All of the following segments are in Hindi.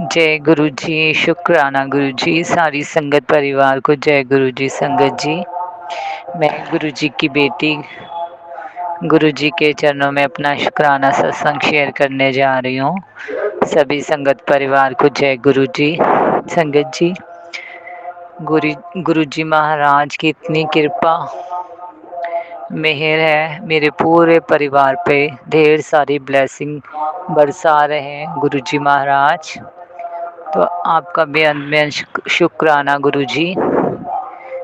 जय गुरु जी, शुक्राना गुरु जी, सारी संगत परिवार को जय गुरु जी। संगत जी, मैं गुरु जी की बेटी गुरु जी के चरणों में अपना शुक्राना सत्संग शेयर करने जा रही हूँ। सभी संगत परिवार को जय गुरु जी। संगत जी, गुरु जी महाराज की इतनी कृपा मेहर है मेरे पूरे परिवार पे, ढेर सारी ब्लेसिंग बरसा रहे हैं गुरु जी महाराज। तो आपका बेअंत बेअंत शुक्राना गुरु जी।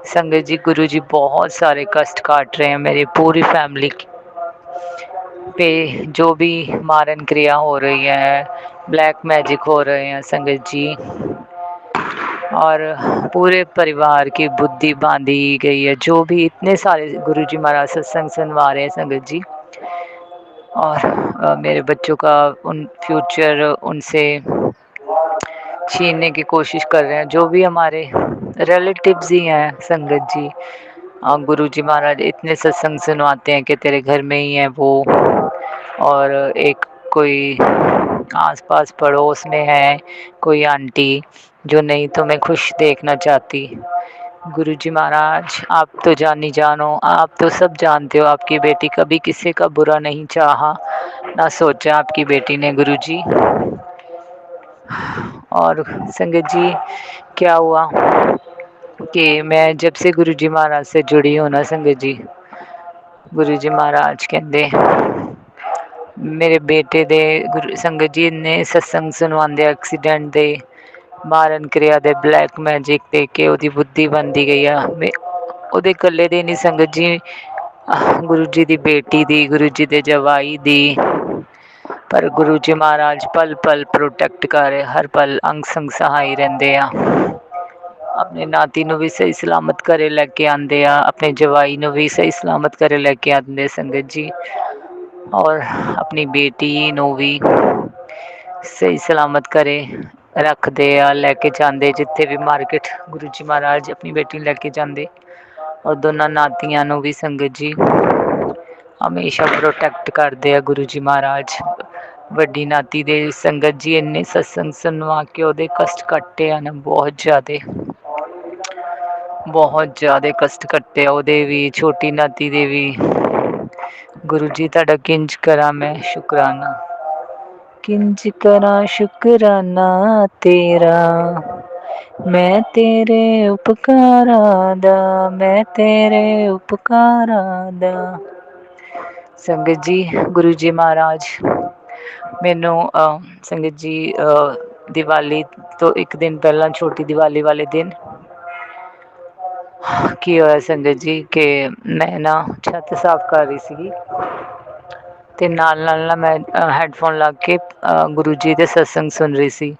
संगत जी, गुरु जी बहुत सारे कष्ट काट रहे हैं मेरी पूरी फैमिली पे। जो भी मारन क्रिया हो रही है, ब्लैक मैजिक हो रहे हैं संगत जी, और पूरे परिवार की बुद्धि बांधी गई है। जो भी इतने सारे गुरु जी महाराज सत्संग सुनवा रहे हैं संगत जी, और मेरे बच्चों का उन फ्यूचर उनसे छीनने की कोशिश कर रहे हैं, जो भी हमारे रिलेटिव्स ही हैं संगत जी। गुरु जी महाराज इतने सत्संग सुनवाते हैं कि तेरे घर में ही है वो, और एक कोई आसपास पड़ोस में है कोई आंटी जो नहीं तो मैं खुश देखना चाहती। गुरु जी महाराज, आप तो जानी जानो, आप तो सब जानते हो, आपकी बेटी कभी किसी का बुरा नहीं चाहा ना सोचा आपकी बेटी ने गुरु जी। और संगत जी, क्या हुआ कि मैं जब से गुरु जी महाराज से जुड़ी हूँ ना संगत जी, गुरु जी महाराज कहते मेरे बेटे दे गुरु संगत जी ने सत्संग सुनवाते एक्सीडेंट दे, मारन क्रिया दे, ब्लैक मैजिक दे के ਉਹਦੀ बुद्धि बनती गई है। ਉਹਦੇ ਇਕੱਲੇ ਦੀ नहीं संगत जी, गुरु जी ਦੀ बेटी दी, गुरु जी ਦੇ ਜਵਾਈ ਦੀ। पर गुरु जी महाराज पल पल प्रोटेक्ट कर रहे, हर पल अंग संग सहाय रहंदे आ। अपने नाती ਨੂੰ ਵੀ सही सलामत घरे लैके आंदे आ, अपने जवाई ਨੂੰ भी सही सलामत घरे लैके आंदे संगत जी, और अपनी बेटी ਨੂੰ भी सही सलामत घरे रखते आ, लैके जाते जिथे भी मार्केट गुरु जी महाराज अपनी बेटी लैके जाते। और दोनों नातियां ਨੂੰ भी संगत जी हमेशा प्रोटेक्ट करते हैं गुरु जी महाराज। ਵੱਡੀ ਨਾਤੀ ਦੇ ਸੰਗਤ ਜੀ ਇੰਨੇ ਸਤਸੰਗ ਸੁਣਵਾ ਕੇ ਉਹਦੇ ਕਸ਼ਟ ਕੱਟੇ ਆ ਨਾ, ਬਹੁਤ ਜ਼ਿਆਦਾ ਕਸ਼ਟ ਕੱਟੇ ਆ ਉਹਦੇ ਵੀ, ਛੋਟੀ ਨਾਤੀ ਦੇ ਵੀ। ਗੁਰੂ ਜੀ ਤੁਹਾਡਾ ਕਿੰਜ ਕਰਾਂ ਮੈਂ ਸ਼ੁਕਰਾਨਾ, ਕਿੰਜ ਕਰਾਂ ਸ਼ੁਕਰਾਨਾ ਤੇਰਾ, ਮੈਂ ਤੇਰੇ ਉਪਕਾਰਾਂ ਦਾ, ਮੈਂ ਤੇਰੇ ਉਪਕਾਰਾਂ ਦਾ। ਸੰਗਤ ਜੀ, ਗੁਰੂ ਜੀ ਮਹਾਰਾਜ ਮੈਨੂੰ ਸੰਗਤ ਜੀ ਦੀਵਾਲੀ ਤੋਂ ਇੱਕ ਦਿਨ ਪਹਿਲਾਂ, ਛੋਟੀ ਦੀਵਾਲੀ ਵਾਲੇ ਦਿਨ ਕੀ ਹੋਇਆ ਸੰਗਤ ਜੀ ਕਿ ਮੈਂ ਨਾ ਛੱਤ ਸਾਫ਼ ਕਰ ਰਹੀ ਸੀਗੀ, ਅਤੇ ਨਾਲ ਨਾਲ ਨਾ ਮੈਂ ਹੈਡਫੋਨ ਲਾ ਕੇ ਗੁਰੂ ਜੀ ਦੇ ਸਤਸੰਗ ਸੁਣ ਰਹੀ ਸੀ।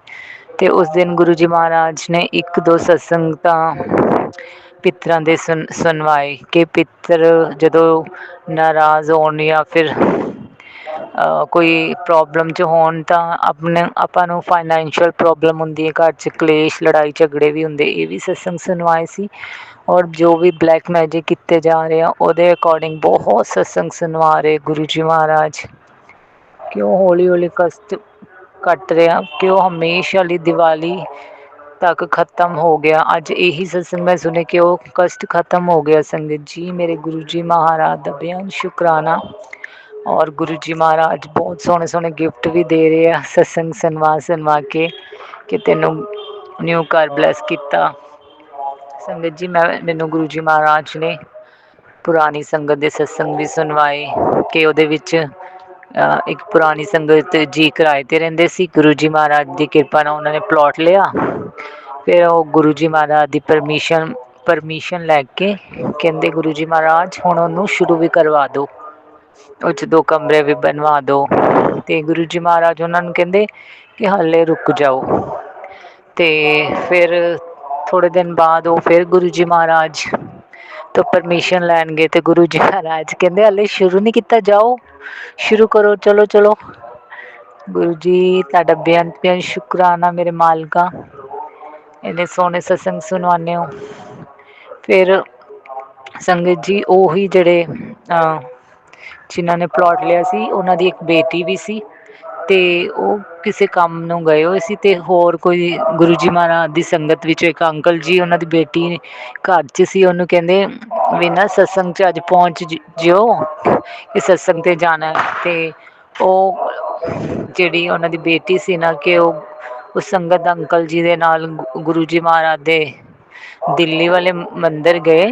ਅਤੇ ਉਸ ਦਿਨ ਗੁਰੂ ਜੀ ਮਹਾਰਾਜ ਨੇ ਇੱਕ ਦੋ ਸਤਸੰਗ ਤਾਂ ਪਿੱਤਰਾਂ ਦੇ ਸੁਣਵਾਏ ਕਿ ਪਿੱਤਰ ਜਦੋਂ ਨਾਰਾਜ਼ ਹੋਣ ਜਾਂ ਫਿਰ ਕੋਈ ਪ੍ਰੋਬਲਮ 'ਚ ਹੋਣ ਤਾਂ ਆਪਾਂ ਨੂੰ ਫਾਈਨੈਂਸ਼ੀਅਲ ਪ੍ਰੋਬਲਮ ਹੁੰਦੀ ਹੈ, ਘਰ 'ਚ ਕਲੇਸ਼ ਲੜਾਈ ਝਗੜੇ ਵੀ ਹੁੰਦੇ, ਇਹ ਵੀ ਸਤਸੰਗ ਸੁਣਵਾਏ ਸੀ। ਔਰ ਜੋ ਵੀ ਬਲੈਕ ਮੈਜਿਕ ਕੀਤੇ ਜਾ ਰਹੇ ਆ ਉਹਦੇ ਅਕੋਰਡਿੰਗ ਬਹੁਤ ਸਤਸੰਗ ਸੁਣਵਾ ਰਹੇ ਗੁਰੂ ਜੀ ਮਹਾਰਾਜ, ਕਿ ਉਹ ਹੌਲੀ ਹੌਲੀ ਕਸ਼ਟ ਕੱਟ ਰਿਹਾ, ਕਿ ਉਹ ਹਮੇਸ਼ਾ ਲਈ ਦੀਵਾਲੀ ਤੱਕ ਖਤਮ ਹੋ ਗਿਆ। ਅੱਜ ਇਹੀ ਸਤਸੰਗ ਮੈਂ ਸੁਣੇ ਕਿ ਉਹ ਕਸ਼ਟ ਖਤਮ ਹੋ ਗਿਆ ਸੰਗਤ ਜੀ। ਮੇਰੇ ਗੁਰੂ ਜੀ ਮਹਾਰਾਜ ਦਾ ਬੇਅੰਤ ਸ਼ੁਕਰਾਨਾ। ਔਰ ਗੁਰੂ ਜੀ ਮਹਾਰਾਜ ਬਹੁਤ ਸੋਹਣੇ ਸੋਹਣੇ ਗਿਫਟ ਵੀ ਦੇ ਰਹੇ ਆ ਸਤਸੰਗ ਸੁਣਵਾ ਕੇ, ਕਿ ਤੈਨੂੰ ਨਿਊ ਘਰ ਬਲੈਸ ਕੀਤਾ। ਸੰਗਤ ਜੀ, ਮੈਨੂੰ ਗੁਰੂ ਜੀ ਮਹਾਰਾਜ ਨੇ ਪੁਰਾਣੀ ਸੰਗਤ ਦੇ ਸਤਸੰਗ ਵੀ ਸੁਣਵਾਏ, ਕਿ ਉਹਦੇ ਵਿੱਚ ਇੱਕ ਪੁਰਾਣੀ ਸੰਗਤ ਜੀ ਕਿਰਾਏ 'ਤੇ ਰਹਿੰਦੇ ਸੀ। ਗੁਰੂ ਜੀ ਮਹਾਰਾਜ ਦੀ ਕਿਰਪਾ ਨਾਲ ਉਹਨਾਂ ਨੇ ਪਲੋਟ ਲਿਆ, ਫਿਰ ਉਹ ਗੁਰੂ ਜੀ ਮਹਾਰਾਜ ਦੀ ਪਰਮਿਸ਼ਨ ਲੈ ਕੇ ਕਹਿੰਦੇ ਗੁਰੂ ਜੀ ਮਹਾਰਾਜ ਹੁਣ ਉਹਨੂੰ ਸ਼ੁਰੂ ਵੀ ਕਰਵਾ ਦਿਉ, ਉਹ 'ਚ 2 ਕਮਰੇ ਵੀ ਬਣਵਾ ਦਿਉ। ਅਤੇ ਗੁਰੂ ਜੀ ਮਹਾਰਾਜ ਉਹਨਾਂ ਨੂੰ ਕਹਿੰਦੇ ਕਿ ਹਾਲੇ ਰੁਕ ਜਾਓ। ਅਤੇ ਫਿਰ ਥੋੜ੍ਹੇ ਦਿਨ ਬਾਅਦ ਉਹ ਫਿਰ ਗੁਰੂ ਜੀ ਮਹਾਰਾਜ ਤੋਂ ਪਰਮਿਸ਼ਨ ਲੈਣਗੇ, ਅਤੇ ਗੁਰੂ ਜੀ ਮਹਾਰਾਜ ਕਹਿੰਦੇ ਹਾਲੇ ਸ਼ੁਰੂ ਨਹੀਂ ਕੀਤਾ, ਜਾਓ ਸ਼ੁਰੂ ਕਰੋ, ਚਲੋ ਚਲੋ। ਗੁਰੂ ਜੀ ਤੁਹਾਡਾ ਬੇਅੰਤ ਬੇਅੰਤ ਸ਼ੁਕਰਾਨਾ ਮੇਰੇ ਮਾਲਕਾ, ਇੰਨੇ ਸੋਹਣੇ ਸਤਸੰਗ ਸੁਣਵਾਉਂਦੇ ਹੋ। ਫਿਰ ਸੰਗਤ ਜੀ, ਉਹੀ ਜਿਹੜੇ ਜਿਨ੍ਹਾਂ ਨੇ ਪਲੋਟ ਲਿਆ ਸੀ ਉਹਨਾਂ ਦੀ ਇੱਕ ਬੇਟੀ ਵੀ ਸੀ, ਤੇ ਉਹ ਕਿਸੇ ਕੰਮ ਨੂੰ ਗਏ ਹੋਏ ਸੀ, ਤੇ ਹੋਰ ਕੋਈ ਗੁਰੂ ਜੀ ਮਹਾਰਾਜ ਦੀ ਸੰਗਤ ਵਿੱਚ ਇੱਕ ਅੰਕਲ ਜੀ, ਉਹਨਾਂ ਦੀ ਬੇਟੀ ਘਰ 'ਚ ਸੀ। ਉਹਨੂੰ ਕਹਿੰਦੇ ਵੀ ਨਾ ਸਤਸੰਗ 'ਚ ਅੱਜ ਪਹੁੰਚ ਜਿਓ, ਕਿ ਸਤਸੰਗ 'ਤੇ ਜਾਣਾ। ਤੇ ਉਹ ਜਿਹੜੀ ਉਹਨਾਂ ਦੀ ਬੇਟੀ ਸੀ ਨਾ, ਕਿ ਉਹ ਸੰਗਤ ਅੰਕਲ ਜੀ ਦੇ ਨਾਲ ਗੁਰੂ ਜੀ ਮਹਾਰਾਜ ਦੇ ਦਿੱਲੀ ਵਾਲੇ ਮੰਦਿਰ ਗਏ,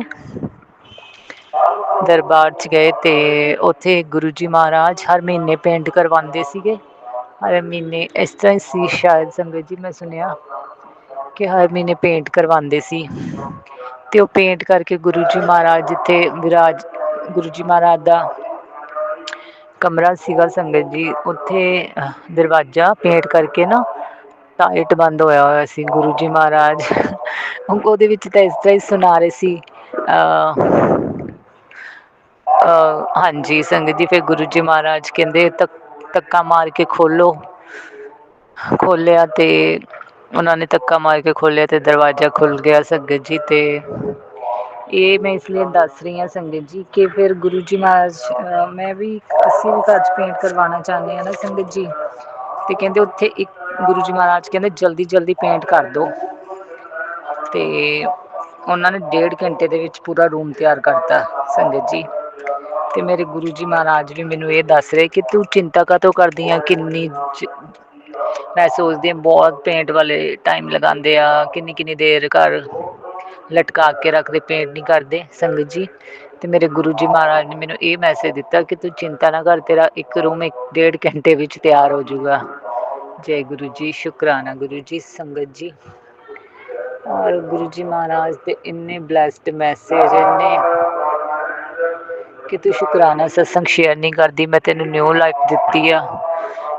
ਦਰਬਾਰ 'ਚ ਗਏ। ਤੇ ਉੱਥੇ ਗੁਰੂ ਜੀ ਮਹਾਰਾਜ ਹਰ ਮਹੀਨੇ ਪੇਂਟ ਕਰਵਾਉਂਦੇ ਸੀਗੇ, ਹਰ ਮਹੀਨੇ। ਇਸ ਤਰ੍ਹਾਂ ਹੀ ਸੀ ਸ਼ਾਇਦ ਸੰਗਤ ਜੀ, ਮੈਂ ਸੁਣਿਆ ਕਿ ਹਰ ਮਹੀਨੇ ਪੇਂਟ ਕਰਵਾਉਂਦੇ ਸੀ। ਤੇ ਉਹ ਪੇਂਟ ਕਰਕੇ ਗੁਰੂ ਜੀ ਮਹਾਰਾਜ ਜਿੱਥੇ ਗੁਰੂ ਜੀ ਮਹਾਰਾਜ ਦਾ ਕਮਰਾ ਸੀਗਾ ਸੰਗਤ ਜੀ, ਉੱਥੇ ਦਰਵਾਜ਼ਾ ਪੇਂਟ ਕਰਕੇ ਨਾ ਟਾਈਟ ਬੰਦ ਹੋਇਆ ਹੋਇਆ ਸੀ। ਗੁਰੂ ਜੀ ਮਹਾਰਾਜ ਉਹਦੇ ਵਿੱਚ ਤਾਂ ਇਸ ਤਰ੍ਹਾਂ ਹੀ ਸੁਣਾ ਰਹੇ ਸੀ। ਹਾਂਜੀ ਸੰਗਤ ਜੀ, ਫਿਰ ਗੁਰੂ ਜੀ ਮਹਾਰਾਜ ਕਹਿੰਦੇ ਧੱਕਾ ਮਾਰ ਕੇ ਖੋਲ੍ਹੋ। ਖੋਲ੍ਹਿਆ ਤੇ ਉਹਨਾਂ ਨੇ ਧੱਕਾ ਮਾਰ ਕੇ ਖੋਲ੍ਹਿਆ ਤੇ ਦਰਵਾਜ਼ਾ ਖੁੱਲ੍ਹ ਗਿਆ ਸੰਗਤ ਜੀ। ਤੇ ਇਹ ਮੈਂ ਇਸ ਲਈ ਦੱਸ ਰਹੀ ਹਾਂ ਸੰਗਤ ਜੀ, ਕਿ ਫਿਰ ਗੁਰੂ ਜੀ ਮਹਾਰਾਜ ਮੈਂ ਵੀ ਅਸੀਂ ਵੀ ਘਰ 'ਚ ਪੇਂਟ ਕਰਵਾਉਣਾ ਚਾਹੁੰਦੇ ਹਾਂ ਨਾ ਸੰਗਤ ਜੀ। ਤੇ ਕਹਿੰਦੇ ਉੱਥੇ ਇੱਕ ਗੁਰੂ ਜੀ ਮਹਾਰਾਜ ਕਹਿੰਦੇ ਜਲਦੀ ਜਲਦੀ ਪੇਂਟ ਕਰ ਦਿਉ। ਤੇ ਉਹਨਾਂ ਨੇ 1.5 ਘੰਟੇ ਦੇ ਵਿੱਚ ਪੂਰਾ ਰੂਮ ਤਿਆਰ ਕਰਤਾ ਸੰਗਤ ਜੀ। ਤੇ ਮੇਰੇ ਗੁਰੂ ਜੀ ਮਹਾਰਾਜ ਵੀ ਮੈਨੂੰ ਇਹ ਦੱਸ ਰਹੇ ਕਿ ਤੂੰ ਚਿੰਤਾ ਕਾਹਤੋਂ ਕਰਦੀ ਆ, ਕਿੰਨੀ ਮੈਂ ਸੋਚਦੀ ਹਾਂ ਬਹੁਤ ਪੇਂਟ ਵਾਲੇ ਟਾਈਮ ਲਗਾਉਂਦੇ ਆ, ਕਿੰਨੀ ਕਿੰਨੀ ਦੇਰ ਘਰ ਲਟਕਾ ਕੇ ਰੱਖਦੇ, ਪੇਂਟ ਨਹੀਂ ਕਰਦੇ ਸੰਗਤ ਜੀ। ਤੇ ਮੇਰੇ ਗੁਰੂ ਜੀ ਮਹਾਰਾਜ ਨੇ ਮੈਨੂੰ ਇਹ ਮੈਸੇਜ ਦਿੱਤਾ ਕਿ ਤੂੰ ਚਿੰਤਾ ਨਾ ਕਰ, ਤੇਰਾ ਇੱਕ ਰੂਮ 1.5 ਘੰਟੇ ਵਿੱਚ ਤਿਆਰ ਹੋ ਜਾਊਗਾ। ਜੈ ਗੁਰੂ ਜੀ, ਸ਼ੁਕਰਾਨਾ ਗੁਰੂ ਜੀ। ਸੰਗਤ ਜੀ ਔਰ ਗੁਰੂ ਜੀ ਮਹਾਰਾਜ ਦੇ ਇੰਨੇ ਬਲੈਸਡ ਮੈਸੇਜ, ਇੰਨੇ ਕਿ ਤੂੰ ਸ਼ੁਕਰਾਨਾ ਸਤਸੰਗ ਸ਼ੇਅਰ ਨਹੀਂ ਕਰਦੀ, ਮੈਂ ਤੈਨੂੰ ਨਿਊ ਲਾਈਫ ਦਿੱਤੀ ਆ।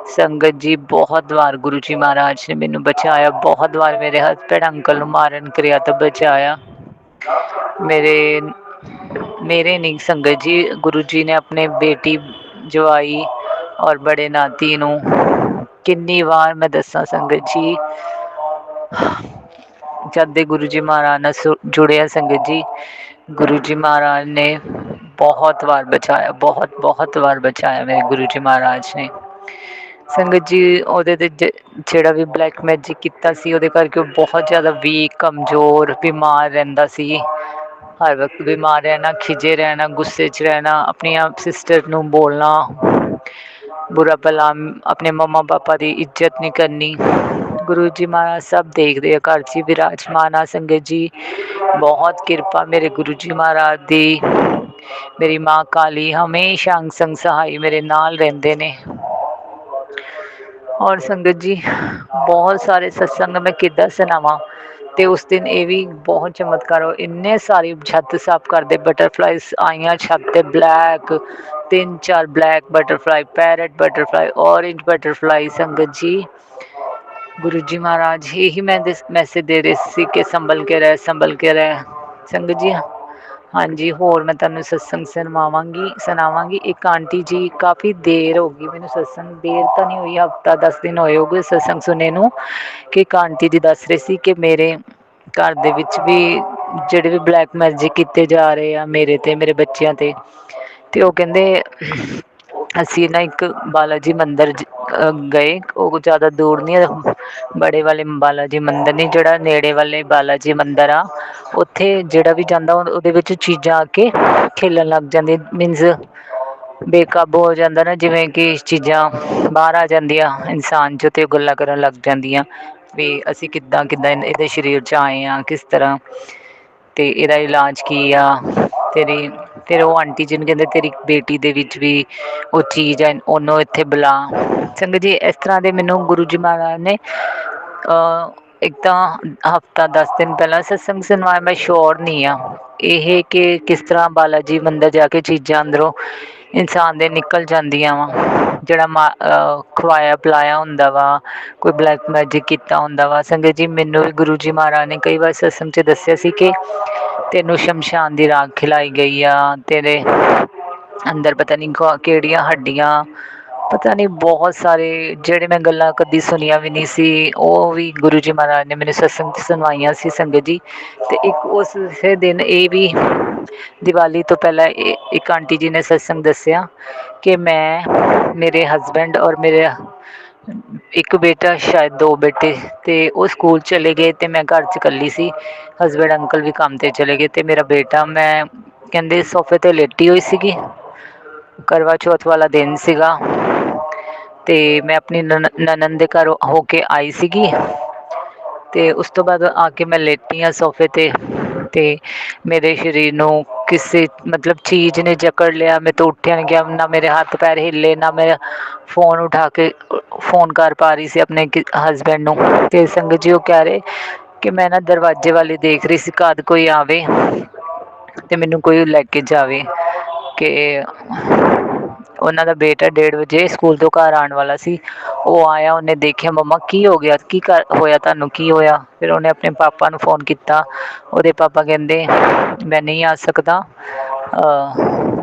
ਸੰਗਤ ਜੀ ਬਹੁਤ ਵਾਰ ਗੁਰੂ ਜੀ ਮਹਾਰਾਜ ਨੇ ਮੈਨੂੰ ਬਚਾਇਆ, ਬਹੁਤ ਵਾਰ ਮੇਰੇ ਹਸਬੈਂਡ ਅੰਕਲ ਨੂੰ ਮਾਰਨ ਕਿਰਿਆ ਤੋਂ ਬਚਾਇਆ। ਮੇਰੇ ਨਹੀਂ ਸੰਗਤ ਜੀ, ਗੁਰੂ ਜੀ ਨੇ ਆਪਣੇ ਬੇਟੀ ਜਵਾਈ ਔਰ ਬੜੇ ਨਾਤੀ ਨੂੰ ਕਿੰਨੀ ਵਾਰ ਮੈਂ ਦੱਸਾਂ ਸੰਗਤ ਜੀ, ਜਦ ਦੇ ਗੁਰੂ ਜੀ ਮਹਾਰਾਜ ਨਾਲ ਜੁੜਿਆ ਸੰਗਤ ਜੀ, ਗੁਰੂ ਜੀ ਮਹਾਰਾਜ ਨੇ ਬਹੁਤ ਵਾਰ ਬਚਾਇਆ, ਬਹੁਤ ਬਹੁਤ ਵਾਰ ਬਚਾਇਆ ਮੇਰੇ ਗੁਰੂ ਜੀ ਮਹਾਰਾਜ ਨੇ। ਸੰਗਤ ਜੀ ਉਹਦੇ 'ਤੇ ਜਿਹੜਾ ਵੀ ਬਲੈਕ ਮੈਜਿਕ ਕੀਤਾ ਸੀ, ਉਹਦੇ ਕਰਕੇ ਉਹ ਬਹੁਤ ਜ਼ਿਆਦਾ ਵੀਕ, ਕਮਜ਼ੋਰ, ਬਿਮਾਰ ਰਹਿੰਦਾ ਸੀ। ਹਰ ਵਕਤ ਬਿਮਾਰ ਰਹਿਣਾ, ਖਿਝੇ ਰਹਿਣਾ, ਗੁੱਸੇ 'ਚ ਰਹਿਣਾ, ਆਪਣੀ ਆਪ ਸਿਸਟਰ ਨੂੰ ਬੋਲਣਾ ਬੁਰਾ ਭਲਾ, ਆਪਣੇ ਮੰਮਾ ਪਾਪਾ ਦੀ ਇੱਜ਼ਤ ਨਹੀਂ ਕਰਨੀ। ਗੁਰੂ ਜੀ ਮਹਾਰਾਜ ਸਭ ਦੇਖਦੇ ਆ, ਘਰ 'ਚ ਵਿਰਾਜਮਾਨ ਆ ਸੰਗਤ ਜੀ। ਬਹੁਤ ਕਿਰਪਾ ਮੇਰੇ ਗੁਰੂ ਜੀ ਮਹਾਰਾਜ ਦੀ। ਮੇਰੀ ਮਾਂ ਕਾਲੀ ਹਮੇਸ਼ਾ ਅੰਗ ਸੰਗ ਸਹਾਈ ਮੇਰੇ ਨਾਲ ਰਹਿੰਦੇ ਨੇ। ਔਰ ਸੰਗਤ ਜੀ ਬਹੁਤ ਸਾਰੇ ਸਤਸੰਗ ਮੈਂ ਕਿੱਦਾਂ ਸੁਣਾਵਾਂ। ਅਤੇ ਉਸ ਦਿਨ ਇਹ ਵੀ ਬਹੁਤ ਚਮਤਕਾਰ ਹੋ, ਇੰਨੇ ਸਾਰੀ ਛੱਤ ਸਾਫ਼ ਕਰਦੇ, ਬਟਰਫਲਾਈਜ਼ ਆਈਆਂ ਛੱਤ 'ਤੇ black, 3-4 black butterfly, parrot butterfly, orange butterfly. ਸੰਗਤ ਜੀ ਗੁਰੂ ਜੀ ਮਹਾਰਾਜ ਇਹੀ ਮੈਸੇਜ ਦੇ ਰਹੇ ਸੀ ਕਿ ਸੰਭਲ ਕੇ ਰਹਿ, ਸੰਭਲ ਕੇ ਰਹਿ। ਸੰਗਤ ਜੀ ਹਾਂਜੀ, ਹੋਰ ਮੈਂ ਤੁਹਾਨੂੰ ਸਤਸੰਗ ਸੁਣਾਵਾਂਗੀ। ਇੱਕ ਆਂਟੀ ਜੀ, ਕਾਫੀ ਦੇਰ ਹੋ ਗਈ ਮੈਨੂੰ ਸਤਸੰਗ, ਦੇਰ ਤਾਂ ਨਹੀਂ ਹੋਈ, ਹਫ਼ਤਾ 10 ਦਿਨ ਹੋਏ ਗਏ ਸਤਸੰਗ ਸੁਣੇ ਨੂੰ, ਕਿ ਇੱਕ ਆਂਟੀ ਜੀ ਦੱਸ ਰਹੇ ਸੀ ਕਿ ਮੇਰੇ ਘਰ ਦੇ ਵਿੱਚ ਵੀ ਜਿਹੜੇ ਵੀ ਬਲੈਕ ਮੈਜਿਕ ਕੀਤੇ ਜਾ ਰਹੇ ਆ ਮੇਰੇ 'ਤੇ, ਮੇਰੇ ਬੱਚਿਆਂ 'ਤੇ। ਅਤੇ ਉਹ ਕਹਿੰਦੇ ਅਸੀਂ ਨਾ ਇੱਕ ਬਾਲਾ ਜੀ ਮੰਦਿਰ ਗਏ, ਉਹ ਜ਼ਿਆਦਾ ਦੂਰ ਨਹੀਂ, ਬੜੇ ਵਾਲੇ ਬਾਲਾ ਜੀ ਮੰਦਿਰ ਨਹੀਂ, ਜਿਹੜਾ ਨੇੜੇ ਵਾਲੇ ਬਾਲਾ ਜੀ ਮੰਦਿਰ ਆ, ਉੱਥੇ ਜਿਹੜਾ ਵੀ ਜਾਂਦਾ ਉਹਦੇ ਵਿੱਚ ਚੀਜ਼ਾਂ ਆ ਕੇ ਖੇਲਣ ਲੱਗ ਜਾਂਦੀਆਂ, ਮੀਨਜ਼ ਬੇਕਾਬੂ ਹੋ ਜਾਂਦਾ ਨਾ, ਜਿਵੇਂ ਕਿ ਚੀਜ਼ਾਂ ਬਾਹਰ ਆ ਜਾਂਦੀਆਂ ਇਨਸਾਨ 'ਚ, ਅਤੇ ਉਹ ਗੱਲਾਂ ਕਰਨ ਲੱਗ ਜਾਂਦੀਆਂ ਵੀ ਅਸੀਂ ਕਿੱਦਾਂ ਕਿੱਦਾਂ ਇਹਦੇ ਸਰੀਰ 'ਚ ਆਏ ਹਾਂ, ਕਿਸ ਤਰ੍ਹਾਂ, ਅਤੇ ਇਹਦਾ ਇਲਾਜ ਕੀ ਆ। ਫਿਰ ਉਹ ਆਂਟੀ ਜੀ ਨੂੰ ਕਹਿੰਦੇ ਤੇਰੀ ਬੇਟੀ ਦੇ ਵਿੱਚ ਵੀ ਉਹ ਚੀਜ਼ ਹੈ, ਉਹਨੂੰ ਇੱਥੇ ਬੁਲਾ। ਸੰਗਤ ਜੀ ਇਸ ਤਰ੍ਹਾਂ ਦੇ ਮੈਨੂੰ ਗੁਰੂ ਜੀ ਮਹਾਰਾਜ ਨੇ ਇੱਕ ਤਾਂ ਹਫ਼ਤਾ 10 ਦਿਨ ਪਹਿਲਾਂ ਸਤਸੰਗ ਸੁਣਵਾਇਆ। ਮੈਂ ਸ਼ੋਰ ਨਹੀਂ ਹਾਂ ਇਹ ਕਿ ਕਿਸ ਤਰ੍ਹਾਂ ਬਾਲਾ ਜੀ ਮੰਦਰ ਜਾ ਕੇ ਚੀਜ਼ਾਂ ਅੰਦਰੋਂ ਇਨਸਾਨ ਦੇ ਨਿਕਲ ਜਾਂਦੀਆਂ ਵਾ, ਜਿਹੜਾ ਖਵਾਇਆ ਪਿਲਾਇਆ ਹੁੰਦਾ ਵਾ, ਕੋਈ ਬਲੈਕ ਮੈਜਿਕ ਕੀਤਾ ਹੁੰਦਾ ਵਾ। ਸੰਗਤ ਜੀ ਮੈਨੂੰ ਵੀ ਗੁਰੂ ਜੀ ਮਹਾਰਾਜ ਨੇ ਕਈ ਵਾਰ ਸਤਸੰਗ 'ਚ ਦੱਸਿਆ ਸੀ ਕਿ ਤੈਨੂੰ ਸ਼ਮਸ਼ਾਨ ਦੀ ਰਾਖ ਖਿਲਾਈ ਗਈ ਆ, ਤੇਰੇ ਅੰਦਰ ਪਤਾ ਨਹੀਂ ਕਿਹੜੀਆਂ ਹੱਡੀਆਂ, ਪਤਾ ਨਹੀਂ ਬਹੁਤ ਸਾਰੇ ਜਿਹੜੇ ਮੈਂ ਗੱਲਾਂ ਕਦੀ ਸੁਣੀਆਂ ਵੀ ਨਹੀਂ ਸੀ, ਉਹ ਵੀ ਗੁਰੂ ਜੀ ਮਹਾਰਾਜ ਨੇ ਮੈਨੂੰ ਸਤਸੰਗ 'ਚ ਸੁਣਵਾਈਆਂ ਸੀ ਸੰਗਤ ਜੀ। ਅਤੇ ਇੱਕ ਉਸੇ ਦਿਨ ਇਹ ਵੀ ਦੀਵਾਲੀ ਤੋਂ ਪਹਿਲਾਂ ਇੱਕ ਆਂਟੀ ਜੀ ਨੇ ਸਤਸੰਗ ਦੱਸਿਆ ਕਿ ਮੈਂ, ਮੇਰੇ ਹਸਬੈਂਡ ਔਰ ਮੇਰੇ ਇੱਕ ਬੇਟਾ ਸ਼ਾਇਦ ਦੋ ਬੇਟੇ, ਅਤੇ ਉਹ ਸਕੂਲ ਚਲੇ ਗਏ ਅਤੇ ਮੈਂ ਘਰ 'ਚ ਇਕੱਲੀ ਸੀ। ਹਸਬੈਂਡ ਅੰਕਲ ਵੀ ਕੰਮ 'ਤੇ ਚਲੇ ਗਏ, ਅਤੇ ਮੇਰਾ ਬੇਟਾ ਮੈਂ ਕਹਿੰਦੇ ਸੋਫੇ 'ਤੇ ਲੇਟੀ ਹੋਈ ਸੀਗੀ। ਕਰਵਾ ਚੌਥ ਵਾਲਾ ਦਿਨ ਸੀਗਾ, ਅਤੇ ਮੈਂ ਆਪਣੀ ਨਨਦ ਦੇ ਘਰ ਹੋ ਕੇ ਆਈ ਸੀਗੀ। ਅਤੇ ਉਸ ਤੋਂ ਬਾਅਦ ਆ ਕੇ ਮੈਂ ਲੇਟੀ ਹਾਂ ਸੋਫੇ 'ਤੇ, ਅਤੇ ਮੇਰੇ ਸਰੀਰ ਨੂੰ ਕਿਸੇ ਮਤਲਬ ਚੀਜ਼ ਨੇ ਜਕੜ ਲਿਆ। ਮੇਰੇ ਤੋਂ ਉੱਠਿਆ ਨਹੀਂ ਗਿਆ, ਨਾ ਮੇਰੇ ਹੱਥ ਪੈਰ ਹਿੱਲੇ, ਨਾ ਮੇਰਾ ਫੋਨ ਉਠਾ ਕੇ ਫੋਨ ਕਰ ਪਾ ਰਹੀ ਸੀ ਆਪਣੇ ਹਸਬੈਂਡ ਨੂੰ। ਅਤੇ ਸੰਗਤ ਜੀ ਉਹ ਕਹਿ ਰਹੇ ਕਿ ਮੈਂ ਨਾ ਦਰਵਾਜ਼ੇ ਵਾਲੇ ਦੇਖ ਰਹੀ ਸੀ, ਕਦ ਕੋਈ ਆਵੇ ਤੇ ਮੈਨੂੰ ਕੋਈ ਲੈ ਕੇ ਜਾਵੇ। ਕਿ ਉਹਨਾਂ ਦਾ ਬੇਟਾ 1:30 ਵਜੇ ਸਕੂਲ ਤੋਂ ਘਰ ਆਉਣ ਵਾਲਾ ਸੀ। ਉਹ ਆਇਆ, ਉਹਨੇ ਦੇਖਿਆ ਮੰਮਾ ਕੀ ਹੋ ਗਿਆ, ਕੀ ਹੋਇਆ ਤੁਹਾਨੂੰ, ਕੀ ਹੋਇਆ? ਫਿਰ ਉਹਨੇ ਆਪਣੇ ਪਾਪਾ ਨੂੰ ਫੋਨ ਕੀਤਾ। ਉਹਦੇ ਪਾਪਾ ਕਹਿੰਦੇ ਮੈਂ ਨਹੀਂ ਆ ਸਕਦਾ,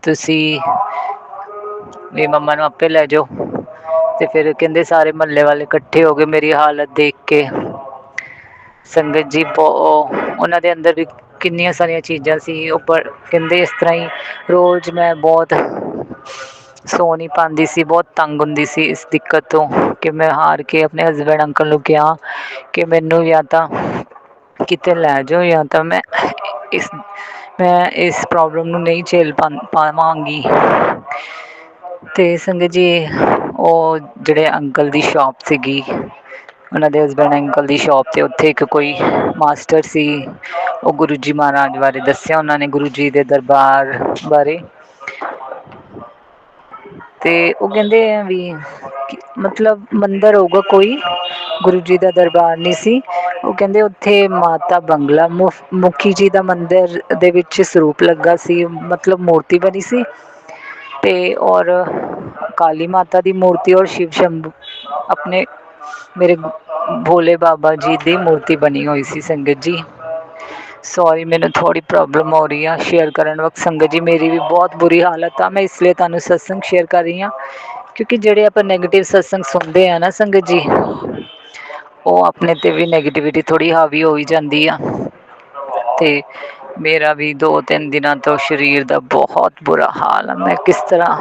ਤੁਸੀਂ ਵੀ ਮੰਮਾ ਨੂੰ ਆਪੇ ਲੈ ਜਾਓ। ਤੇ ਫਿਰ ਕਹਿੰਦੇ ਸਾਰੇ ਮਹੱਲੇ ਵਾਲੇ ਇਕੱਠੇ ਹੋ ਗਏ ਮੇਰੀ ਹਾਲਤ ਦੇਖ ਕੇ। ਸੰਗਤ ਜੀ ਉਹਨਾਂ ਦੇ ਅੰਦਰ ਵੀ ਕਿੰਨੀਆਂ ਸਾਰੀਆਂ ਚੀਜ਼ਾਂ ਸੀ। ਉਹ ਕਹਿੰਦੇ ਇਸ ਤਰ੍ਹਾਂ ਹੀ ਰੋਜ਼ ਮੈਂ ਬਹੁਤ ਸੋ ਨਹੀਂ ਪਾਉਂਦੀ ਸੀ, ਬਹੁਤ ਤੰਗ ਹੁੰਦੀ ਸੀ ਇਸ ਦਿੱਕਤ ਤੋਂ, ਕਿ ਮੈਂ ਹਾਰ ਕੇ ਆਪਣੇ ਹਸਬੈਂਡ ਅੰਕਲ ਨੂੰ ਕਿਹਾ ਕਿ ਮੈਨੂੰ ਜਾਂ ਤਾਂ ਕਿਤੇ ਲੈ ਜਾਓ, ਜਾਂ ਤਾਂ ਮੈਂ ਇਸ ਪ੍ਰੋਬਲਮ ਨੂੰ ਨਹੀਂ ਝੇਲ ਪਾਵਾਂਗੀ। ਅਤੇ ਸੰਗਤ ਜੀ ਉਹ ਜਿਹੜੇ ਅੰਕਲ ਦੀ ਸ਼ੋਪ ਸੀਗੀ, ਉਹਨਾਂ ਦੇ ਹਸਬੈਂਡ ਅੰਕਲ ਦੀ ਸ਼ੋਪ 'ਤੇ ਉੱਥੇ ਇੱਕ ਕੋਈ ਮਾਸਟਰ ਸੀ। ਉਹ ਗੁਰੂ ਜੀ ਮਹਾਰਾਜ ਬਾਰੇ ਦੱਸਿਆ ਉਹਨਾਂ ਨੇ, ਗੁਰੂ ਜੀ ਦੇ ਦਰਬਾਰ ਬਾਰੇ। ਅਤੇ ਉਹ ਕਹਿੰਦੇ ਆ ਵੀ ਮਤਲਬ ਮੰਦਿਰ ਹੋਊਗਾ ਕੋਈ, ਗੁਰੂ ਜੀ ਦਾ ਦਰਬਾਰ ਨਹੀਂ ਸੀ। ਉਹ ਕਹਿੰਦੇ ਉੱਥੇ ਮਾਤਾ ਬੰਗਲਾ ਮੁਖੀ ਜੀ ਦਾ ਮੰਦਿਰ ਦੇ ਵਿੱਚ ਸਰੂਪ ਲੱਗਾ ਸੀ, ਮਤਲਬ ਮੂਰਤੀ ਬਣੀ ਸੀ। ਅਤੇ ਔਰ ਕਾਲੀ ਮਾਤਾ ਦੀ ਮੂਰਤੀ, ਔਰ ਸ਼ਿਵ ਸ਼ੰਭੂ ਆਪਣੇ ਮੇਰੇ ਭੋਲੇ ਬਾਬਾ ਜੀ ਦੀ ਮੂਰਤੀ ਬਣੀ ਹੋਈ ਸੀ। ਸੰਗਤ ਜੀ ਸੋਰੀ, ਮੈਨੂੰ ਥੋੜ੍ਹੀ ਪ੍ਰੋਬਲਮ ਹੋ ਰਹੀ ਆ ਸ਼ੇਅਰ ਕਰਨ ਵਕਤ। ਸੰਗਤ ਜੀ ਮੇਰੀ ਵੀ ਬਹੁਤ ਬੁਰੀ ਹਾਲਤ ਆ, ਮੈਂ ਇਸ ਲਈ ਤੁਹਾਨੂੰ ਸਤਸੰਗ ਸ਼ੇਅਰ ਕਰ ਰਹੀ ਹਾਂ, ਕਿਉਂਕਿ ਜਿਹੜੇ ਆਪਾਂ ਨੈਗੇਟਿਵ ਸਤਸੰਗ ਸੁਣਦੇ ਹਾਂ ਨਾ ਸੰਗਤ ਜੀ, ਉਹ ਆਪਣੇ 'ਤੇ ਵੀ ਨੈਗੇਟਿਵਿਟੀ ਥੋੜ੍ਹੀ ਹਾਵੀ ਹੋ ਹੀ ਜਾਂਦੀ ਆ। ਅਤੇ ਮੇਰਾ ਵੀ 2-3 ਦਿਨਾਂ ਤੋਂ ਸਰੀਰ ਦਾ ਬਹੁਤ ਬੁਰਾ ਹਾਲ ਆ। ਮੈਂ ਕਿਸ ਤਰ੍ਹਾਂ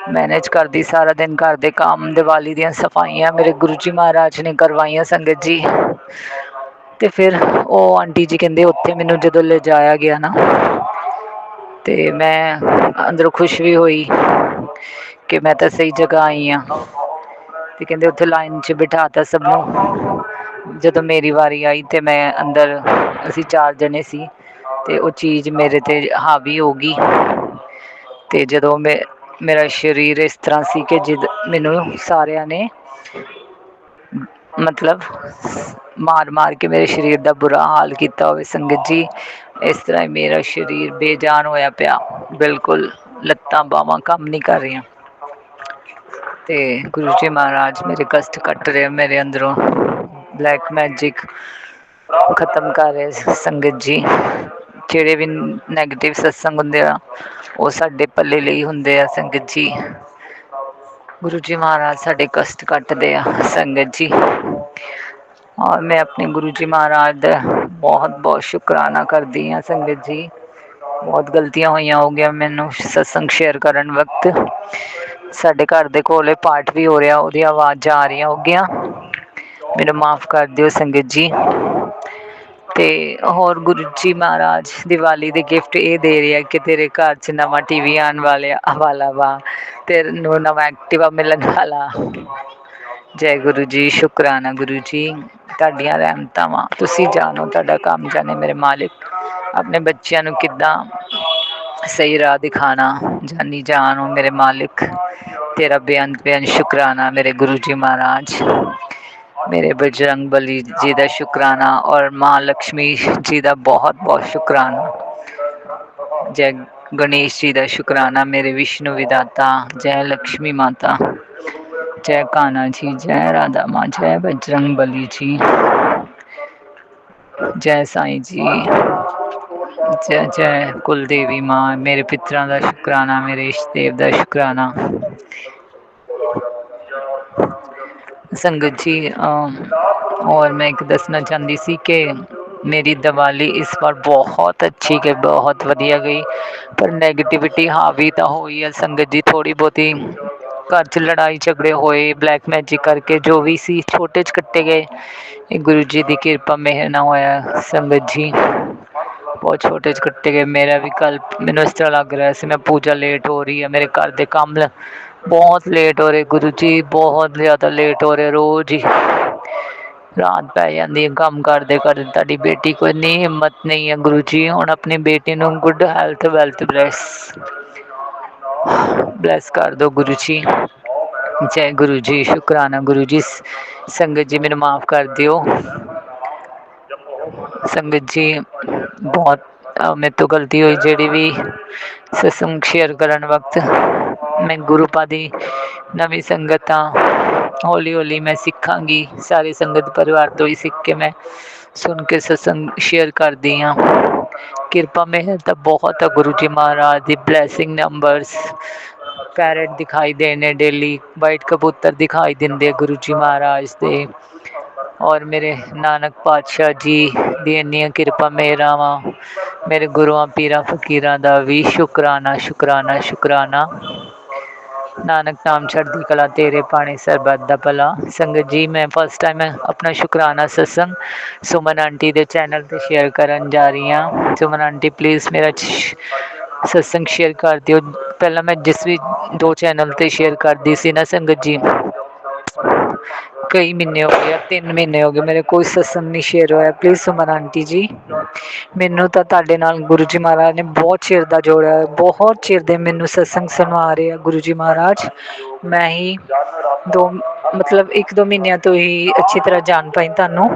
ਮੈਨੇਜ ਕਰਦੀ ਸਾਰਾ ਦਿਨ, ਘਰ ਦੇ ਕੰਮ, ਦੀਵਾਲੀ ਦੀਆਂ ਸਫਾਈਆਂ ਮੇਰੇ ਗੁਰੂ ਜੀ ਮਹਾਰਾਜ ਨੇ ਕਰਵਾਈਆਂ। ਸੰਗਤ ਜੀ ਅਤੇ ਫਿਰ ਉਹ ਆਂਟੀ ਜੀ ਕਹਿੰਦੇ ਉੱਥੇ ਮੈਨੂੰ ਜਦੋਂ ਲਿਜਾਇਆ ਗਿਆ ਨਾ, ਅਤੇ ਮੈਂ ਅੰਦਰੋਂ ਖੁਸ਼ ਵੀ ਹੋਈ ਕਿ ਮੈਂ ਤਾਂ ਸਹੀ ਜਗ੍ਹਾ ਆਈ ਹਾਂ। ਅਤੇ ਕਹਿੰਦੇ ਉੱਥੇ ਲਾਈਨ 'ਚ ਬਿਠਾ ਤਾ ਸਭ ਨੂੰ। ਜਦੋਂ ਮੇਰੀ ਵਾਰੀ ਆਈ ਅਤੇ ਮੈਂ ਅੰਦਰ, ਅਸੀਂ 4 ਜਣੇ ਸੀ, ਅਤੇ ਉਹ ਚੀਜ਼ ਮੇਰੇ 'ਤੇ ਹਾਵੀ ਹੋ ਗਈ। ਅਤੇ ਜਦੋਂ ਮੇਰਾ ਸਰੀਰ ਇਸ ਤਰ੍ਹਾਂ ਸੀ ਕਿ ਮੈਨੂੰ ਸਾਰਿਆਂ ਨੇ ਮਤਲਬ ਮਾਰ ਮਾਰ ਕੇ ਮੇਰੇ ਸਰੀਰ ਦਾ ਬੁਰਾ ਹਾਲ ਕੀਤਾ ਹੋਵੇ। ਸੰਗਤ ਜੀ ਇਸ ਤਰ੍ਹਾਂ ਹੀ ਮੇਰਾ ਸਰੀਰ ਬੇਜਾਨ ਹੋਇਆ ਪਿਆ, ਬਿਲਕੁਲ ਲੱਤਾਂ ਬਾਹਵਾਂ ਕੰਮ ਨਹੀਂ ਕਰ ਰਹੀਆਂ। ਅਤੇ ਗੁਰੂ ਜੀ ਮਹਾਰਾਜ ਮੇਰੇ ਕਸ਼ਟ ਕੱਟ ਰਹੇ, ਮੇਰੇ ਅੰਦਰੋਂ ਬਲੈਕ ਮੈਜਿਕ ਖਤਮ ਕਰ ਰਹੇ। ਸੰਗਤ ਜੀ ਜਿਹੜੇ ਵੀ ਨੈਗੇਟਿਵ ਸਤਸੰਗ ਹੁੰਦੇ ਆ, ਉਹ ਸਾਡੇ ਭਲੇ ਲਈ ਹੁੰਦੇ ਆ। ਸੰਗਤ ਜੀ ਗੁਰੂ ਜੀ ਮਹਾਰਾਜ ਸਾਡੇ ਕਸ਼ਟ ਕੱਟਦੇ ਆ। ਸੰਗਤ ਜੀ ਔਰ ਮੈਂ ਆਪਣੇ ਗੁਰੂ ਜੀ ਮਹਾਰਾਜ ਦਾ ਬਹੁਤ ਬਹੁਤ ਸ਼ੁਕਰਾਨਾ ਕਰਦੀ ਹਾਂ। ਸੰਗਤ ਜੀ ਬਹੁਤ ਗਲਤੀਆਂ ਹੋਈਆਂ ਹੋ ਗਈਆਂ ਮੈਨੂੰ ਸਤਸੰਗ ਸ਼ੇਅਰ ਕਰਨ ਵਕਤ। ਸਾਡੇ ਘਰ ਦੇ ਕੋਲ ਪਾਠ ਵੀ ਹੋ ਰਿਹਾ, ਉਹਦੀਆਂ ਆਵਾਜ਼ਾਂ ਆ ਰਹੀਆਂ ਹੋਗੀਆਂ, ਮੈਨੂੰ ਮਾਫ਼ ਕਰ ਦਿਓ। ਸੰਗਤ ਜੀ ਅਤੇ ਹੋਰ ਗੁਰੂ ਜੀ ਮਹਾਰਾਜ ਦੀਵਾਲੀ ਦੇ ਗਿਫਟ ਇਹ ਦੇ ਰਹੇ ਆ ਕਿ ਤੇਰੇ ਘਰ 'ਚ ਨਵਾਂ TV ਆਉਣ ਵਾਲਾ ਵਾ, ਤੈਨੂੰ ਨਵਾਂ ਐਕਟੀਵਾ ਮਿਲਣ ਵਾਲਾ। ਜੈ ਗੁਰੂ ਜੀ, ਸ਼ੁਕਰਾਨਾ ਗੁਰੂ ਜੀ, ਤੁਹਾਡੀਆਂ ਰਹਿਮਤਾਂ ਵਾਂ, ਤੁਸੀਂ ਜਾਣੋ, ਤੁਹਾਡਾ ਕੰਮ ਜਾਣੇ ਮੇਰੇ ਮਾਲਿਕ। ਆਪਣੇ ਬੱਚਿਆਂ ਨੂੰ ਕਿੱਦਾਂ ਸਹੀ ਰਾਹ ਦਿਖਾਉਣਾ, ਜਾਨੀ ਜਾਨ ਹੋ ਮੇਰੇ ਮਾਲਿਕ। ਤੇਰਾ ਬੇਅੰਤ ਬੇਅੰਤ ਸ਼ੁਕਰਾਨਾ ਮੇਰੇ ਗੁਰੂ ਜੀ ਮਹਾਰਾਜ। ਮੇਰੇ ਬਜਰੰਗ ਬਲੀ ਜੀ ਦਾ ਸ਼ੁਕਰਾਨਾ, ਔਰ ਮਾਂ ਲਕਸ਼ਮੀ ਜੀ ਦਾ ਬਹੁਤ ਬਹੁਤ ਸ਼ੁਕਰਾਨਾ। ਜੈ ਗਣੇਸ਼ ਜੀ ਦਾ ਸ਼ੁਕਰਾਨਾ ਮੇਰੇ ਵਿਸ਼ਨੂੰ ਵਿਦਾਤਾ। ਜੈ ਲਕਸ਼ਮੀ ਮਾਤਾ, ਜੈ ਕਾन्हा जी, जय राधा माँ, जय बजरंग बली जी, जय साईं जी, जय जय कुल देवी माँ। मेरे पितरां ਦਾ ਸ਼ੁਕਰਾਨਾ, ਮੇਰੇ ਇਸ਼ਟ ਦੇਵ ਦਾ ਸ਼ੁਕਰਾਨਾ। ਸੰਗਤ ਜੀ ਔਰ ਮੈਂ ਇੱਕ ਦੱਸਣਾ ਚਾਹੁੰਦੀ ਸੀ ਕਿ ਮੇਰੀ ਦੀਵਾਲੀ ਇਸ ਵਾਰ ਬਹੁਤ ਅੱਛੀ ਗਈ, ਬਹੁਤ ਵਧੀਆ ਗਈ, ਪਰ ਨੈਗੇਟਿਵਿਟੀ ਹਾਵੀ ਤਾਂ ਹੋਈ ਹੈ। ਸੰਗਤ ਜੀ ਥੋੜ੍ਹੀ ਬਹੁਤੀ घर च लड़ाई झगड़े होए, ब्लैक मैजिक करके जो भी सी छोटे च कट्टे गए। ये गुरु जी की किरपा मेहर ना होया संगत जी, बहुत छोटे च कट्टे गए। मेरा भी कल मैनू इस तरह लग रहा है मैं पूजा लेट हो रही है, मेरे घर के काम बहुत लेट हो रहे गुरु जी, बहुत ज़्यादा लेट हो रहे। रोज़ ही रात पै जाती है काम करते करते। ताड़ी बेटी को इन्नी हिम्मत नहीं है गुरु जी, हुण अपनी बेटी नूं गुड हैल्थ वैल्थ ब्लैस कर दो गुरु जी। जय गुरु जी, शुकराना गुरु जी। संगत जी मैनू माफ़ कर दियो संगत जी, बहुत मेरे तो गलती हुई जी भी सत्संग शेयर करन वक्त। मैं गुरु पादी नवी संगत हाँ, हौली हौली मैं सीखांगी, सारी संगत परिवार तो ही सीख के मैं सुन के सत्संग शेयर कर दी हाँ। किरपा मेहर तो बहुत है गुरु जी महाराज दी, ब्लैसिंग नंबर्स पैरट दिखाई देने डेली, वाइट कबूतर दिखाई देंगे गुरु जी महाराज दे, और मेरे नानक पातशाह जी दी इन्नियां किरपा मेहरां वा, मेरे गुरुआं पीरां फकीरां दा भी शुकराना शुकराना शुकराना। नानक नाम चढ़दी कला तेरे पानी सरबत दा भला। संगत जी मैं फर्स्ट टाइम अपना शुकराना सत्संग सुमन आंटी दे चैनल पे शेयर करन जा रही हाँ। सुमन आंटी प्लीज़ मेरा सत्संग शेयर कर दियो। पहला मैं जिस भी 2 चैनल ते शेयर करदी सी ना संगत जी, कई महीने हो गए, 3 महीने हो गए मेरे कोई सत्संग नहीं शेयर होया। प्लीज़ सुमन आंटी जी, मैनू तो तुहाडे नाल गुरु जी महाराज ने बहुत चिर दा जोड़िया है, बहुत चिर दे मैनू सत्संग सुनवा रहे हैं गुरु जी महाराज। मैं ही 2 मतलब 1-2 महीनों तो ही अच्छी तरह जान पाई तुहानू।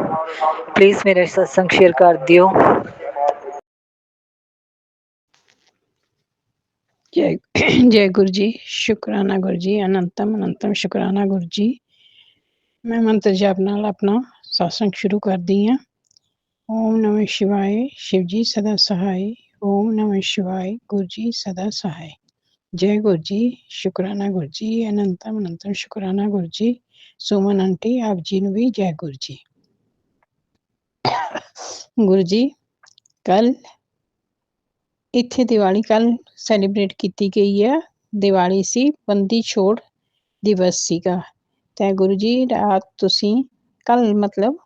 प्लीज़ मेरे सत्संग शेयर कर दियो। जय जय गुरु जी, शुकराना गुरु जी, अनंतम अनंतम शुकराना गुरु जी। मैं मंत्र जाप नाल अपना सत्संग शुरू कर दी हाँ। ओम नमः शिवाय, शिव जी सदा सहाय। ओम नमः शिवाय, गुरु जी सदा सहाय। जय गुरु जी, शुकराना गुरु जी, अनंतम अनंतम शुकराना गुरु जी। सुमन आंटी आप जी नूं भी जय गुरु जी। गुरु जी कल इत्थे दिवाली कल सैलीब्रेट की गई है। दिवाली सी बंदी छोड़ दिवस सीगा ते गुरु जी रात तुसी कल मतलब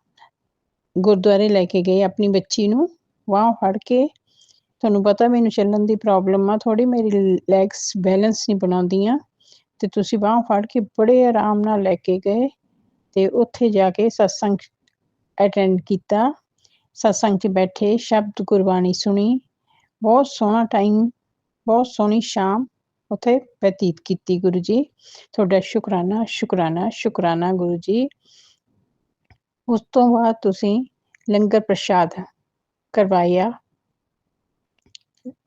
गुरुद्वारे लेके गए अपनी बच्ची नूं, वहां फड़ के तुहानूं पता मैनूं चलण दी प्रॉब्लम आ थोड़ी, मेरी लैग्स बैलेंस नहीं बनाउंदियां ते तुसी बांह फड़ के बड़े आराम नाल लेके गए ते उत्थे जाके सत्संग अटेंड कीता। सत्संग च बैठे, शब्द गुरबाणी सुनी, बहुत सोहना टाइम, बहुत सोहनी शाम उत्थे व्यतीत कीती गुरु जी। तुहाडा शुकराना शुकराना शुकराना गुरु जी। उस तो बाद तुसी लंगर प्रशाद करवाया।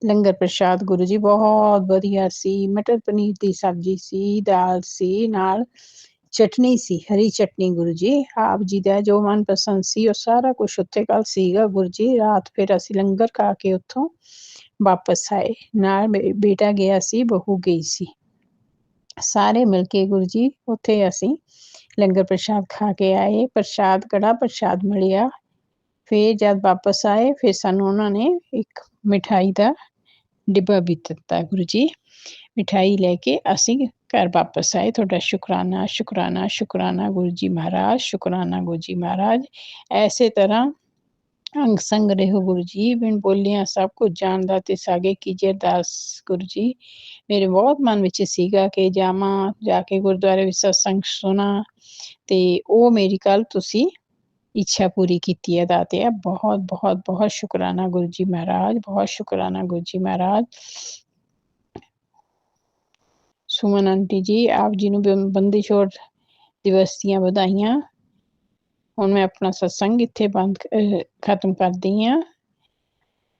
लंगर प्रशाद गुरु जी बहुत वधिया सी, मटर पनीर दी सब्जी सी, दाल सी, नाल चटनी सी, हरी चटनी गुरु जी आप जी दा जो मन पसंद सी ਉਹ ਸਾਰਾ ਕੁਝ ਉੱਥੇ ਕੱਲ ਸੀਗਾ ਗੁਰੂ ਜੀ। ਰਾਤ ਫਿਰ ਅਸੀਂ ਲੰਗਰ ਖਾ ਕੇ ਉੱਥੋਂ ਵਾਪਸ ਆਏ, ਨਾਲ ਬੇਟਾ ਗਿਆ ਸੀ, ਬਹੂ ਗਈ ਸੀ, ਸਾਰੇ ਮਿਲ ਕੇ ਗੁਰੂ ਜੀ ਉੱਥੇ ਅਸੀਂ ਲੰਗਰ ਪ੍ਰਸ਼ਾਦ ਖਾ ਕੇ ਆਏ। ਪ੍ਰਸ਼ਾਦ ਕੜਾ ਪ੍ਰਸ਼ਾਦ ਮਿਲਿਆ। ਫਿਰ ਜਦ ਵਾਪਸ ਆਏ ਫਿਰ ਸਾਨੂੰ ਉਹਨਾਂ ਨੇ ਇੱਕ ਮਿਠਾਈ ਦਾ ਡਿੱਬਾ ਵੀ ਦਿੱਤਾ ਗੁਰੂ ਜੀ। मिठाई लेके असी घर वापस आए। थोड़ा शुकराना शुकराना शुकराना गुरु जी महाराज, शुकराना गुरु जी महाराज। ऐसे तरह अंग संग रहो गुरु जी, बिन बोलियां सब कुछ जानदा ते सागे कीजे अरदास गुरु जी। मेरे बहुत मन विच सीगा कि जावां, जाके गुरुद्वारे विच सत्संग सुना ते ओ मेरी कल तुसी इच्छा पूरी कीती है दाते। बहुत बहुत बहुत शुकराना गुरु जी महाराज, बहुत शुकराना गुरु जी महाराज। सुमन आंटी जी आप जी नूं बंदी छोड़ दिवस दीआं ਵਧਾਈਆਂ। ਹੁਣ मैं अपना सत्संग इत्थे बंद खत्म करदी हाँ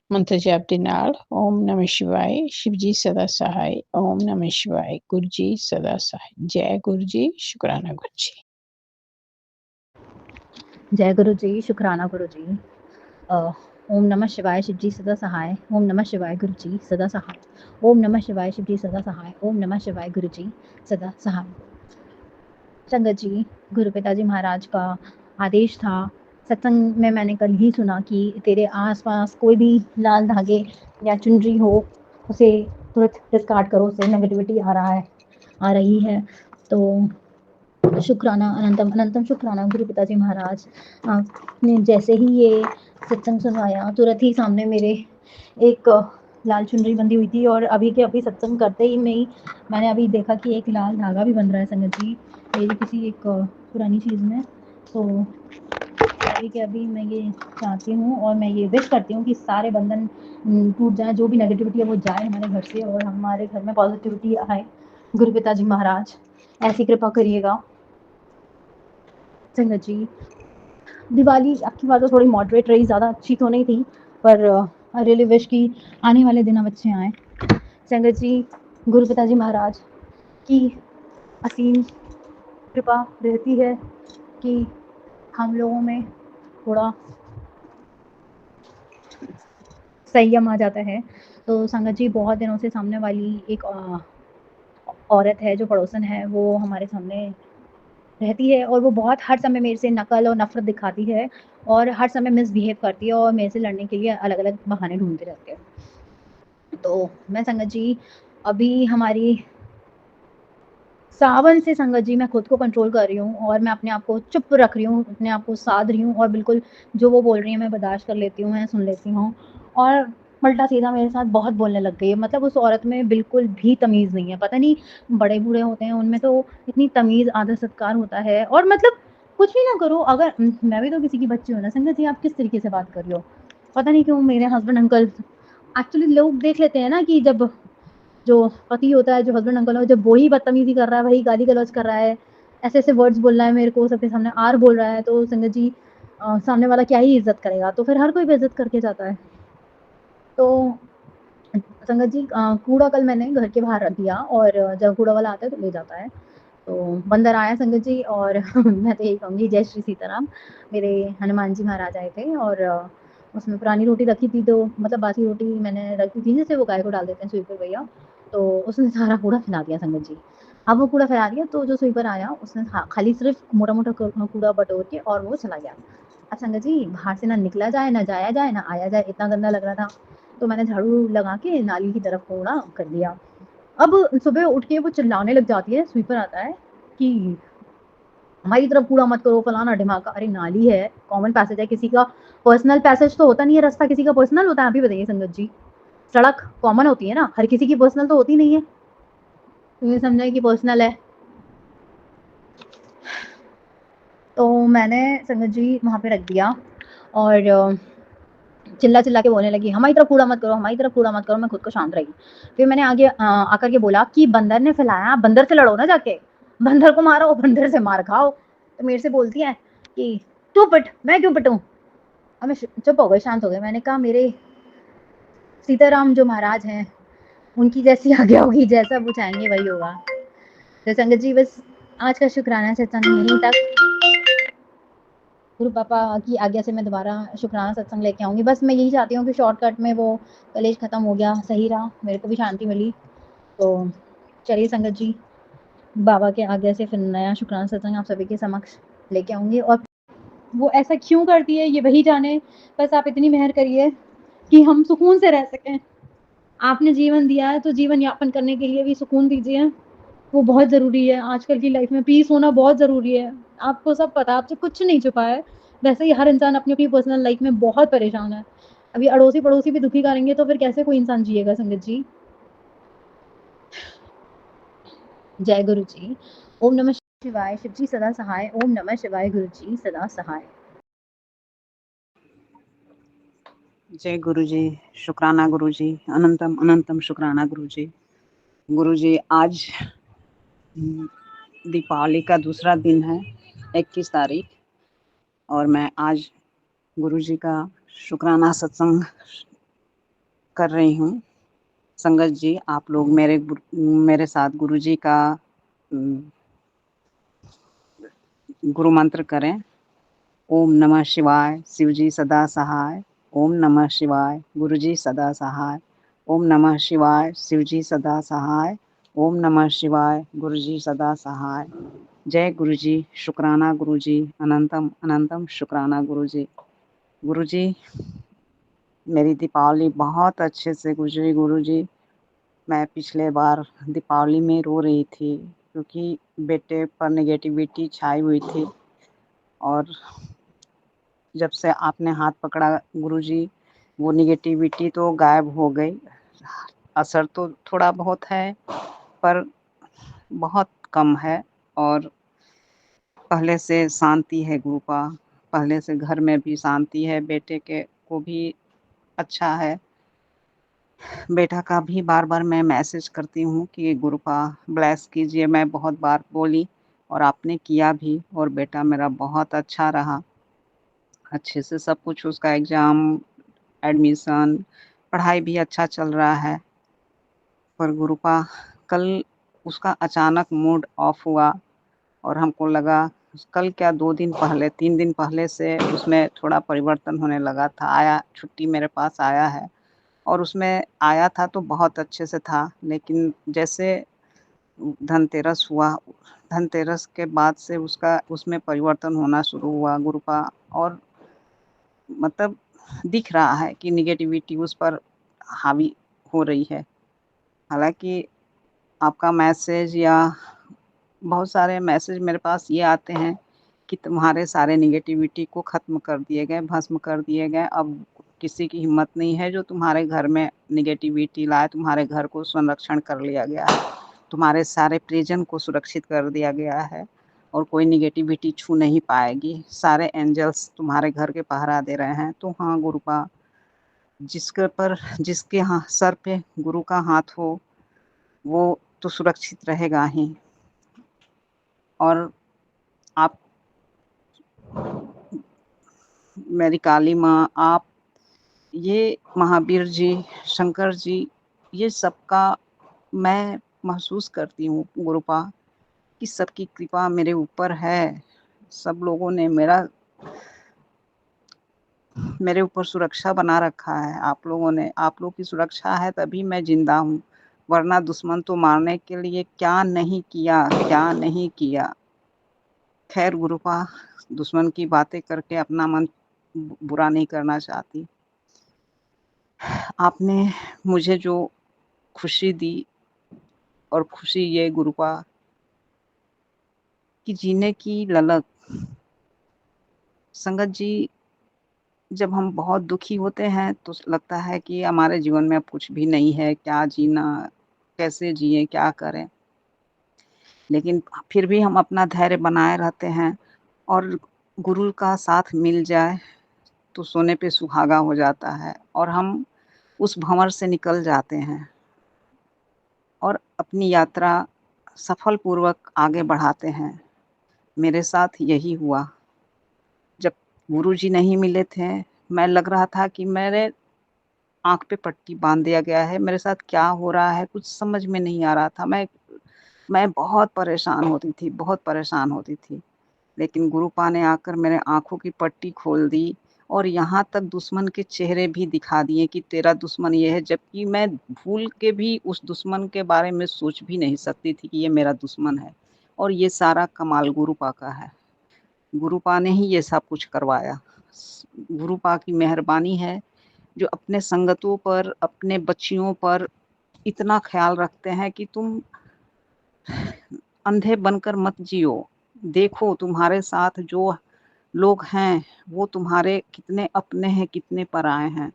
मंत्र जाप दे नाल। ओम नमः शिवाय, शिव जी सदा सहाय। ओम नमः शिवाय, गुरु जी सदा सहाय। जय गुरु जी, शुकराना गुरु जी। जय गुरु जी, शुकराना गुरु जी। ओम नमः शिवाय, शिव जी सदा सहाय। ओम नमः शिवाय, गुरु जी सदा सहाय। ओम नमः शिवाय, शिव जी सदा सहाय। ओम नमः शिवाय, गुरु जी सदा सहाय। संगत जी, गुरु पिताजी महाराज का आदेश था सत्संग में, मैंने कल ही सुना कि तेरे आसपास कोई भी लाल धागे या चुनरी हो उसे तुरंत डिस्कार्ड करो, उसे नेगेटिविटी आ रही है। तो शुक्राना, अनंतम अनंतम शुक्राना गुरु पिताजी महाराज, आपने जैसे ही ये सत्संग सुनवाया तुरंत ही सामने मेरे एक लाल चुनरी बंधी हुई थी, और अभी के अभी सत्संग करते ही मैंने अभी देखा कि एक लाल धागा भी बंध रहा है संगत जी, मेरी किसी एक पुरानी चीज़ में। तो अभी के अभी मैं ये चाहती हूँ और मैं ये विश करती हूँ कि सारे बंधन टूट जाए, जो भी नेगेटिविटी है वो जाए हमारे घर से और हमारे घर में पॉजिटिविटी आए। गुरु पिताजी महाराज ऐसी कृपा करिएगा। संगत जी, दिवाली आपकी बात तो थोड़ी मॉडरेट रही, ज़्यादा अच्छी तो नहीं थी, पर आई रियली विश कि आने वाले दिन अब अच्छे आएँ। संगत जी, गुरु पिताजी महाराज की असीम कृपा रहती है कि हम लोगों में थोड़ा संयम आ जाता है। तो संगत जी, बहुत दिनों से सामने वाली एक औरत है जो पड़ोसन है, वो हमारे सामने रहती है और वो बहुत हर समय मेरे से नकल और नफ़रत दिखाती है और हर समय मिसबिहेव करती है और मेरे से लड़ने के लिए अलग-अलग बहाने ढूँढते रहते हैं। तो मैं संगत जी, अभी हमारी सावन से संगत जी मैं खुद को कंट्रोल कर रही हूँ और मैं अपने आप को चुप रख रही हूँ, अपने आप को साध रही हूँ और बिल्कुल जो वो बोल रही हैं मैं बर्दाश्त कर लेती हूँ, मैं सुन लेती हूँ। और उल्टा-सीधा मेरे साथ बहुत बोलने लग गई है। मतलब उस औरत में बिल्कुल भी तमीज़ नहीं है। पता नहीं बड़े-बूढ़े होते हैं उनमें तो इतनी तमीज़, आदर-सत्कार होता है और मतलब कुछ भी ना करो अगर मैं भी तो किसी की बच्ची हूँ ना। संगत जी, आप किस तरीके से बात कर रही हो? पता नहीं क्यों मेरे हस्बैंड अंकल एक्चुअली लोग देख लेते हैं ना कि जब जो पति होता है, जो हस्बैंड अंकल है, जब वही बदतमीज़ी कर रहा है, वही गाली-गलौज कर रहा है, ऐसे-ऐसे वर्ड्स बोल रहा है मेरे को सबके सामने, आर बोल रहा है, तो संगत जी सामने वाला क्या ही इज़्ज़त करेगा? तो फिर हर कोई बेइज़्ज़त करके जाता है। तो संगत जी, कूड़ा कल मैंने घर के बाहर रख दिया और जब कूड़ा वाला आता है तो ले जाता है। तो बंदर आया संगत जी और मैं तो यही कहूँगी जय श्री सीताराम। मेरे हनुमान जी महाराज आए थे और उसमें पुरानी रोटी रखी थी, तो मतलब बासी रोटी मैंने रखी थी जैसे वो गाय को डाल देते हैं स्वीपर भैया, तो उसने सारा कूड़ा फैला दिया संगत जी। अब वो कूड़ा फैला दिया तो जो स्वीपर आया उसने खाली सिर्फ़ मोटा-मोटा कूड़ा बटोर के और वो चला गया। अब संगत जी, बाहर से ना निकला जाए, ना जाया जाए, ना आया जाए, इतना गंदा लग रहा था। तो मैंने झाड़ू लगा के नाली की तरफ कूड़ा कर दिया। अब सुबह उठ के वो चिल्लाने लग जाती है, स्वीपर आता है कि हमारी तरफ कूड़ा मत करो, फलाना-ढिमाका। अरे नाली है, कॉमन पैसेज है, किसी का पर्सनल पैसेज तो होता नहीं है, रास्ता किसी का पर्सनल होता है? आप ही बताइए संगत जी। सड़क कॉमन होती है ना, हर किसी की पर्सनल तो होती नहीं है। तो ये समझा कि पर्सनल है। तो मैंने संगत जी वहाँ पे रख दिया और चिल्ला-चिल्ला के बोलने लगी, हमारी तरफ कूड़ा मत करो, हमारी तरफ कूड़ा मत करो। मैं खुद को शांत रही। फिर मैंने आगे आकर के बोला कि बंदर ने फैलाया, आप बंदर से लड़ो ना जाके। बंदर को मारो, बंदर से मार खाओ। तो मेरे से बोलती है कि तू पिट, मैं क्यों पिटूँ? अब मैं चुप हो गई, शांत हो गई। मैंने कहा मेरे सीताराम जो महाराज हैं, उनकी जैसी आज्ञा होगी, जैसा वो चाहेंगे वही होगा। तो संगत जी, बस आज का शुक्राना सत्संग यहीं तक। गुरु पापा की आज्ञा से मैं दोबारा शुक्राना सत्संग लेके आऊँगी। बस मैं यही चाहती हूँ कि शॉर्टकट में वो कलेश खत्म हो गया, सही रहा, मेरे को भी शांति मिली। तो चलिए संगत जी, बाबा के आज्ञा से फिर नया शुक्राना सत्संग आप सभी के समक्ष लेके आऊँगी और वो ऐसा क्यों करती है ये वही जाने। बस आप इतनी मेहर करिए कि हम सुकून से रह सकें। आपने जीवन दिया है तो जीवन यापन करने के लिए भी सुकून दीजिए। वो बहुत ज़रूरी है, आजकल की लाइफ में पीस होना बहुत ज़रूरी है। आपको सब पता है, आपसे कुछ नहीं छुपा है। वैसे ही हर इंसान अपनी-अपनी पर्सनल लाइफ में बहुत परेशान है। अभी अड़ोसी-पड़ोसी भी दुखी करेंगे तो फिर कैसे कोई इंसान जिएगा संगत जी। जय गुरु जी। ओम नमः शिवाय, शिव जी सदा सहाय। ओम नमः शिवाय, गुरु जी सदा सहाय। जय गुरु जी, शुक्राना गुरु जी, अनंतम अनंतम शुक्राना गुरु जी। गुरु जी, आज दीपावली का दूसरा दिन है, 21 तारीख, और मैं आज गुरु जी का शुक्राना सत्संग कर रही हूँ। संगत जी, आप लोग मेरे साथ गुरु जी का गुरु मंत्र करें। ओम नमः शिवाय, शिव जी सदा सहाय। ओम नमः शिवाय, गुरु जी सदा सहाय। ओम नमः शिवाय, शिव जी सदा सहाय। ओम नमः शिवाय, गुरु जी सदा सहाय। जय गुरु जी, शुक्राना गुरु जी, अनंतम अनंतम शुक्राना गुरु जी। गुरु जी, मेरी दीपावली बहुत अच्छे से गुजरी गुरु जी। मैं पिछले बार दीपावली में रो रही थी क्योंकि बेटे पर नेगेटिविटी छाई हुई थी। और जब से आपने हाथ पकड़ा गुरुजी, वो नेगेटिविटी तो गायब हो गई। असर तो थोड़ा बहुत है पर बहुत कम है, और पहले से शांति है गुरुपा। पहले से घर में भी शांति है, बेटे के को भी अच्छा है। बेटा का भी बार बार मैं मैसेज करती हूँ कि गुरुपा ब्लेस कीजिए। मैं बहुत बार बोली और आपने किया भी, और बेटा मेरा बहुत अच्छा रहा। अच्छे से सब कुछ, उसका एग्ज़ाम, एडमिशन, पढ़ाई भी अच्छा चल रहा है। पर गुरुपा कल उसका अचानक मूड ऑफ हुआ, और हमको लगा कल क्या 2 दिन पहले 3 दिन पहले से उसमें थोड़ा परिवर्तन होने लगा था। आया, छुट्टी मेरे पास आया है, और उसमें आया था तो बहुत अच्छे से था। लेकिन जैसे धनतेरस हुआ, धनतेरस के बाद से उसका उसमें परिवर्तन होना शुरू हुआ गुरुपा। और मतलब दिख रहा है कि नेगेटिविटी उस पर हावी हो रही है। हालाँकि आपका मैसेज या बहुत सारे मैसेज मेरे पास ये आते हैं कि तुम्हारे सारे नेगेटिविटी को ख़त्म कर दिए गए, भस्म कर दिए गए। अब किसी की हिम्मत नहीं है जो तुम्हारे घर में नेगेटिविटी लाए। तुम्हारे घर को संरक्षण कर लिया गया है, तुम्हारे सारे परिजन को सुरक्षित कर दिया गया है, और कोई नेगेटिविटी छू नहीं पाएगी। सारे एंजल्स तुम्हारे घर के पहरा दे रहे हैं। तो हाँ गुरुपा, जिसके सर पे गुरु का हाथ हो वो तो सुरक्षित रहेगा ही। और आप, मेरी काली माँ, आप, ये महावीर जी, शंकर जी, ये सबका मैं महसूस करती हूँ गुरुपा कि सबकी कृपा मेरे ऊपर है। सब लोगों ने मेरे ऊपर सुरक्षा बना रखा है। आप लोगों ने, आप लोग की सुरक्षा है तभी मैं जिंदा हूँ, वरना दुश्मन तो मारने के लिए क्या नहीं किया, क्या नहीं किया। खैर गुरुपा, दुश्मन की बातें करके अपना मन बुरा नहीं करना चाहती। आपने मुझे जो खुशी दी, और खुशी ये गुरुपा कि जीने की ललक। संगत जी, जब हम बहुत दुखी होते हैं तो लगता है कि हमारे जीवन में अब कुछ भी नहीं है, क्या जीना, कैसे जिए, क्या करें। लेकिन फिर भी हम अपना धैर्य बनाए रहते हैं, और गुरु का साथ मिल जाए तो सोने पे सुहागा हो जाता है, और हम उस भंवर से निकल जाते हैं और अपनी यात्रा सफलपूर्वक आगे बढ़ाते हैं। मेरे साथ यही हुआ। जब गुरुजी नहीं मिले थे, मैं लग रहा था कि मेरे आँख पे पट्टी बाँध दिया गया है। मेरे साथ क्या हो रहा है कुछ समझ में नहीं आ रहा था। मैं बहुत परेशान होती थी, बहुत परेशान होती थी। लेकिन गुरुपा ने आकर मेरे आँखों की पट्टी खोल दी, और यहाँ तक दुश्मन के चेहरे भी दिखा दिए कि तेरा दुश्मन ये है, जबकि मैं भूल के भी उस दुश्मन के बारे में सोच भी नहीं सकती थी कि ये मेरा दुश्मन है। और ये सारा कमाल गुरुपा का है। गुरुपा ने ही ये सब कुछ करवाया। गुरुपा की मेहरबानी है जो अपने संगतों पर, अपने बच्चियों पर इतना ख्याल रखते हैं कि तुम अंधे बनकर मत जियो। देखो तुम्हारे साथ जो लोग हैं वो तुम्हारे कितने अपने हैं, कितने पराए हैं।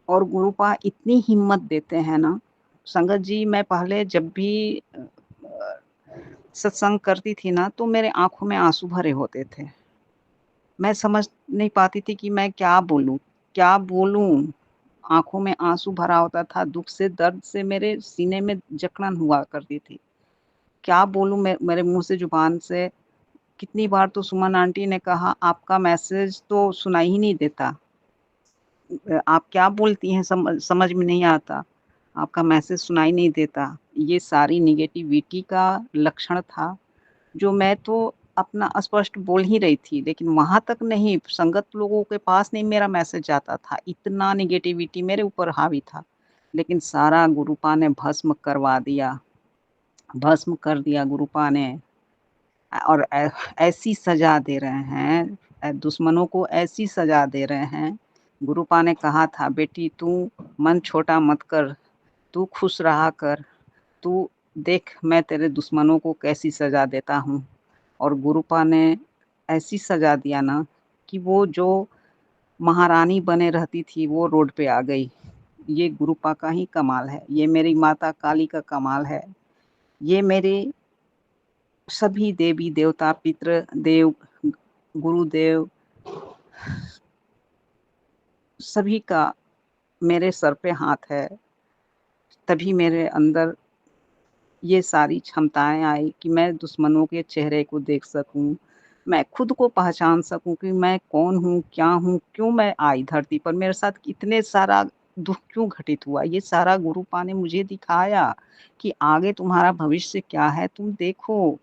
और गुरुपा इतनी हिम्मत देते हैं ना। संगत जी, मैं पहले जब भी सत्संग करती थी ना तो मेरे आंखों में आंसू भरे होते थे। मैं समझ नहीं पाती थी कि मैं क्या बोलूं, क्या बोलूं। आंखों में आंसू भरा होता था, दुख से, दर्द से मेरे सीने में जकड़न हुआ करती थी। क्या बोलूं मैं, मेरे मुंह से, जुबान से। कितनी बार तो सुमन आंटी ने कहा आपका मैसेज तो सुनाई ही नहीं देता, आप क्या बोलती हैं, समझ में नहीं आता, आपका मैसेज सुनाई नहीं देता। ये सारी निगेटिविटी का लक्षण था, जो मैं तो अपना स्पष्ट बोल ही रही थी, लेकिन वहां तक नहीं, संगत लोगों के पास नहीं मेरा मैसेज जाता था। इतना निगेटिविटी मेरे ऊपर हावी था। लेकिन सारा गुरुपा ने भस्म करवा दिया, भस्म कर दिया गुरुपा ने। और ऐसी सजा दे रहे हैं, दुश्मनों को ऐसी सजा दे रहे हैं। गुरुपा ने कहा था बेटी तू मन छोटा मत कर, तू खुश रहा कर, तू देख मैं तेरे दुश्मनों को कैसी सजा देता हूँ। और गुरुपा ने ऐसी सजा दिया ना कि वो जो महारानी बने रहती थी वो रोड पे आ गई। ये गुरुपा का ही कमाल है, ये मेरी माता काली का कमाल है, ये मेरे सभी देवी देवता पितृ देव गुरुदेव सभी का मेरे सर पे हाथ है। तभी मेरे अंदर ये सारी क्षमताएं आई कि मैं दुश्मनों के चेहरे को देख सकूं, मैं खुद को पहचान सकूं कि मैं कौन हूँ, क्या हूँ, क्यों मैं आई धरती पर, मेरे साथ इतने सारा दुख क्यों घटित हुआ। ये सारा गुरुपा ने मुझे दिखाया कि आगे तुम्हारा भविष्य क्या है, तुम देखो,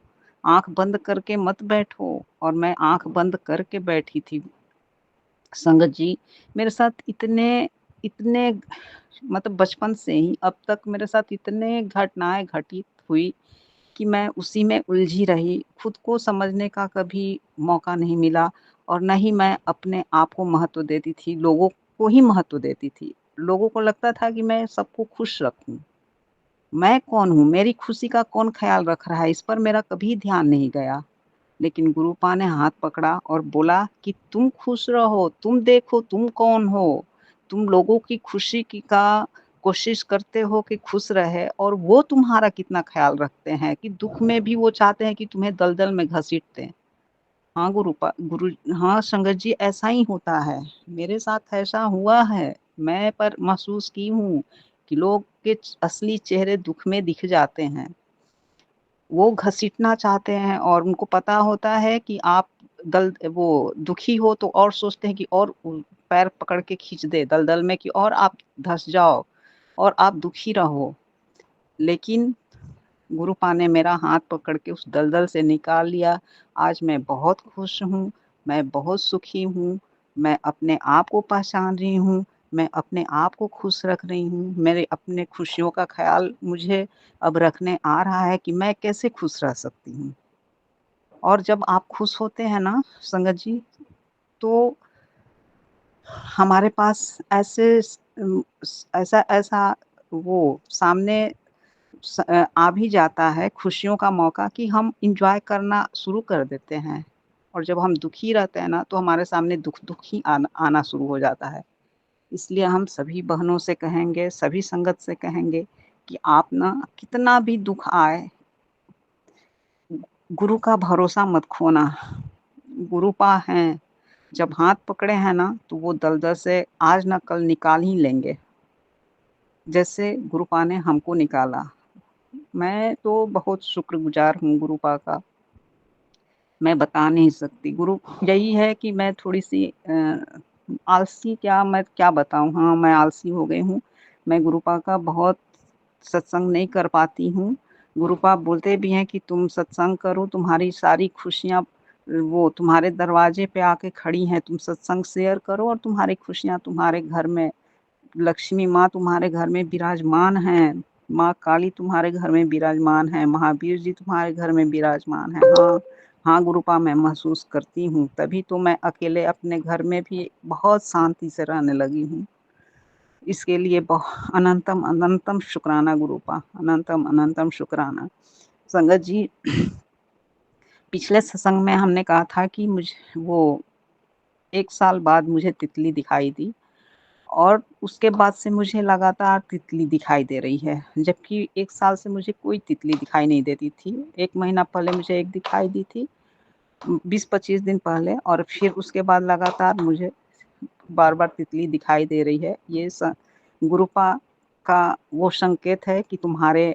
आंख बंद करके मत बैठो। और मैं आंख बंद करके बैठी थी संगत जी। मेरे साथ इतने इतने मतलब बचपन से ही अब तक मेरे साथ इतने घटनाएं घटित हुई कि मैं उसी में उलझी रही, खुद को समझने का कभी मौका नहीं मिला। और न ही मैं अपने आप को महत्व देती थी, लोगों को ही महत्व देती थी। लोगों को लगता था कि मैं सबको खुश रखूं। मैं कौन हूँ, मेरी खुशी का कौन ख्याल रख रहा है, इस पर मेरा कभी ध्यान नहीं गया। लेकिन गुरुपा ने हाथ पकड़ा और बोला कि तुम खुश रहो, तुम देखो तुम कौन हो, तुम लोगों की खुशी की का कोशिश करते हो कि खुश रहे, और वो तुम्हारा कितना ख्याल रखते हैं कि दुख में भी वो चाहते हैं कि तुम्हें दलदल में घसीट दें। हाँ गुरु, हाँ संगत जी, ऐसा ही होता है, मेरे साथ ऐसा हुआ है। मैं पर महसूस की हूँ कि लोग के असली चेहरे दुख में दिख जाते हैं। वो घसीटना चाहते हैं और उनको पता होता है कि आप वो दुखी हो तो और सोचते हैं कि और पैर पकड़ के खींच दे दलदल में कि और आप धंस जाओ और आप दुखी रहो। लेकिन गुरुपा ने मेरा हाथ पकड़ के उस दलदल से निकाल लिया। आज मैं बहुत खुश हूँ, मैं बहुत सुखी हूँ, मैं अपने आप को पहचान रही हूँ, मैं अपने आप को खुश रख रही हूँ। मेरे अपने खुशियों का ख्याल मुझे अब रखने आ रहा है कि मैं कैसे खुश रह सकती हूँ। और जब आप खुश होते हैं ना संगत जी, तो हमारे पास ऐसा ऐसा वो सामने आ भी जाता है खुशियों का मौका कि हम एंजॉय करना शुरू कर देते हैं। और जब हम दुखी रहते हैं ना तो हमारे सामने दुख दुख ही आना शुरू हो जाता है। इसलिए हम सभी बहनों से कहेंगे, सभी संगत से कहेंगे कि आप ना कितना भी दुख आए, गुरु का भरोसा मत खोना। गुरुपा हैं, जब हाथ पकड़े हैं ना तो वो दलदल से आज ना कल निकाल ही लेंगे, जैसे गुरुपा ने हमको निकाला। मैं तो बहुत शुक्रगुजार हूँ गुरुपा का, मैं बता नहीं सकती। गुरु यही है कि मैं थोड़ी-सी आलसी, क्या मैं क्या बताऊँ, हाँ, मैं आलसी हो गई हूँ। मैं गुरुपा का बहुत सत्संग नहीं कर पाती हूँ। गुरुपा बोलते भी हैं कि तुम सत्संग करो, तुम्हारी सारी खुशियाँ वो तुम्हारे दरवाजे पे आके खड़ी हैं, तुम सत्संग शेयर करो और तुम्हारी खुशियाँ तुम्हारे घर में, लक्ष्मी माँ तुम्हारे घर में विराजमान हैं, माँ काली तुम्हारे घर में विराजमान है, महावीर जी तुम्हारे घर में विराजमान है। हाँ, हाँ गुरुपा, मैं महसूस करती हूँ, तभी तो मैं अकेले अपने घर में भी बहुत शांति से रहने लगी हूँ। इसके लिए अनंतम अनंतम शुक्राना गुरुपा, अनंतम अनंतम शुक्राना। संगत जी, पिछले सत्संग में हमने कहा था कि मुझे वो 1 साल बाद मुझे तितली दिखाई दी और उसके बाद से मुझे लगातार तितली दिखाई दे रही है, जबकि 1 साल से मुझे कोई तितली दिखाई नहीं देती थी। 1 महीना पहले मुझे एक दिखाई दी थी, 20-25 दिन पहले, और फिर उसके बाद लगातार मुझे बार-बार तितली दिखाई दे रही है। ये गुरुपा का वो संकेत है कि तुम्हारे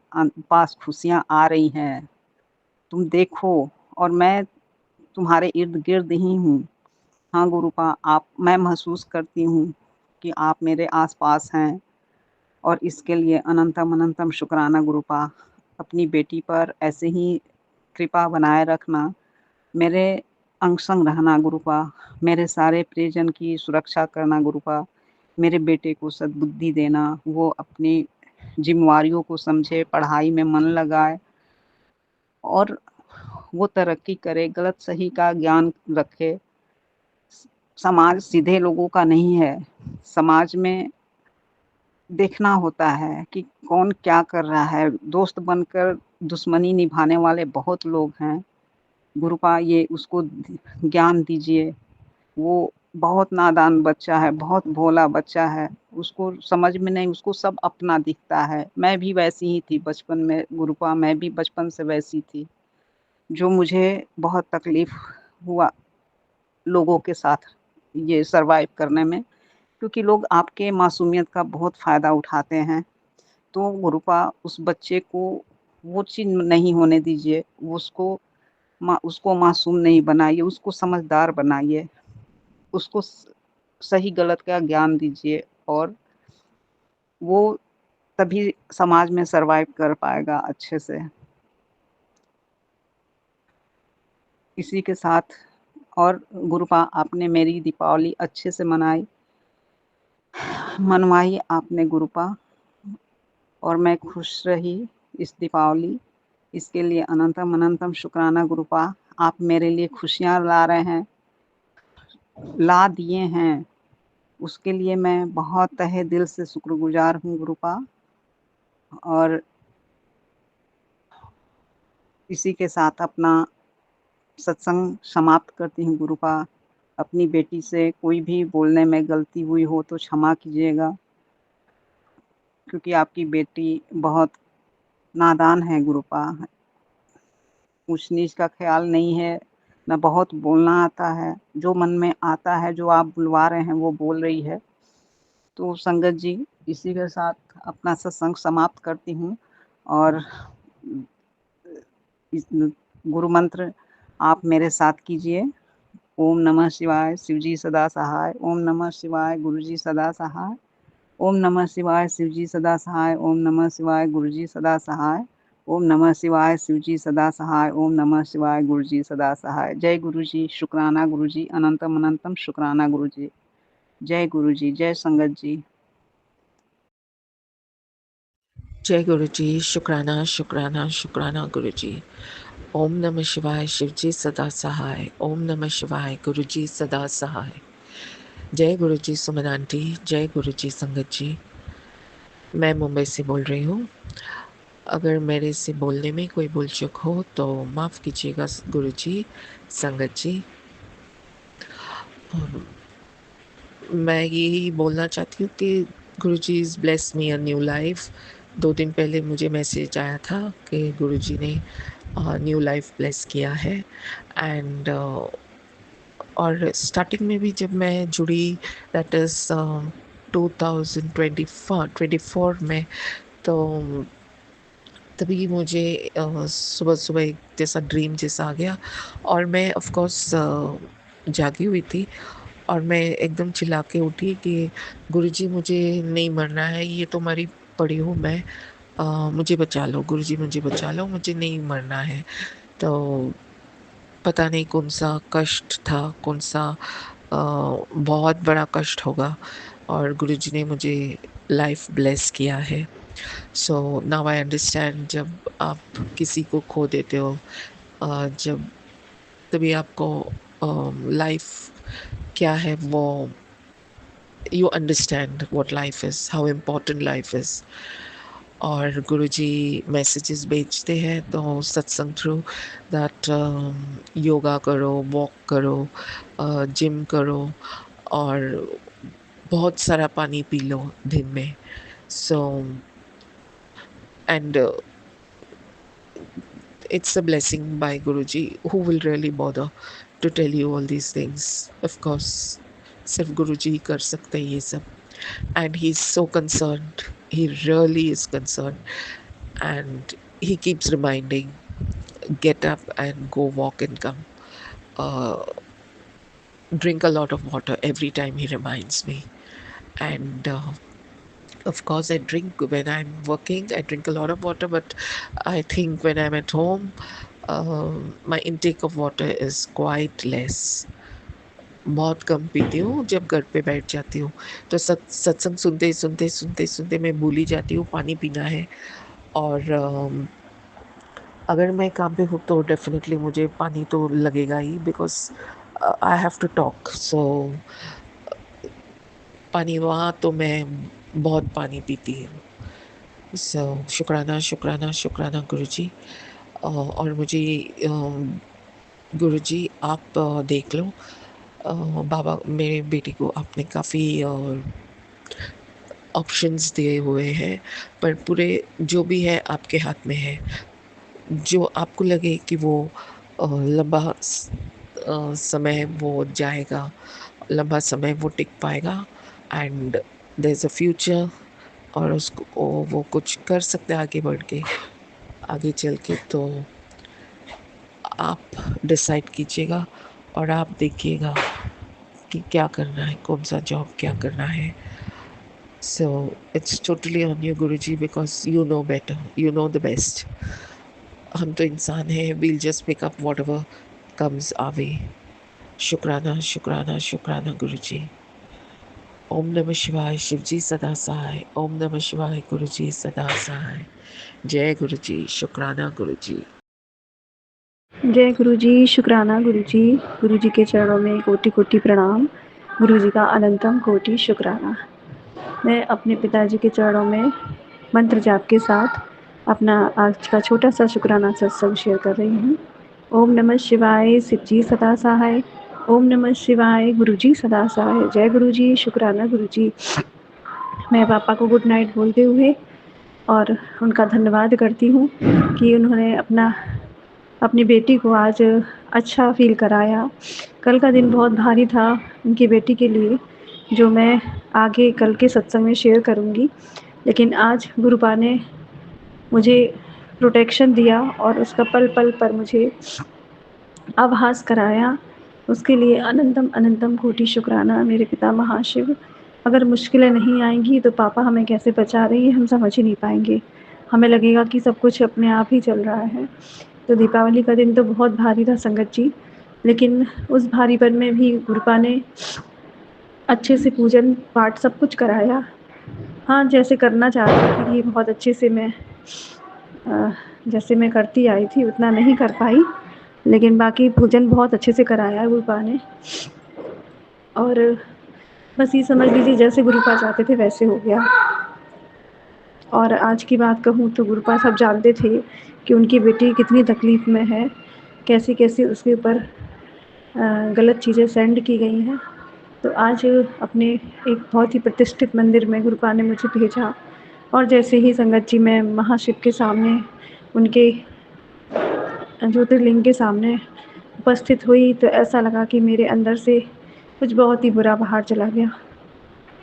पास खुशियाँ आ रही हैं, तुम देखो, और मैं तुम्हारे इर्द-गिर्द ही हूँ। हाँ गुरुपा, मैं महसूस करती हूँ कि आप मेरे आस-पास हैं, और इसके लिए अनंतम अनंतम शुक्राना गुरुपा। अपनी बेटी पर ऐसे ही कृपा बनाए रखना, मेरे अंग संग रहना गुरुपा, मेरे सारे परिजन की सुरक्षा करना गुरुपा, मेरे बेटे को सद्बुद्धि देना, वो अपनी ज़िम्मेवारियों को समझे, पढ़ाई में मन लगाए और वो तरक्की करे, गलत-सही का ज्ञान रखे। समाज सीधे लोगों का नहीं है, समाज में देखना होता है कि कौन क्या कर रहा है, दोस्त बनकर दुश्मनी निभाने वाले बहुत लोग हैं। गुरुपा ये उसको ज्ञान दीजिए। वो बहुत नादान बच्चा है, बहुत भोला बच्चा है, उसको समझ में नहीं, उसको सब अपना दिखता है। मैं भी वैसी ही थी बचपन में गुरुपा, मैं भी बचपन से वैसी थी। जो मुझे बहुत तकलीफ हुआ लोगों के साथ ये सरवाइव करने में, क्योंकि लोग आपके मासूमियत का बहुत फ़ायदा उठाते हैं। तो गुरुपा उस बच्चे को वो चीज़ नहीं होने दीजिए। उसको मासूम नहीं बनाइए, उसको समझदार बनाइए। उसको सही गलत का ज्ञान दीजिए और वो तभी समाज में सरवाइव कर पाएगा अच्छे से। इसी के साथ और गुरुपा आपने मेरी दीपावली अच्छे से मनवाई आपने गुरुपा, और मैं खुश रही इस दीपावली। इसके लिए अनंतम अनंतम शुक्राना गुरुपा। आप मेरे लिए खुशियाँ ला दिए हैं, उसके लिए मैं बहुत तहे दिल से शुक्रगुजार हूँ गुरुपा। और इसी के साथ अपना सत्संग समाप्त करती हूँ गुरुपा। अपनी बेटी से कोई भी बोलने में गलती हुई हो तो क्षमा कीजिएगा, क्योंकि आपकी बेटी बहुत नादान है गुरुपा। ऊंच नीच का ख्याल नहीं है, न बहुत बोलना आता है। जो मन में आता है, जो आप बुलवा रहे हैं वो बोल रही है। तो संगत जी, इसी के साथ अपना सत्संग समाप्त करती हूँ। और इस गुरु मंत्र आप मेरे साथ कीजिए। ओम नमः शिवाय, शिवजी सदा सहाय। ओम नमः शिवाय, गुरुजी सदा सहाय। ओम नमः शिवाय, शिवजी सदा सहाय। ओम नमः शिवाय, गुरुजी सदा सहाय। ओम नमः शिवाय, शिवजी सदा सहाय। ओम नमः शिवाय, गुरुजी सदा सहाय। जय गुरुजी, शुक्राना गुरुजी, अनंतम अनंतम शुक्राना गुरुजी। जय गुरुजी, जय संगत जी। जय गुरु जी, शुक्राना शुक्राना शुक्राना गुरु जी। ओम नमः शिवाय, शिवजी सदा सहाय। ओम नमः शिवाय, गुरु जी सदा सहाय। जय गुरु जी सुमन आंटी, जय गुरु जी संगत जी। मैं मुंबई से बोल रही हूँ। अगर मेरे से बोलने में कोई भूल चूक हो तो माफ़ कीजिएगा गुरु जी, संगत जी। मैं यही बोलना चाहती हूँ कि Guru ji is bless me a new life. 2 दिन पहले मुझे मैसेज आया था कि गुरु जी ने न्यू लाइफ ब्लेस किया है। एंड और स्टार्टिंग में भी जब मैं जुड़ी, दैट इज़ 2024 में, तो तभी मुझे सुबह सुबह एक जैसा ड्रीम जैसा आ गया और मैं ऑफ कोर्स जागी हुई थी और मैं एकदम चिल्ला के उठी कि गुरुजी मुझे नहीं मरना है, ये तो मरी पड़ी हूँ मैं, मुझे बचा लो गुरुजी, मुझे बचा लो, मुझे नहीं मरना है। तो पता नहीं कौन सा कष्ट था, कौन सा बहुत बड़ा कष्ट होगा, और गुरुजी ने मुझे लाइफ ब्लेस किया है। सो नाउ आई अंडरस्टैंड, जब आप किसी को खो देते हो, जब तभी आपको लाइफ क्या है वो you understand what life is, how important life is. और गुरुजी मैसेजेस भेजते हैं तो सत्संग थ्रू दैट योगा करो, वॉक करो, जिम करो और बहुत सारा पानी पी लो दिन में। So and it's a blessing by Guruji, who will really bother to tell you all these things. Of course, सिर्फ गुरुजी ही कर सकते हैं ये सब, and he's so concerned. He really is concerned, and he keeps reminding, get up and go walk and come. Uh, Drink a lot of water every time he reminds me, and of course, I drink when I'm working. I drink a lot of water, but I think when I'm at home, my intake of water is quite less. बहुत कम पीती हूँ। जब घर पे बैठ जाती हूँ तो सत्संग सुनते मैं भूल ही जाती हूँ पानी पीना है। और अगर मैं काम पे हूँ तो डेफिनेटली मुझे पानी तो लगेगा ही, because I have to talk. So पानी वहाँ तो मैं बहुत पानी पीती हूँ। शुक्राना शुक्राना शुक्राना गुरुजी। और मुझे गुरुजी आप देख लो, बाबा मेरे बेटे को आपने काफ़ी ऑप्शंस दिए हुए हैं, पर पूरे जो भी है आपके हाथ में है। जो आपको लगे कि वो लंबा समय वो जाएगा, लंबा समय वो टिक पाएगा and there is a future, और उसको वो कुछ कर सकते हैं आगे बढ़ के, आगे चल के। तो आप डिसाइड कीजिएगा और आप देखिएगा कि क्या करना है, कौन सा जॉब क्या करना है। So it's totally on you Guruji, because you know better, you know the best. हम तो इंसान हैं, we'll just pick up whatever comes our way. शुक्राना शुक्राना शुक्राना गुरुजी। ओम नमः शिवाय, शिवजी सदा सहाय। ओम नमः शिवाय, गुरुजी सदा सहाय। जय गुरुजी, शुक्राना गुरुजी। जय गुरु जी, शुक्राना गुरु जी के चरणों में कोटि कोटि प्रणाम। गुरु जी का अनंतम कोटि शुक्राना। मैं अपने पिताजी के चरणों में मंत्र जाप के साथ अपना आज का छोटा सा शुक्राना सत्संग शेयर कर रही हूँ। ओम नमः शिवाय, शिव जी सदा सहाय। ओम नमः शिवाय, गुरु जी सदा सहाय। जय गुरु जी, शुक्राना गुरु जी। मैं पापा को गुड नाइट बोलते हुए और उनका धन्यवाद करती हूँ कि उन्होंने अपनी बेटी को आज अच्छा फ़ील कराया। कल का दिन बहुत भारी था उनकी बेटी के लिए, जो मैं आगे कल के सत्संग में शेयर करूँगी। लेकिन आज गुरुपा ने मुझे प्रोटेक्शन दिया और उसका पल पल पर मुझे आभास कराया। उसके लिए अनंतम अनंतम कोटि शुक्राना मेरे पिता महाशिव। अगर मुश्किलें नहीं आएंगी तो पापा हमें कैसे बचा रही है हम समझ ही नहीं पाएंगे। हमें लगेगा कि सब कुछ अपने आप ही चल रहा है। तो दीपावली का दिन तो बहुत भारी था संगत जी, लेकिन उस भारीपन में भी गुरुपा ने अच्छे से पूजन पाठ सब कुछ कराया। हाँ, जैसे करना चाहती थी बहुत अच्छे से मैं जैसे मैं करती आई थी उतना नहीं कर पाई, लेकिन बाकी पूजन बहुत अच्छे से कराया गुरुपा ने। और बस ये समझ लीजिए जैसे गुरुपा चाहते थे वैसे हो गया। और आज की बात कहूँ तो गुरुपा सब जानते थे कि उनकी बेटी कितनी तकलीफ़ में है, कैसी कैसी उसके ऊपर गलत चीज़ें सेंड की गई हैं। तो आज अपने एक बहुत ही प्रतिष्ठित मंदिर में गुरुपा ने मुझे भेजा, और जैसे ही संगत जी मैं महाशिव के सामने उनके ज्योतिर्लिंग के सामने उपस्थित हुई तो ऐसा लगा कि मेरे अंदर से कुछ बहुत ही बुरा बाहर चला गया।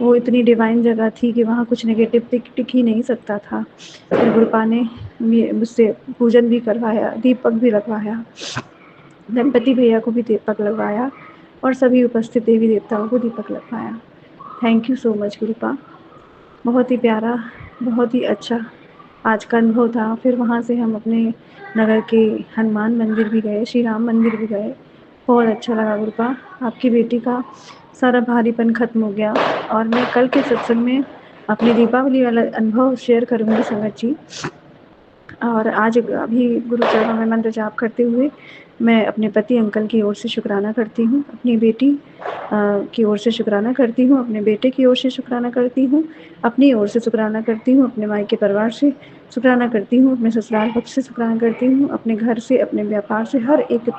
वो इतनी डिवाइन जगह थी कि वहाँ कुछ नेगेटिव टिक ही नहीं सकता था। फिर गुरुपा ने मुझसे पूजन भी करवाया, दीपक भी लगवाया, गणपति भैया को भी दीपक लगवाया और सभी उपस्थित देवी देवताओं को दीपक लगवाया। Thank you so much गुरुपा। बहुत ही प्यारा, बहुत ही अच्छा आज का अनुभव था। फिर वहाँ से हम अपने नगर के हनुमान मंदिर भी गए, श्री राम मंदिर भी गए। बहुत अच्छा लगा गुरुपा, आपकी बेटी का सारा भारीपन ख़त्म हो गया। और मैं कल के सत्संग में अपनी दीपावली वाला अनुभव शेयर करूँगी संगत जी। और आज अभी गुरु चरणों में मंत्र जाप करते हुए मैं अपने पति अंकल की ओर से शुक्राना करती हूँ, अपनी बेटी की ओर से शुक्राना करती हूँ, अपने बेटे की ओर से शुक्राना करती हूँ, अपनी ओर से शुक्राना करती हूँ, अपने मायके परिवार से शुक्राना करती हूँ, अपने ससुराल पक्ष से शुक्राना करती हूँ, अपने घर से, अपने व्यापार से, हर एक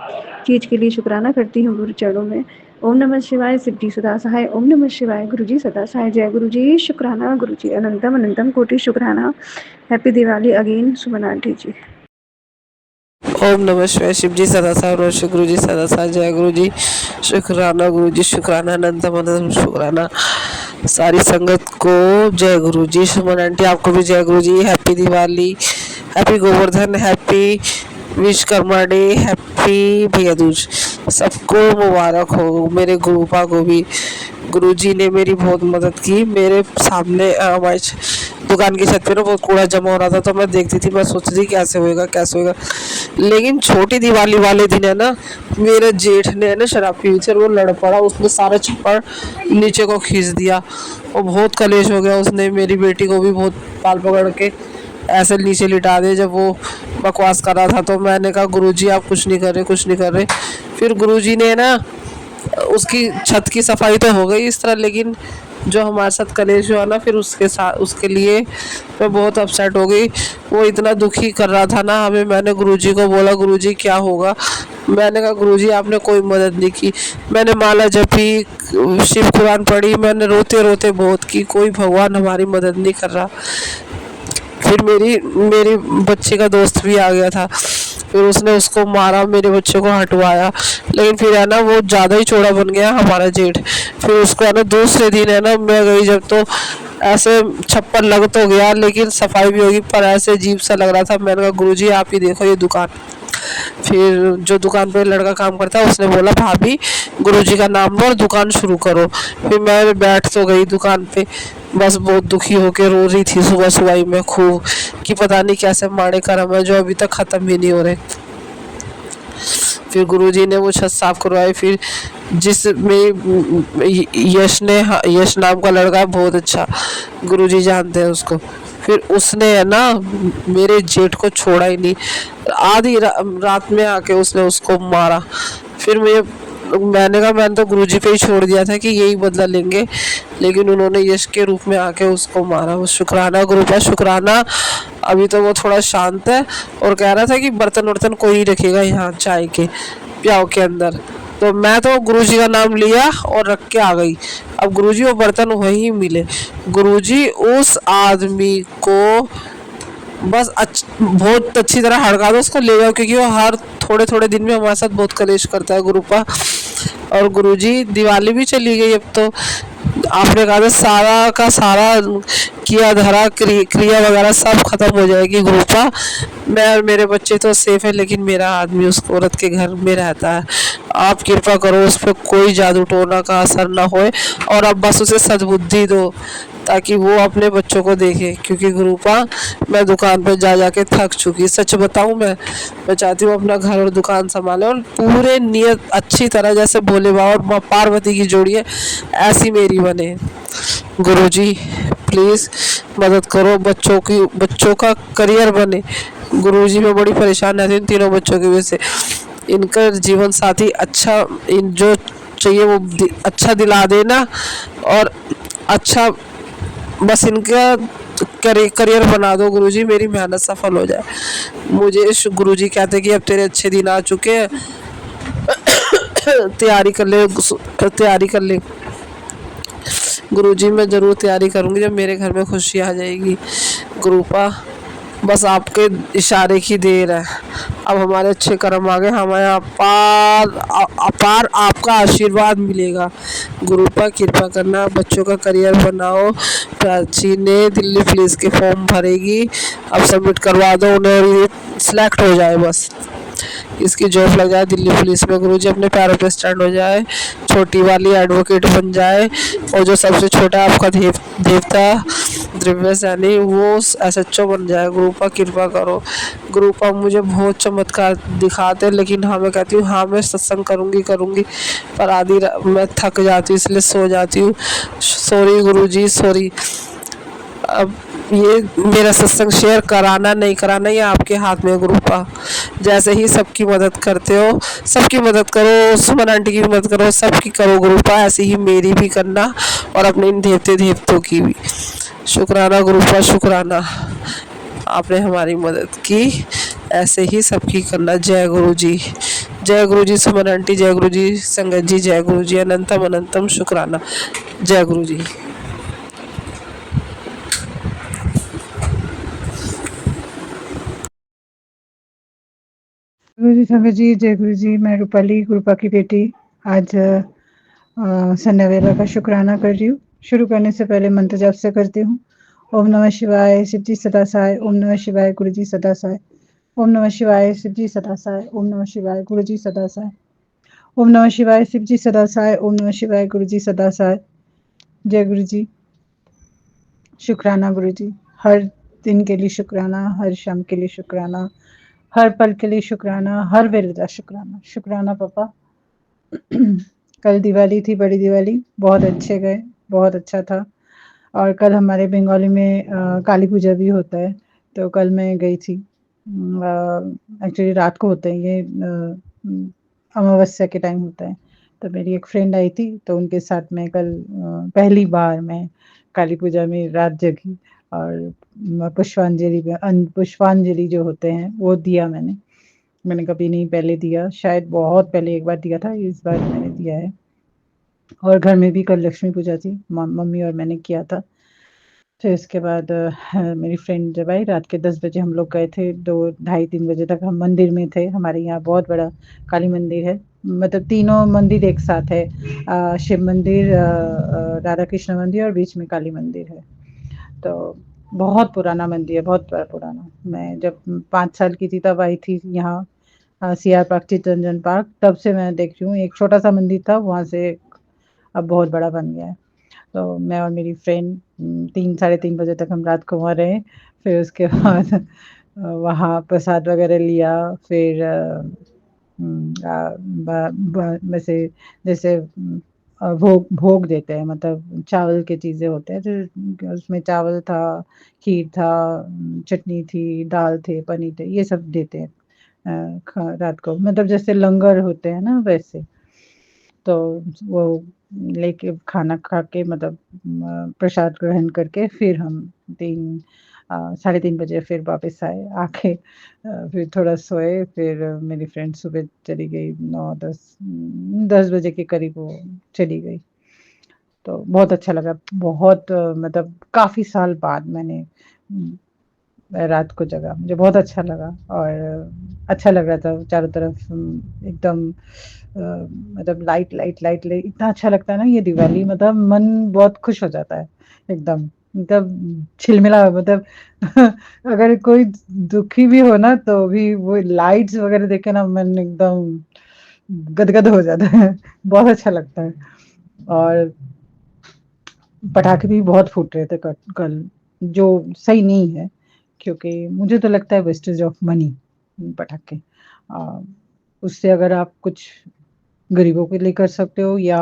चीज़ के लिए शुक्राना करती हूँ गुरु चरणों में। ओम नमः शिवाय, शिव जी सदा सहाय। ओम नमः शिवाय, गुरु जी सदा सहाय। जय गुरु जी, शुक्राना गुरु जी, अनंतम अनंतम कोटि शुक्राना। हैप्पी दिवाली अगेन सुमन आंटी जी। ओम नमः शिवाय, शिव जी सदा सहाय, गुरु जी सदा सहाय। जय गुरु जी, शुक्राना गुरु जी, शुक्राना अनंतम अनंतम शुक्राना सारी संगत को। जय गुरु जी। सुमन आंटी आपको भी जय Guru ji. Happy Diwali, happy Govardhan, happy Vishwakarma day, happy Bhaiya Dooj, सबको मुबारक हो। मेरे गुरुपा को भी गुरुजी ने मेरी बहुत मदद की। मेरे सामने हमारी दुकान की छत पे ना बहुत कूड़ा जमा हो रहा था, तो मैं देखती थी, मैं सोचती थी कैसे होएगा कैसे होएगा। लेकिन छोटी दिवाली वाले दिन है ना, मेरे जेठ ने ना शराब पी हुई थी और वो लड़ पड़ा, उसने सारा छप्पर नीचे को खींच दिया और बहुत कलेश हो गया। उसने मेरी बेटी को भी बहुत पाल पकड़ के ऐसे नीचे लिटा दिया जब वो बकवास कर रहा था। तो मैंने कहा गुरुजी आप कुछ नहीं कर रहे, कुछ नहीं कर रहे। फिर गुरुजी ने ना उसकी छत की सफाई तो हो गई इस तरह, लेकिन जो हमारे साथ कलेश हुआ ना, फिर उसके साथ उसके लिए मैं बहुत अपसेट हो गई। वो इतना दुखी कर रहा था ना हमें। मैंने गुरुजी को बोला, गुरुजी क्या होगा? मैंने कहा गुरुजी आपने कोई मदद नहीं की। मैंने माला जपी, शिव कुरान पढ़ी, मैंने रोते रोते बहुत की, कोई भगवान हमारी मदद नहीं कर रहा। फिर मेरी मेरी बच्चे का दोस्त भी आ गया था, फिर उसने उसको मारा, मेरे बच्चे को हटवाया, लेकिन फिर है ना वो ज़्यादा ही चौड़ा बन गया हमारा जेठ। फिर उसको है ना दूसरे दिन है ना मैं गई जब, तो ऐसे छप्पर लग तो गया लेकिन सफाई भी होगी, पर ऐसे अजीब सा लग रहा था। मैंने कहा गुरुजी आप ही देखो ये दुकान। फिर जो दुकान पे लड़का काम करता है उसने बोला भाभी गुरुजी का नाम लो और दुकान शुरू करो। फिर मैं बैठ तो गई दुकान पे, बस बहुत दुखी होके रो रही थी सुबह सुबह ही मैं खूब, कि पता नहीं कैसे माड़े कर्म है जो अभी तक ख़त्म भी नहीं हो रहे। फिर गुरुजी ने वो छत साफ करवाई। फिर जिस में यश नाम का लड़का है बहुत अच्छा, गुरुजी जानते हैं उसको। फिर उसने है ना मेरे जेठ को छोड़ा ही नहीं, आधी रात में आके उसने उसको मारा। फिर मैंने कहा मैंने तो गुरुजी पे ही छोड़ दिया था कि यही बदला लेंगे, लेकिन उन्होंने यश के रूप में आके उसको मारा। वो शुक्राना गुरु का शुक्राना। अभी तो वो थोड़ा शांत है और कह रहा था कि बर्तन वर्तन कोई रखेगा यहाँ चाय के प्याव के अंदर। तो मैं तो गुरुजी का नाम लिया और रख के आ गई। अब गुरुजी वो बर्तन वहीं मिले। गुरुजी उस आदमी को बस बहुत अच्छी तरह हड़का दो, उसको ले जाओ, क्योंकि वो हर थोड़े थोड़े दिन में हमारे साथ बहुत कलेश करता है गुरुपा। और गुरुजी दिवाली भी चली गई, अब तो आपने कहा था सारा का सारा किया धरा क्रिया वगैरह सब खत्म हो जाएगी गुरुपा। मैं और मेरे बच्चे तो सेफ है, लेकिन मेरा आदमी उस औरत के घर में रहता है। आप कृपा करो उस पर कोई जादू टोना का असर ना होए, और अब बस उसे सद्बुद्धि दो ताकि वो अपने बच्चों को देखे। क्योंकि गुरुपा मैं दुकान पर जा जाके थक चुकी। सच बताऊं मैं चाहती हूँ अपना घर और दुकान संभाले और पूरे नियत अच्छी तरह, जैसे भोले बाबा और माँ पार्वती की जोड़ी है ऐसी मेरी बने। गुरुजी प्लीज़ मदद करो, बच्चों का करियर बने। गुरुजी मैं बड़ी परेशान रहती हूँ इन तीनों बच्चों की वजह से। इनका जीवन साथी अच्छा, इन जो चाहिए वो अच्छा दिला देना, और अच्छा बस इनका करियर बना दो गुरुजी, मेरी मेहनत सफल हो जाए। मुझे गुरुजी कहते हैं कि अब तेरे अच्छे दिन आ चुके हैं, तैयारी कर ले। गुरुजी मैं ज़रूर तैयारी करूँगी जब मेरे घर में खुशी आ जाएगी। गुरुपा बस आपके इशारे की देर है, अब हमारे अच्छे कर्म आ गए, हमें अपार आपका आशीर्वाद मिलेगा। गुरुपा कृपा करना, बच्चों का करियर बनाओ। प्राची ने दिल्ली पुलिस के फॉर्म भरेगी, अब सबमिट करवा दो उन्हें और ये सिलेक्ट हो जाए, बस इसकी जॉब लग जाए दिल्ली पुलिस में। गुरुजी अपने पैरों पे स्टैंड हो जाए, छोटी वाली एडवोकेट बन जाए, और जो सबसे छोटा आपका देवता द्रव्य सैनी वो SHO बन जाए। गुरुपा कृपा करो। गुरुपा मुझे बहुत चमत्कार दिखाते हैं, लेकिन हाँ मैं कहती हूँ हाँ मैं सत्संग करूँगी, पर आधी मैं थक जाती हूँ इसलिए सो जाती हूँ। सॉरी गुरुजी सॉरी। अब ये मेरा सत्संग शेयर कराना नहीं कराना ये आपके हाथ में है गुरुपा। जैसे ही सबकी मदद करते हो, सबकी मदद करो, सुमन आंटी की भी मदद करो, सबकी करो गुरुपा, ऐसे ही मेरी भी करना और अपने इन देवतों की भी। शुक्राना गुरुपा शुक्राना, आपने हमारी मदद की, ऐसे ही सबकी करना। जय गुरु जी सुमन आंटी, जय गुरु जी संगत जी, जय गुरु जी अनंतम अनंतम शुक्राना। जय गुरु जी। गुरु जी संगत जी, जय गुरु जी। मैं रूपाली गुरुपा की बेटी आज संध्या वेला का शुक्राना कर रही हूँ। शुरू करने से पहले मंत्र जाप से करती हूँ। ओम नमः शिवाय, शिव जी सदा सहाय। ओम नमः शिवाय, गुरु जी सदा सहाय। ओम नमः शिवाय, शिव जी सदा सहाय। ओम नमः शिवाय, गुरु जी सदा सहाय। ओम नमः शिवाय, शिव जी सदा सहाय। ओम नमः शिवाय, गुरु जी सदा सहाय। जय गुरु जी। शुक्राना गुरु जी, हर दिन के लिए शुक्राना, हर शाम के लिए शुक्राना, हर पल के लिए शुक्राना, हर वेले का शुक्राना। शुक्राना पापा। कल दिवाली थी, बड़ी दिवाली, बहुत अच्छे गए, बहुत अच्छा था। और कल हमारे बंगाली में काली पूजा भी होता है, तो कल मैं गई थी। एक्चुअली रात को होता है ये, अमावस्या के टाइम होता है, तो मेरी एक फ्रेंड आई थी, तो उनके साथ मैं कल पहली बार मैं काली पूजा में रात जगी और पुष्पांजलि जो होते हैं वो दिया मैंने। मैंने कभी नहीं पहले दिया, शायद बहुत पहले एक बार दिया था, इस बार मैंने दिया है। और घर में भी कल लक्ष्मी पूजा थी, मम्मी और मैंने किया था। फिर इसके बाद मेरी फ्रेंड जब आई रात के 10 बजे हम लोग गए थे, 2 ढाई 3 बजे तक हम मंदिर में थे। हमारे यहाँ बहुत बड़ा काली मंदिर है, मतलब तीनों मंदिर एक साथ है। शिव मंदिर, राधा कृष्ण मंदिर और बीच में काली मंदिर है। तो बहुत पुराना मंदिर है, बहुत पुराना। मैं जब 5 साल की थी तब आई थी यहाँ, सीआर पार्क, चित्तरंजन पार्क, तब से मैं देख रही हूँ। एक छोटा-सा मंदिर था, वहाँ से अब बहुत बड़ा बन गया है। तो मैं और मेरी फ्रेंड 3 साढ़े 3 बजे तक हम रात को वहाँ रहे। फिर उसके बाद वहाँ प्रसाद वग़ैरह लिया। फिर ब ब वैसे जैसे भोग भोग देते हैं, मतलब चावल की चीज़ें होते हैं, जो उसमें चावल था, खीर था, चटनी थी, दाल थे, पनीर थे, ये सब देते हैं रात को, मतलब जैसे लंगर होते हैं ना वैसे। तो वो लेके खाना खा के, मतलब प्रसाद ग्रहण करके फिर हम 3 साढ़े 3 बजे फिर वापस आए। आके फिर थोड़ा सोए, फिर मेरी फ्रेंड सुबह चली गई 9-10 बजे के करीब वो चली गई। तो बहुत अच्छा लगा, बहुत मतलब काफ़ी साल बाद मैंने रात को जगा, मुझे बहुत अच्छा लगा और अच्छा लग रहा था चारों तरफ एकदम मतलब लाइट इतना अच्छा लगता है ना ये दिवाली, मतलब मन बहुत खुश हो जाता है एकदम, मतलब छिलमिला, मतलब अगर कोई दुखी भी हो ना तो भी वो लाइट्स वगैरह देख के ना मन एकदम गदगद हो जाता है। बहुत अच्छा लगता है। और पटाखे भी बहुत फूट रहे थे कल, जो सही नहीं है, क्योंकि मुझे तो लगता है वेस्टेज ऑफ मनी पटाखे। अ, उससे अगर आप कुछ गरीबों के लिए कर सकते हो या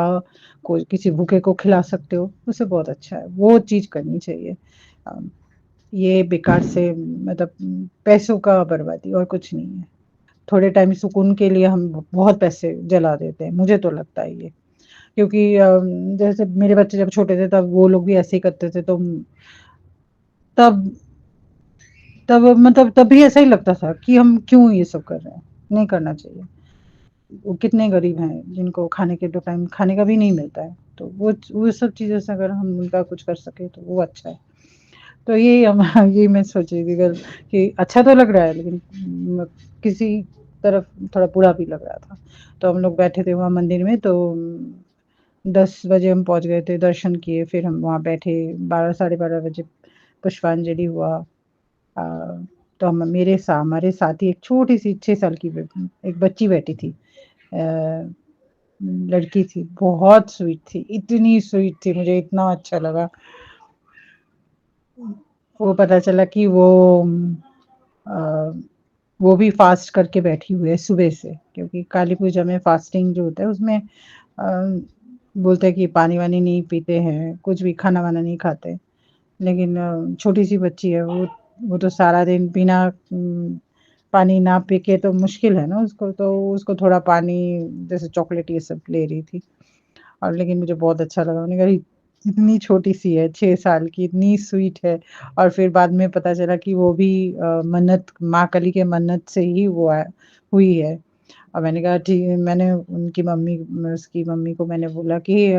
कोई किसी भूखे को खिला सकते हो, उससे बहुत अच्छा है, वो चीज़ करनी चाहिए। अ, ये बेकार से, मतलब पैसों का बर्बादी और कुछ नहीं है। थोड़े टाइम सुकून के लिए हम बहुत पैसे जला देते हैं, मुझे तो लगता है ये। क्योंकि जैसे मेरे बच्चे जब छोटे थे तब वो लोग भी ऐसे ही करते थे, तो तब तब मतलब तब भी ऐसा ही लगता था कि हम क्यों ये सब कर रहे हैं, नहीं करना चाहिए। वो कितने गरीब हैं जिनको खाने के 2 टाइम खाने का भी नहीं मिलता है, तो वो सब चीज़ों से अगर हम उनका कुछ कर सकें तो वो अच्छा है। तो यही हम यही मैं सोच रही थी कल कि अच्छा तो लग रहा है, लेकिन किसी तरफ थोड़ा बुरा भी लग रहा था। तो हम लोग बैठे थे वहाँ मंदिर में, तो 10 बजे हम पहुँच गए थे, दर्शन किए, फिर हम वहाँ बैठे, 12 साढ़े 12 बजे पुष्पांजलि हुआ। तो हमारे साथ ही एक छोटी-सी 6 साल की एक बच्ची बैठी थी। लड़की थी, बहुत स्वीट थी, इतनी स्वीट थी, मुझे इतना अच्छा लगा। वो पता चला कि अ, वो भी फ़ास्ट करके बैठी हुई है सुबह से, क्योंकि काली पूजा में फ़ास्टिंग जो होता है उसमें बोलते हैं कि पानी-वानी नहीं पीते हैं, कुछ भी खाना-वाना नहीं खाते। लेकिन छोटी-सी बच्ची है, वो तो सारा दिन बिना पानी ना पी के तो मुश्किल है ना उसको, तो उसको थोड़ा पानी जैसे चॉकलेट ये सब ले रही थी। और लेकिन मुझे बहुत अच्छा लगा, मैंने कहा इतनी छोटी-सी है, 6 साल की, इतनी स्वीट है। और फिर बाद में पता चला कि वो भी मन्नत, माँ काली के मन्नत से ही वो हुई है। और मैंने कहा ठीक है, मैंने उसकी मम्मी को मैंने बोला कि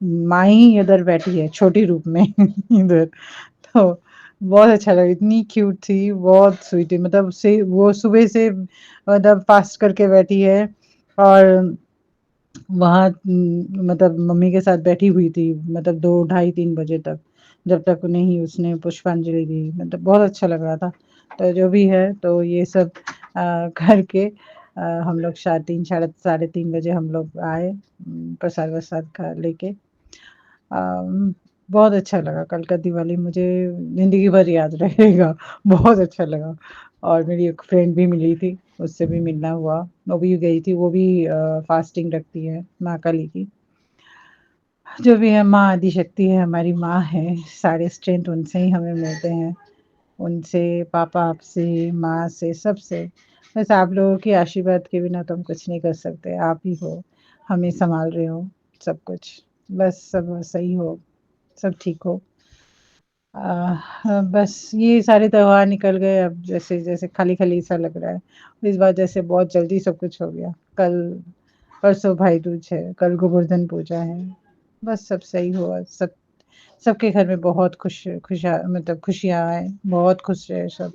माँ ही इधर बैठी है छोटी रूप में इधर। तो बहुत अच्छा लगा, इतनी क्यूट थी, बहुत स्वीट थी, मतलब से वो सुबह से मतलब फ़ास्ट करके बैठी है और वहाँ मतलब मम्मी के साथ बैठी हुई थी, मतलब 2 ढाई 3 बजे तक, जब तक नहीं उसने पुष्पांजलि दी, मतलब बहुत अच्छा लग रहा था। तो जो भी है, तो ये सब करके हम लोग साढ़े 3 बजे हम लोग आए, प्रसाद-वसाद खा लेके। बहुत अच्छा लगा, कल का दिवाली मुझे ज़िंदगी भर याद रहेगा, बहुत अच्छा लगा। और मेरी एक फ्रेंड भी मिली थी, उससे भी मिलना हुआ, वो भी गई थी, वो भी फास्टिंग रखती है माँ काली की। जो भी है, माँ आदिशक्ति है, हमारी माँ है, सारे स्ट्रेंथ उनसे ही हमें मिलते हैं, उनसे, पापा आपसे, माँ से, सबसे। बस आप लोगों के आशीर्वाद के बिना तो हम कुछ नहीं कर सकते, आप ही हो। हमें संभाल रहे हो सब कुछ, बस सब सही हो, सब ठीक हो। बस ये सारे त्योहार निकल गए, अब जैसे खाली-खाली सा लग रहा है। इस बार जैसे बहुत जल्दी सब कुछ हो गया। परसों भाई दूज है, कल गोवर्धन पूजा है। बस सब सही हो, सब सबके घर में बहुत खुशियाँ आए, बहुत खुश रहे सब।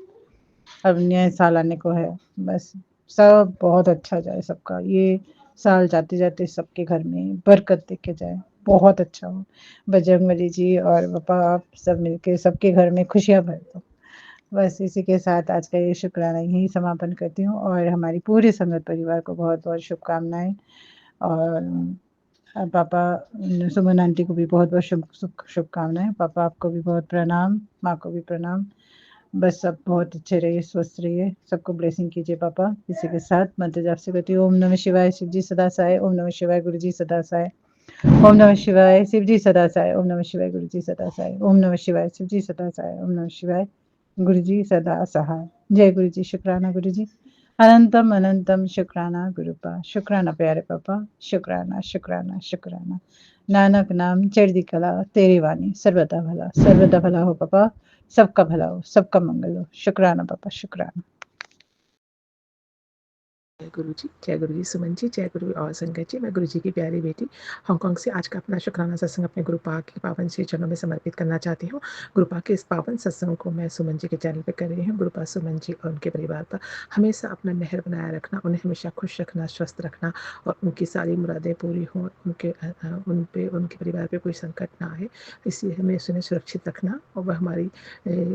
अब नया साल आने को है, बस सब बहुत अच्छा जाए सबका। ये साल जाते-जाते सबके घर में बरकत देके जाए, बहुत अच्छा हो। बजरंगबली जी और पापा आप सब मिलके सबके घर में खुशियाँ भर दो। बस इसी के साथ आज का ये शुक्राना यहीं समापन करती हूँ और हमारी पूरे संगत परिवार को बहुत-बहुत शुभकामनाएँ और पापा सुमन आंटी को भी बहुत-बहुत शुभकामनाएँ। पापा आपको भी बहुत प्रणाम, माँ को भी प्रणाम। बस सब बहुत अच्छे रहिए, स्वस्थ रहिए, सबको ब्लेसिंग कीजिए पापा। इसी के साथ मंत्र जाप से करती हूँ। ओम नमः शिवाय, शिव जी सदा सहाय। ओम नमः शिवाय, गुरु जी सदा सहाय। ओम नमः शिवाय, शिव जी सदा सहाय। ओम नमः शिवाय, गुरु जी सदा सहाय। ओम नमः शिवाय, शिव जी सदा सहाय। ओम नमः शिवाय, गुरु जी सदा सहाय। जय गुरु जी, शुक्राना गुरु जी। अनंतम अनंतम शुक्राना गुरुपा, शुक्राना प्यारे पापा, शुक्राना शुक्राना शुक्राना। नानक नाम चढ़दी कला, तेरी वाणी सर्वदा भला हो पापा, सबका भला हो, सबका मंगल हो। शुक्राना पापा, शुक्राना। जय गुरु जी, सुमन जी, जय गुरु और संगत जी। मैं गुरु जी की प्यारी बेटी हांगकांग से आज का अपना शुक्राना सत्संग अपने गुरु पाक के पावन श्री चरणों में समर्पित करना चाहती हूँ। गुरु पाक के इस पावन सत्संग को मैं सुमन जी के चैनल पे कर रही हूँ। गुरु पाक सुमन जी और उनके परिवार पर हमेशा अपना मेहर बनाए रखना, उन्हें हमेशा खुश रखना, स्वस्थ रखना और उनकी सारी मुरादें पूरी हों, उनके परिवार पे कोई संकट ना आए, इसलिए हमें उन्हें सुरक्षित रखना। और वह हमारी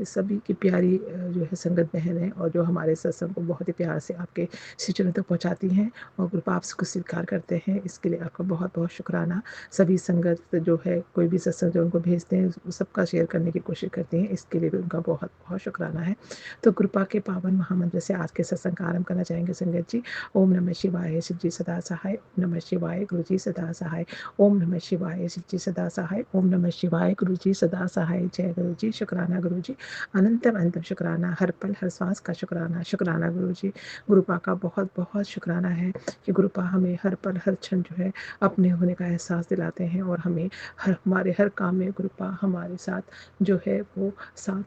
सभी की प्यारी जो है संगत बहन है और जो हमारे सत्संग को बहुत ही प्यार से आपके श्री चरणों तक पहुँचाती हैं और गुरु पाप को स्वीकार करते हैं, इसके लिए आपका बहुत बहुत शुक्राना। सभी संगत जो है कोई भी सत्संग जो उनको भेजते हैं सबका शेयर करने की कोशिश करती हैं, इसके लिए भी उनका बहुत बहुत शुक्राना है। तो कृपा के पावन महामंत्र से आज के सत्संग का आरंभ करना चाहेंगे संगत जी। ओम नमः शिवाय, शिव जी सदा सहाय। ओम नमः शिवाय, गुरु जी सदा सहाय। ओम नमः शिवाय, शिव जी सदा सहाय। ओम नमः शिवाय, गुरु जी सदा सहाय। जय गुरु जी, शुक्राना गुरु जी, अनंतम अनंतम शुक्राना, हर पल हर सांस का शुक्राना। शुक्राना गुरु जी, गुरुपा का बहुत बहुत शुक्राना है कि गुरुपा हमें हर पल हर क्षण जो है अपने होने का एहसास दिलाते हैं और हमें हमारे हर काम में गुरुपा हमारे साथ जो है वो साथ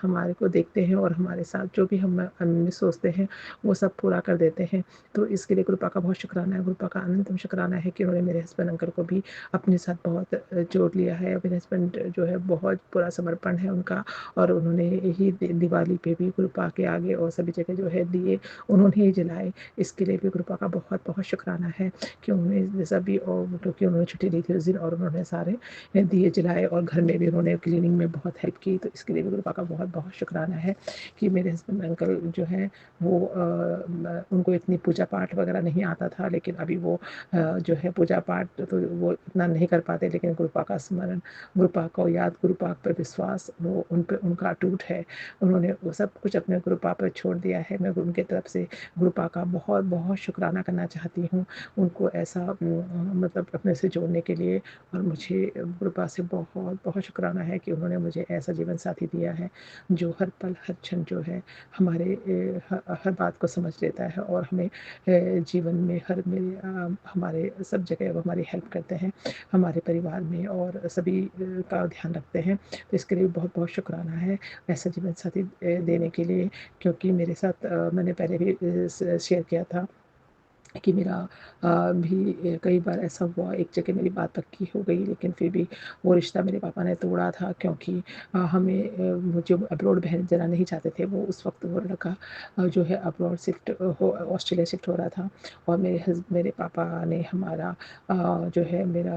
हमारे को देखते हैं और हमारे साथ जो भी हम सोचते हैं वो सब पूरा कर देते हैं। तो इसके लिए गुरुपा का बहुत शुक्राना है। गुरुपा का अनंतम शुक्राना है कि उन्होंने मेरे हस्बैंड अंकल को भी अपने साथ बहुत जोड़ लिया है। मेरे हस्बैंड जो है बहुत पूरा समर्पण है उनका और उन्होंने यही दिवाली पे भी गुरुपा के आगे और सभी जगह जो है दिए उन्होंने ही जलाए। इसके लिए भी गुरुपा का बहुत बहुत शुक्राना है कि उन्होंने सभी और क्योंकि उन्होंने छुट्टी ली थी उस दिन और उन्होंने सारे दिए जलाए और घर में भी उन्होंने क्लीनिंग में बहुत हेल्प की। तो इसके लिए भी गुरुपा का बहुत बहुत शुक्राना है कि मेरे हस्बैंड अंकल जो है वो उनको इतनी पूजा पाठ वगैरह नहीं आता था, लेकिन अभी वो जो है पूजा पाठ तो वो इतना नहीं कर पाते, लेकिन गुरुपा का स्मरण, गुरुपा को याद, गुरुपा पर विश्वास वो उन पर उनका अटूट है। उन्होंने वो सब कुछ अपने गुरुपा पर छोड़ दिया है। मैं उनके तरफ से गुरुपा का बहुत बहुत शुक्राना करना चाहती हूँ, उनको ऐसा मतलब अपने से जोड़ने के लिए। और मुझे गुरुपा से बहुत बहुत शुक्राना है कि उन्होंने मुझे ऐसा जीवन साथी दिया है जो हर पल हर क्षण जो है हमारे हर बात को समझ लेता है और हमें जीवन में हमारे सब जगह वो हमारी हेल्प करते हैं, हमारे परिवार में और सभी का ध्यान रखते हैं। तो इसके लिए बहुत बहुत शुक्राना है ऐसा जीवन साथी देने के लिए, क्योंकि मेरे साथ मैंने पहले भी शेयर किया था कि मेरा भी कई बार ऐसा हुआ, एक जगह मेरी बात पक्की हो गई लेकिन फिर भी वो रिश्ता मेरे पापा ने तोड़ा था, क्योंकि मुझे अब्रॉड भेजना नहीं चाहते थे। वो उस वक्त वो लड़का जो है अब्रॉड ऑस्ट्रेलिया शिफ्ट हो रहा था और मेरे पापा ने हमारा जो है मेरा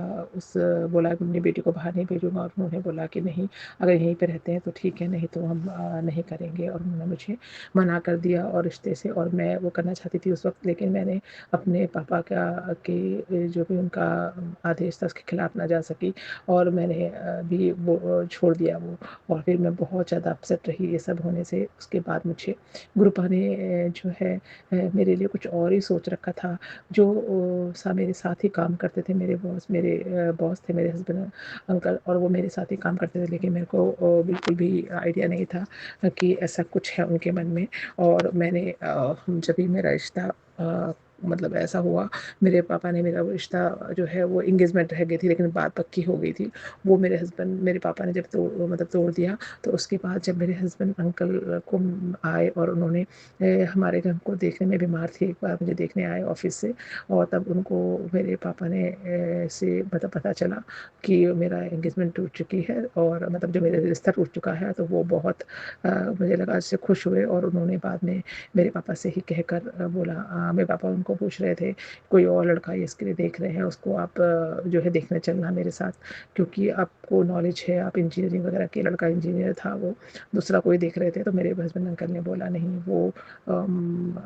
बोला कि अपनी बेटी को बाहर नहीं भेजूंगा और उन्होंने बोला कि नहीं, अगर यहीं पर रहते हैं तो ठीक है, नहीं तो हम नहीं करेंगे। और उन्होंने मुझे मना कर दिया और रिश्ते से, और मैं वो करना चाहती थी उस वक्त, लेकिन मैंने अपने पापा के जो भी उनका आदेश था उसके खिलाफ ना जा सकी और मैंने भी वो छोड़ दिया वो। और फिर मैं बहुत ज़्यादा अपसेट रही ये सब होने से। उसके बाद मुझे गुरुपा ने जो है मेरे लिए कुछ और ही सोच रखा था। जो मेरे साथ ही काम करते थे, मेरे बॉस थे मेरे हस्बैंड अंकल, और वो मेरे साथ ही काम करते थे, लेकिन मेरे को बिल्कुल भी आइडिया नहीं था कि ऐसा कुछ है उनके मन में। और मैंने जब भी मेरा रिश्ता मतलब ऐसा हुआ, मेरे पापा ने मेरा वो रिश्ता जो है वो एंगेजमेंट रह गई थी लेकिन बात पक्की हो गई थी। वो मेरे पापा ने जब मतलब तोड़ दिया, तो उसके बाद जब मेरे हस्बैंड अंकल को आए और उन्होंने हमारे घर को देखने में, बीमार थी, एक बार मुझे देखने आए ऑफिस से, और तब उनको मेरे पापा ने से मतलब पता चला कि मेरा एंगेजमेंट टूट चुकी है और मतलब जो मेरा रिश्ता टूट चुका है, तो वो बहुत मुझे लगा इससे खुश हुए और उन्होंने बाद में मेरे पापा से ही कहकर बोला, मेरे पापा उनको पूछ रहे थे कोई और लड़का ये इसके लिए देख रहे हैं, उसको आप जो है देखने चलना मेरे साथ, क्योंकि आपको नॉलेज है, आप इंजीनियरिंग वगैरह के, लड़का इंजीनियर था, वो दूसरा कोई देख रहे थे। तो मेरे हस्बैंड अंकल ने बोला नहीं, वो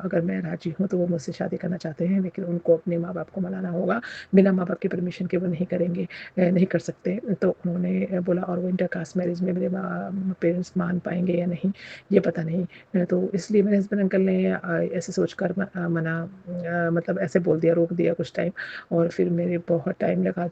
अगर मैं राजी हूँ तो वो मुझसे शादी करना चाहते हैं, लेकिन उनको अपने माँ बाप को मनाना होगा, बिना माँ बाप की परमिशन के वो नहीं करेंगे, नहीं कर सकते। तो उन्होंने बोला, और वो इंटर कास्ट मैरिज में मेरे पेरेंट्स मान पाएंगे या नहीं ये पता नहीं। तो इसलिए मेरे हस्बैंड अंकल ने ऐसे सोचकर मना मतलब ऐसे बोल दिया, रोक दिया कुछ टाइम। और फिर मेरे बहुत टाइम लगा,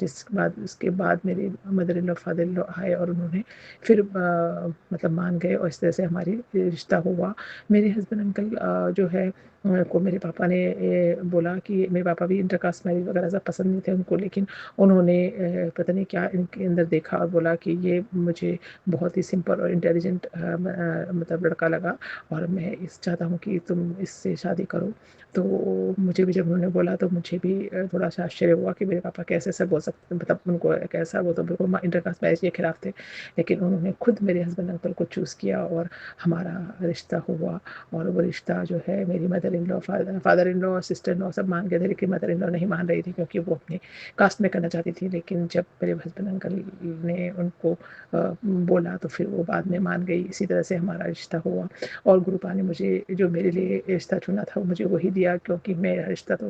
उसके बाद मेरे mother in law father in law आए और उन्होंने फिर मतलब मान गए और इस तरह से हमारी रिश्ता हुआ। मेरे हस्बैंड अंकल जो है को मेरे पापा ने बोला कि मेरे पापा भी इंटर कास्ट मैरिज वगैरह सब पसंद नहीं थे उनको, लेकिन उन्होंने पता नहीं क्या इनके अंदर देखा और बोला कि ये मुझे बहुत ही सिंपल और इंटेलिजेंट मतलब लड़का लगा और मैं चाहता हूँ कि तुम इससे शादी करो। तो मुझे भी जब उन्होंने बोला तो मुझे भी थोड़ा सा आश्चर्य हुआ कि मेरे पापा कैसे ऐसा बोल सकते, मतलब उनको कैसा, वो तो बिल्कुल इंटर कास्ट मैरिज के खिलाफ थे, लेकिन उन्होंने खुद मेरे हस्बैंड अंकल को चूज़ किया और हमारा रिश्ता हुआ। और वो रिश्ता जो है, मेरी mother in law, father in law, sister in law सब मान गए थे, लेकिन मदर इन लॉ नहीं मान रही थी क्योंकि वो अपने कास्ट में करना चाहती थी। लेकिन जब मेरे हस्बैंड अंकल ने उनको बोला तो फिर वो बाद में मान गई। इसी तरह से हमारा रिश्ता हुआ और गुरुपा ने मुझे जो मेरे लिए रिश्ता चुना था वो मुझे वही दिया, क्योंकि मेरा रिश्ता तो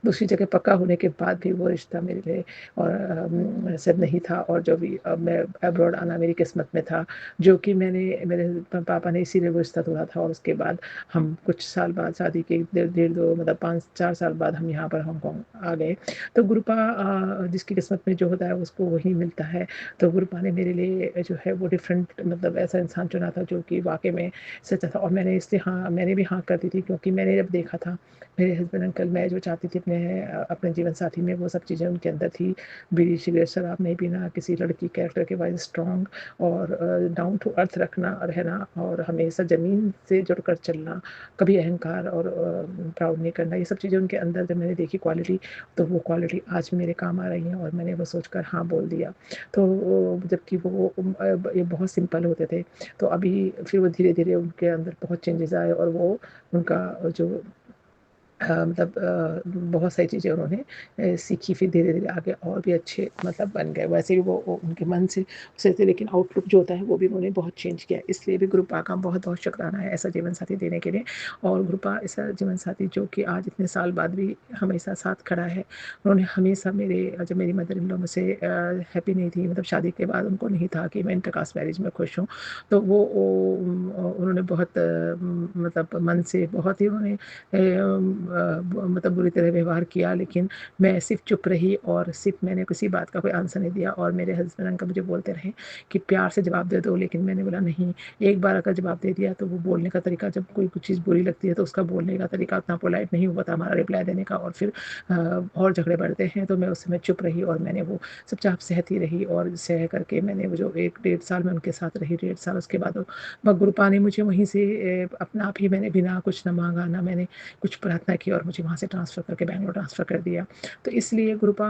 दूसरी जगह पक्का होने के बाद भी वो रिश्ता मेरे लिए और सब नहीं था। और जो भी मैं अब्रॉड आना मेरी किस्मत में था, जो कि मेरे पापा ने इसीलिए वो रिश्ता तोड़ा था। और उसके बाद हम कुछ साल बाद शादी के डेढ़ दो मतलब 5-4 साल बाद हम यहाँ पर हांगकांग आ गए। तो गुरुपा जिसकी किस्मत में जो होता है उसको वही मिलता है। तो गुरुपा ने मेरे लिए जो है वो डिफरेंट मतलब ऐसा इंसान चुना था जो कि वाकई में सच्चा था। और मैंने भी हाँ कर दी थी, क्योंकि मैंने जब देखा था मेरे हस्बैंड अंकल, मैं जो चाहती थी अपने जीवन साथी में, वो सब चीज़ें उनके अंदर थी। बीड़ी सिगरेट शराब नहीं पीना, किसी लड़की कैरेक्टर के वाइज स्ट्रॉन्ग और डाउन टू अर्थ रहना और हमेशा ज़मीन से जुड़कर चलना, कभी अहंकार और प्राउड नहीं करना, ये सब चीज़ें उनके अंदर जब मैंने देखी क्वालिटी, तो वो क्वालिटी आज मेरे काम आ रही हैं और मैंने वो सोचकर हाँ बोल दिया। तो जबकि वो ये बहुत सिंपल होते थे, तो अभी फिर वो धीरे धीरे उनके अंदर बहुत चेंजेस आए और वो उनका जो मतलब बहुत सारी चीज़ें उन्होंने सीखी, फिर धीरे धीरे आगे और भी अच्छे मतलब बन गए। वैसे भी वो उनके मन से थे, लेकिन आउटलुक जो होता है वो भी उन्होंने बहुत चेंज किया। इसलिए भी गुरुपा का बहुत बहुत शुक्राना है ऐसा जीवन साथी देने के लिए। और गुरुपा ऐसा जीवन साथी जो कि आज इतने साल बाद भी हमेशा साथ खड़ा है। उन्होंने हमेशा जब मेरी मदर इन लॉ मुझसे हैप्पी नहीं थी, मतलब शादी के बाद उनको नहीं था कि मैं इंटर कास्ट मैरिज में खुश हूँ, तो वो उन्होंने बहुत मतलब मन से बहुत ही उन्होंने मतलब बुरी तरह व्यवहार किया, लेकिन मैं सिर्फ चुप रही और सिर्फ मैंने किसी बात का कोई आंसर नहीं दिया। और मेरे हस्बैंड अंकल मुझे बोलते रहे कि प्यार से जवाब दे दो, लेकिन मैंने बोला नहीं, एक बार अगर जवाब दे दिया तो वो बोलने का तरीका, जब कोई कुछ चीज़ बुरी लगती है तो उसका बोलने का तरीका उतना पोलाइट नहीं होता हमारा रिप्लाई देने का, और फिर और झगड़े बढ़ते हैं। तो मैं उस समय चुप रही और मैंने वो चुपचाप सहती रही और सह करके मैंने वो जो 1-1.5 साल में उनके साथ रही, 1.5 साल उसके बाद गुरुपा ने मुझे वहीं से अपना आप ही, मैंने बिना कुछ न मांगा ना मैंने कुछ प्रार्थना की और मुझे वहाँ से ट्रांसफ़र करके बैंगलोर ट्रांसफ़र कर दिया। तो इसलिए गुरुपा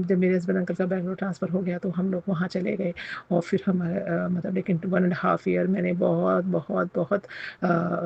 जब मेरे हस्बैंड अंकल का बैंगलोर ट्रांसफ़र हो गया तो हम लोग वहाँ चले गए और फिर हमारे मतलब लेकिन 1.5 ईयर मैंने बहुत बहुत बहुत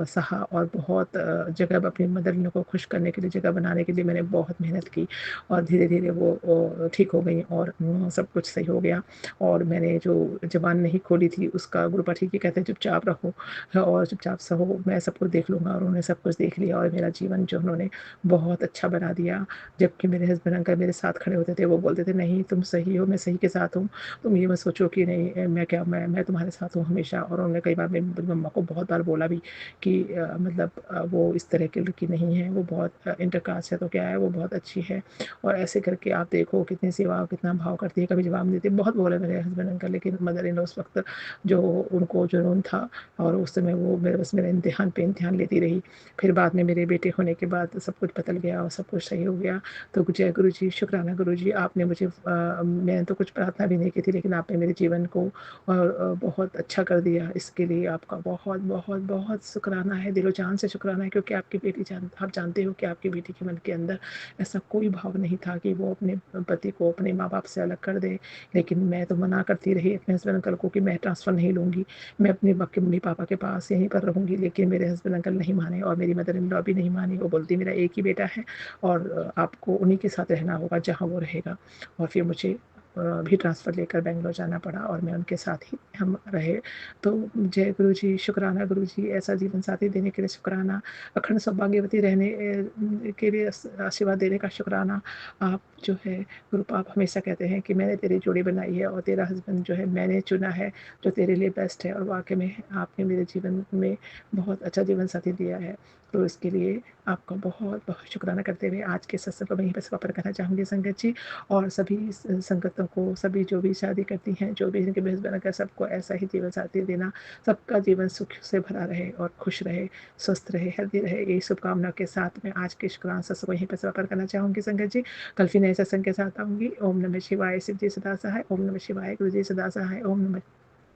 सहा और बहुत जगह अपनी मदर इन लॉ को खुश करने के लिए, जगह बनाने के लिए मैंने बहुत मेहनत की और धीरे धीरे वो ठीक हो गई और सब कुछ सही हो गया। और मैंने जो ज़बान नहीं खोली थी उसका गुरुपा ठीक ही कहते हैं, चुपचाप रहो और चुपचाप सहो, मैं सब कुछ देख लूँगा। और उन्होंने सब कुछ देख लिया और मेरा जीवन जो उन्होंने बहुत अच्छा बना दिया। जबकि मेरे हस्बैंड अंकल मेरे साथ खड़े होते थे, वो बोलते थे नहीं तुम सही हो, मैं सही के साथ हूँ, तुम ये मत सोचो कि नहीं मैं तुम्हारे साथ हूँ हमेशा। और उन्होंने कई बार मेरी मम्मा को बहुत बार बोला भी कि मतलब वो इस तरह की लड़की नहीं है, वो बहुत इंटरकास्ट है तो क्या है, वो बहुत अच्छी है। और ऐसे करके आप देखो कितनी सेवा, कितना भाव करती है, कभी जवाब नहीं देती। बहुत बोले मेरे हस्बैंड अंकल, लेकिन मदर इन लॉ उस वक्त जो उनको जुनून था और उस समय वो मेरे इम्तिहान पे इम्तिहान लेती रही। फिर बाद में मेरे बेटे होने के बाद बाद सब कुछ बदल गया और सब कुछ सही हो गया। तो जय गुरु जी, शुक्राना गुरु जी, आपने मुझे मैंने तो कुछ प्रार्थना भी नहीं की थी, लेकिन आपने मेरे जीवन को बहुत अच्छा कर दिया। इसके लिए आपका बहुत बहुत बहुत शुक्राना है, दिलो जान से शुक्राना है, क्योंकि आपकी बेटी आप जानते हो कि आपकी बेटी के मन के अंदर ऐसा कोई भाव नहीं था कि वो अपने पति को अपने माँ बाप से अलग कर दे। लेकिन मैं तो मना करती रही अपने हस्बैंड अंकल को कि मैं ट्रांसफ़र नहीं लूँगी, मैं अपने मम्मी पापा के पास यहीं पर रहूँगी। लेकिन मेरे हस्बैंड अंकल नहीं माने और मेरी मदर इन लॉ भी नहीं मानी। वो बोलती मेरा एक ही बेटा है और आपको उन्हीं के साथ रहना होगा जहाँ वो रहेगा। और फिर मुझे भी ट्रांसफ़र लेकर बैंगलोर जाना पड़ा और मैं उनके साथ ही हम रहे। तो जय गुरु जी, शुक्राना गुरु जी, ऐसा जीवन साथी देने के लिए शुक्राना, अखंड सौभाग्यवती रहने के लिए आशीर्वाद देने का शुक्राना। आप जो है गुरु पाप हमेशा कहते हैं कि मैंने तेरी जोड़ी बनाई है और तेरा हस्बैंड जो है मैंने चुना है, जो तेरे लिए बेस्ट है। और वाक़ई में आपने मेरे जीवन में बहुत अच्छा जीवन साथी दिया है। तो इसके लिए आपका बहुत बहुत शुक्राना करते हुए आज के सत्संग को वहीं पर समापन करना चाहूँगी संगत जी। और सभी संगतों को, सभी जो भी शादी करती हैं, जो भी इनके हस्बैंड अगर सबको ऐसा ही जीवन साथी देना, सबका जीवन सुख से भरा रहे और खुश रहे, स्वस्थ रहे, हेल्दी रहे, यही शुभकामना के साथ मैं आज के शुक्राना सत्संग को यहीं पर समापन करना चाहूँगी संगत जी। कल फिर नए सत्संग के साथ आऊँगी। ओम नमः शिवाय, शिव जी सदा सहाय। ओम नमः शिवाय, गुरु जी सदा सहाय। ओम नमः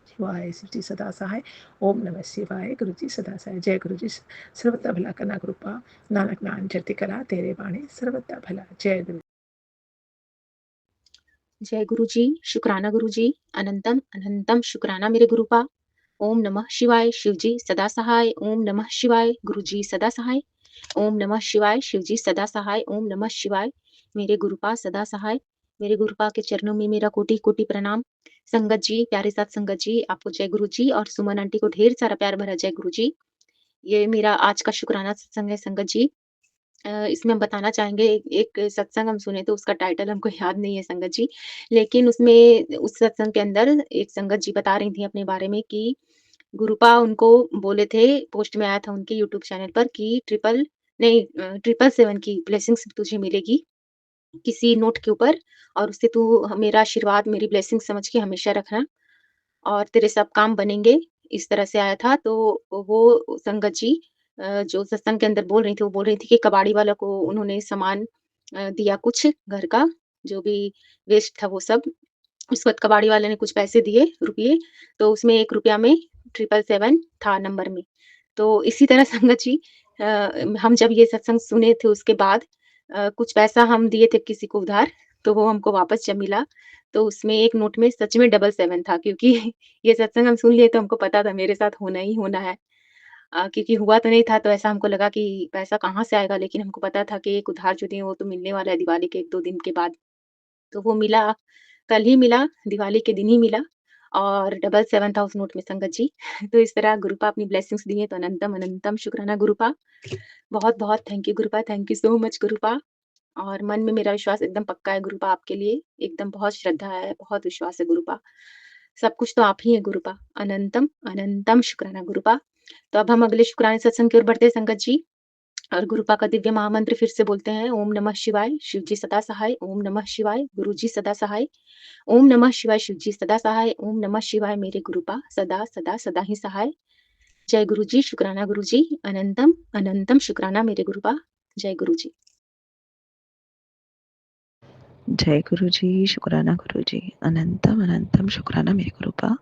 शिवाय, शिव जी सदा सहाय। ओम नमः शिवाय, गुरु जी सदा सहाय। जय गुरु जी। सर्वदा भला करना कृपा, नानक नाम चढ़ती कला, तेरे बाणी सर्वदा भला। जय गुरु। जय गुरु जी, शुक्राना गुरु जी, अनंतम अनंतम शुक्राना मेरे गुरुपा। ओम नमः शिवाय, शिव जी सदा सहाय। ओम नमः शिवाय, गुरु जी सदा सहाय। ओम नमः शिवाय, शिव जी सदा सहाय। ओम नमः शिवाय, मेरे गुरुपा सदा सहाय। मेरे गुरुपा के चरणों में मेरा कोटि कोटि प्रणाम। संगत जी, प्यारे साथ संगत जी, आपको जय गुरु जी और सुमन आंटी को ढेर सारा प्यार भरा जय गुरु जी। ये मेरा आज का शुक्राना सत्संग है संगत जी। इसमें हम बताना चाहेंगे एक सत्संग हम सुने तो उसका टाइटल हमको याद नहीं है संगत जी। लेकिन उसमें उस सत्संग के अंदर एक संगत जी बता रही थी अपने बारे में कि गुरुपा उनको बोले थे, पोस्ट में आया था उनके यूट्यूब चैनल पर कि 777 की ब्लेसिंग्स तुझे मिलेगी किसी नोट के ऊपर और उससे तू मेरा आशीर्वाद, मेरी ब्लेसिंग समझ के हमेशा रखना और तेरे सब काम बनेंगे। इस तरह से आया था। तो वो संगत जी जो सत्संग के अंदर बोल रही थी, वो बोल रही थी कि कबाड़ी वाला को उन्होंने सामान दिया कुछ घर का, जो भी वेस्ट था वो सब। उस वक़्त कबाड़ी वाले ने कुछ पैसे दिए, रुपए, तो उसमें 1 रुपया में 777 था नंबर में। तो इसी तरह संगत जी हम जब ये सत्संग सुने थे उसके बाद कुछ पैसा हम दिए थे किसी को उधार, तो वो हमको वापस जब मिला, तो उसमें एक नोट में सच में 777 था क्योंकि ये सत्संग हम सुन लिए तो हमको पता था मेरे साथ होना ही होना है। क्योंकि हुआ तो नहीं था तो ऐसा हमको लगा कि पैसा कहाँ से आएगा, लेकिन हमको पता था कि एक उधार जो दिए वो तो मिलने वाला है दिवाली के 1-2 दिन के बाद। तो वो मिला, कल ही मिला, दिवाली के दिन ही मिला और 777 था उस नोट में संगत जी। तो इस तरह गुरुपा अपनी ब्लेसिंग्स दी हैं तो अनंतम, अनंतम शुक्राना गुरुपा। बहुत-बहुत thank you Gurupa, thank you so much Gurupa. और मन में मेरा विश्वास एकदम पक्का है गुरुपा आपके लिए, एकदम बहुत श्रद्धा है, बहुत विश्वास है गुरुपा। सब कुछ तो आप ही हैं गुरुपा। अनंतम, अनंतम शुक्राना गुरुपा। तो अब हम अगले शुक्राने सत्संग की ओर बढ़ते हैं संगत जी। और गुरुपा का दिव्य महामंत्र फिर से बोलते हैं। ओम नमः शिवाय, शिव जी सदा सहाय। ओम नमः शिवाय, गुरु जी सदा सहाय। ओम नमः शिवाय, शिव जी सदा सहाय। ओम नमः शिवाय, मेरे गुरुपा सदा सदा सदा ही सहाय। जय गुरु जी, शुक्राना गुरु जी, अनंतम अनंतम शुक्राना मेरे गुरुपा। जय गुरु जी। जय गुरु जी, शुक्राना गुरु जी, अनंतम अनंतम शुक्राना मेरे गुरुपा।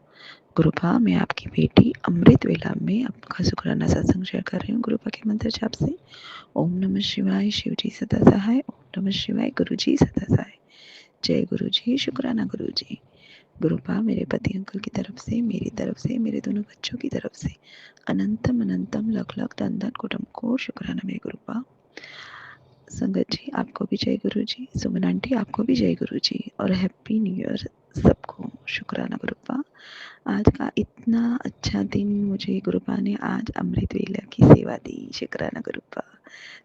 गुरुपा, मैं आपकी बेटी अमृत वेला में आपका शुक्राना सत्संग शेयर कर रही हूँ गुरुपा के मंत्र जाप से। ओम नमः शिवाय, शिव जी सदा सहाय। ओम नमः शिवाय, गुरु जी सदा सहाय। जय गुरु जी, शुक्राना गुरु जी। गुरुपा, मेरे पति अंकल की तरफ से, मेरी तरफ से, मेरे दोनों बच्चों की तरफ से अनंतम अनंतम लख लख धन धन कोटम को शुक्राना मेरे गुरुपा। संगत जी, आपको भी जय गुरु जी। सुमन आंटी, आपको भी जय गुरु जी और हैप्पी न्यू ईयर सबको। शुक्राना गुरुपा। आज का इतना अच्छा दिन मुझे गुरुपा ने आज अमृत वेला की सेवा दी। शुक्राना गुरुपा।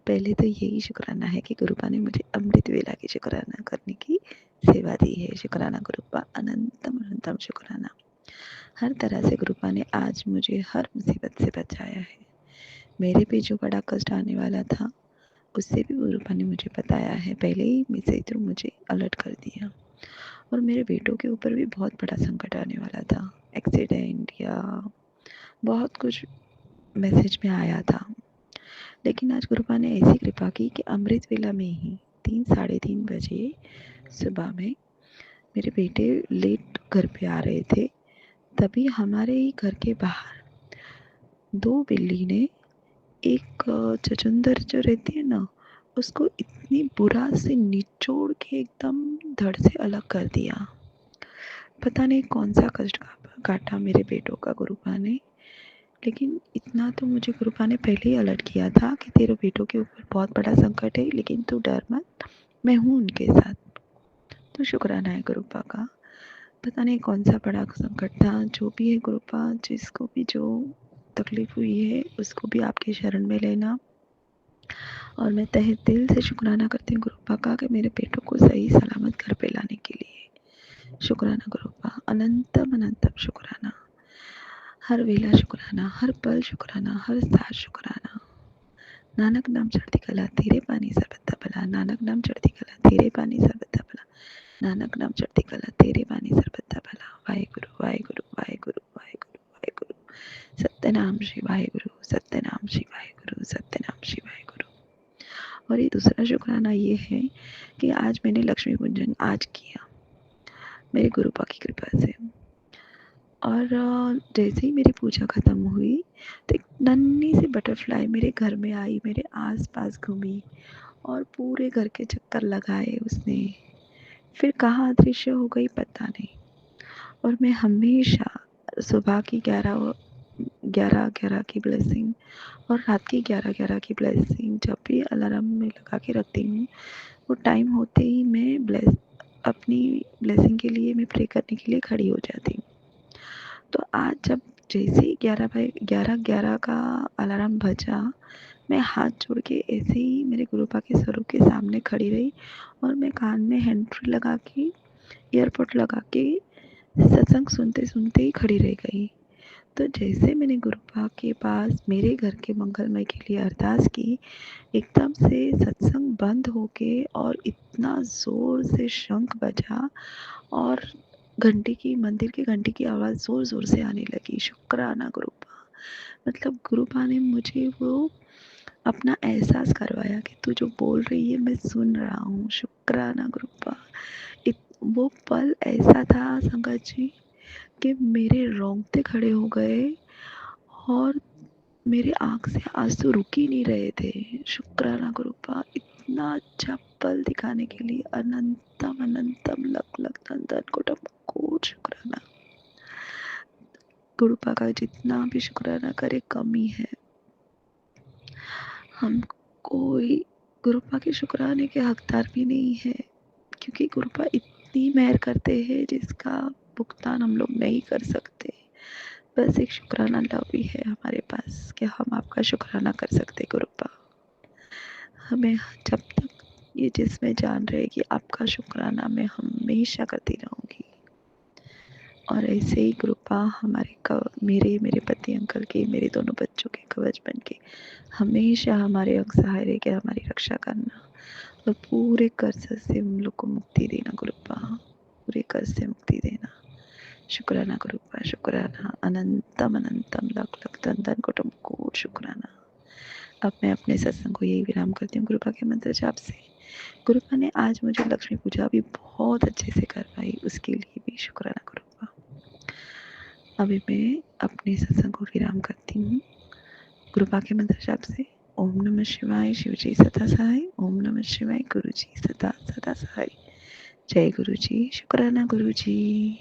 पहले तो यही शुक्राना है कि गुरुपा ने मुझे अमृत वेला की शुक्राना करने की सेवा दी है। शुक्राना गुरुपा, अनंतम अनंतम शुक्राना। हर तरह से गुरुपा ने आज मुझे हर मुसीबत से बचाया है। मेरे पे जो बड़ा कष्ट आने वाला था उससे भी गुरुपा ने मुझे बताया है, पहले ही मैसेज थ्रू मुझे अलर्ट कर दिया। और मेरे बेटों के ऊपर भी बहुत बड़ा संकट आने वाला था, एक्सीडेंट या बहुत कुछ मैसेज में आया था, लेकिन आज गुरुपा ने ऐसी कृपा की कि अमृत वेला में ही 3-3:30 बजे सुबह में मेरे बेटे लेट घर पे आ रहे थे, तभी हमारे ही घर के बाहर 2 बिल्ली ने एक चुचुंदर जो रहती है ना, उसको इतनी बुरा से निचोड़ के एकदम धड़ से अलग कर दिया। पता नहीं कौन सा कष्ट काटा मेरे बेटों का गुरुपा ने, लेकिन इतना तो मुझे गुरुपा ने पहले ही अलर्ट किया था कि तेरे बेटों के ऊपर बहुत बड़ा संकट है, लेकिन तू डर मत, मैं हूँ उनके साथ। तो शुक्राना है गुरुपा का। पता नहीं कौन सा बड़ा संकट था, जो भी है गुरुपा, जिसको भी जो तकलीफ हुई है उसको भी आपके शरण में लेना। और मैं तहे दिल से शुक्राना करती हूँ गुरुपा का कि मेरे बेटों को सही सलामत घर पे लाने के लिए। शुक्राना गुरुपा, अनंतम अनंतम शुक्राना। हर वेला शुक्राना, हर पल शुक्राना, हर साथ शुक्राना। नानक नाम चढ़ती कला तेरे पानी सर्वथा भला, नानक नाम चढ़ती कला तेरे पानी सर्वथा भला, नानक नाम चढ़ती कला तेरे पानी सर्वथा भला। वाहेगुरु वाहेगुरु वाहेगुरु वाहेगुरु वाहेगुरु। सत्यनाम श्री वाहेगुरु, सत्यनाम श्री वाहेगुरु, सत्यनाम श्री वाहेगुरु। और ये दूसरा शुक्राना ये है कि आज मैंने लक्ष्मी पूजन आज किया मेरे गुरुपा की कृपा से। और जैसे ही मेरी पूजा ख़त्म हुई तो एक नन्ही सी बटरफ्लाई मेरे घर में आई, मेरे आसपास घूमी और पूरे घर के चक्कर लगाए उसने, फिर कहाँ अदृश्य हो गई पता नहीं। और मैं हमेशा सुबह की 11:11 की ब्लेसिंग और रात की 11:11 की ब्लेसिंग जब भी अलार्म में लगा के रखती हूँ, वो टाइम होते ही मैं अपनी ब्लेसिंग के लिए मैं प्रे करने के लिए खड़ी हो जाती हूँ। तो आज जब जैसे ही 11:11 का अलार्म बजा, मैं हाथ जोड़ के ऐसे ही मेरे गुरुपा के स्वरूप के सामने खड़ी रही और मैं कान में हैंड फ्री लगा के, ईयरपोड लगा के सत्संग सुनते सुनते ही खड़ी रह गई। तो जैसे मैंने गुरुपा के पास मेरे घर के मंगलमय के लिए अरदास की, एकदम से सत्संग बंद हो के और इतना ज़ोर से शंख बजा और मंदिर की घंटी की आवाज़ ज़ोर ज़ोर से आने लगी। शुक्राना गुरुपा, मतलब गुरुपा ने मुझे वो अपना एहसास करवाया कि तू जो बोल रही है मैं सुन रहा हूँ। शुक्राना गुरुपा। वो पल ऐसा था संगत जी कि मेरे रोंगटे खड़े हो गए और मेरे आँख से आंसू रुक ही नहीं रहे थे। शुक्राना गुरुपा, इतना अच्छा पल दिखाने के लिए अनंतम अनंतम लख लख धन कोटि शुक्राना। गुरुपा का जितना भी शुक्राना करे कम ही है। हम कोई गुरुपा के शुक्राने के हकदार भी नहीं है, क्योंकि गुरुपा इतनी मेहर करते हैं जिसका भुगतान हम लोग नहीं कर सकते। बस एक शुक्राना लव ही है हमारे पास कि हम आपका शुक्राना कर सकते गुरुपा। हमें जब तक ये जिसमें जान रहे कि आपका शुक्राना मैं हमेशा करती रहूँगी। और ऐसे ही गुरुपा मेरे पति अंकल के, मेरे दोनों बच्चों के कवच बन के हमेशा हमारे अंग सहाय रह के हमारी रक्षा करना और पूरे कर्ज से हम लोग को मुक्ति देना गुरुपा, पूरे कर्ज से मुक्ति देना। शुक्राना गुरुपा, शुक्राना, अनंतम अनंतम लख लख धन धन कोटि शुक्राना। अब मैं अपने सत्संग को यही विराम करती हूँ गुरुपा के मंत्र जाप से। गुरुपा ने आज मुझे लक्ष्मी पूजा भी बहुत अच्छे से करवाई, उसके लिए भी शुक्राना गुरुपा। अभी मैं अपने सत्संग को विराम करती हूँ गुरुपा के मंत्र जाप से। ओम नमः शिवाय, शिवजी सदा सहाय। ओम नमः शिवाय, गुरुजी सदा सदा सहाय। जय गुरुजी, शुक्राना गुरुजी।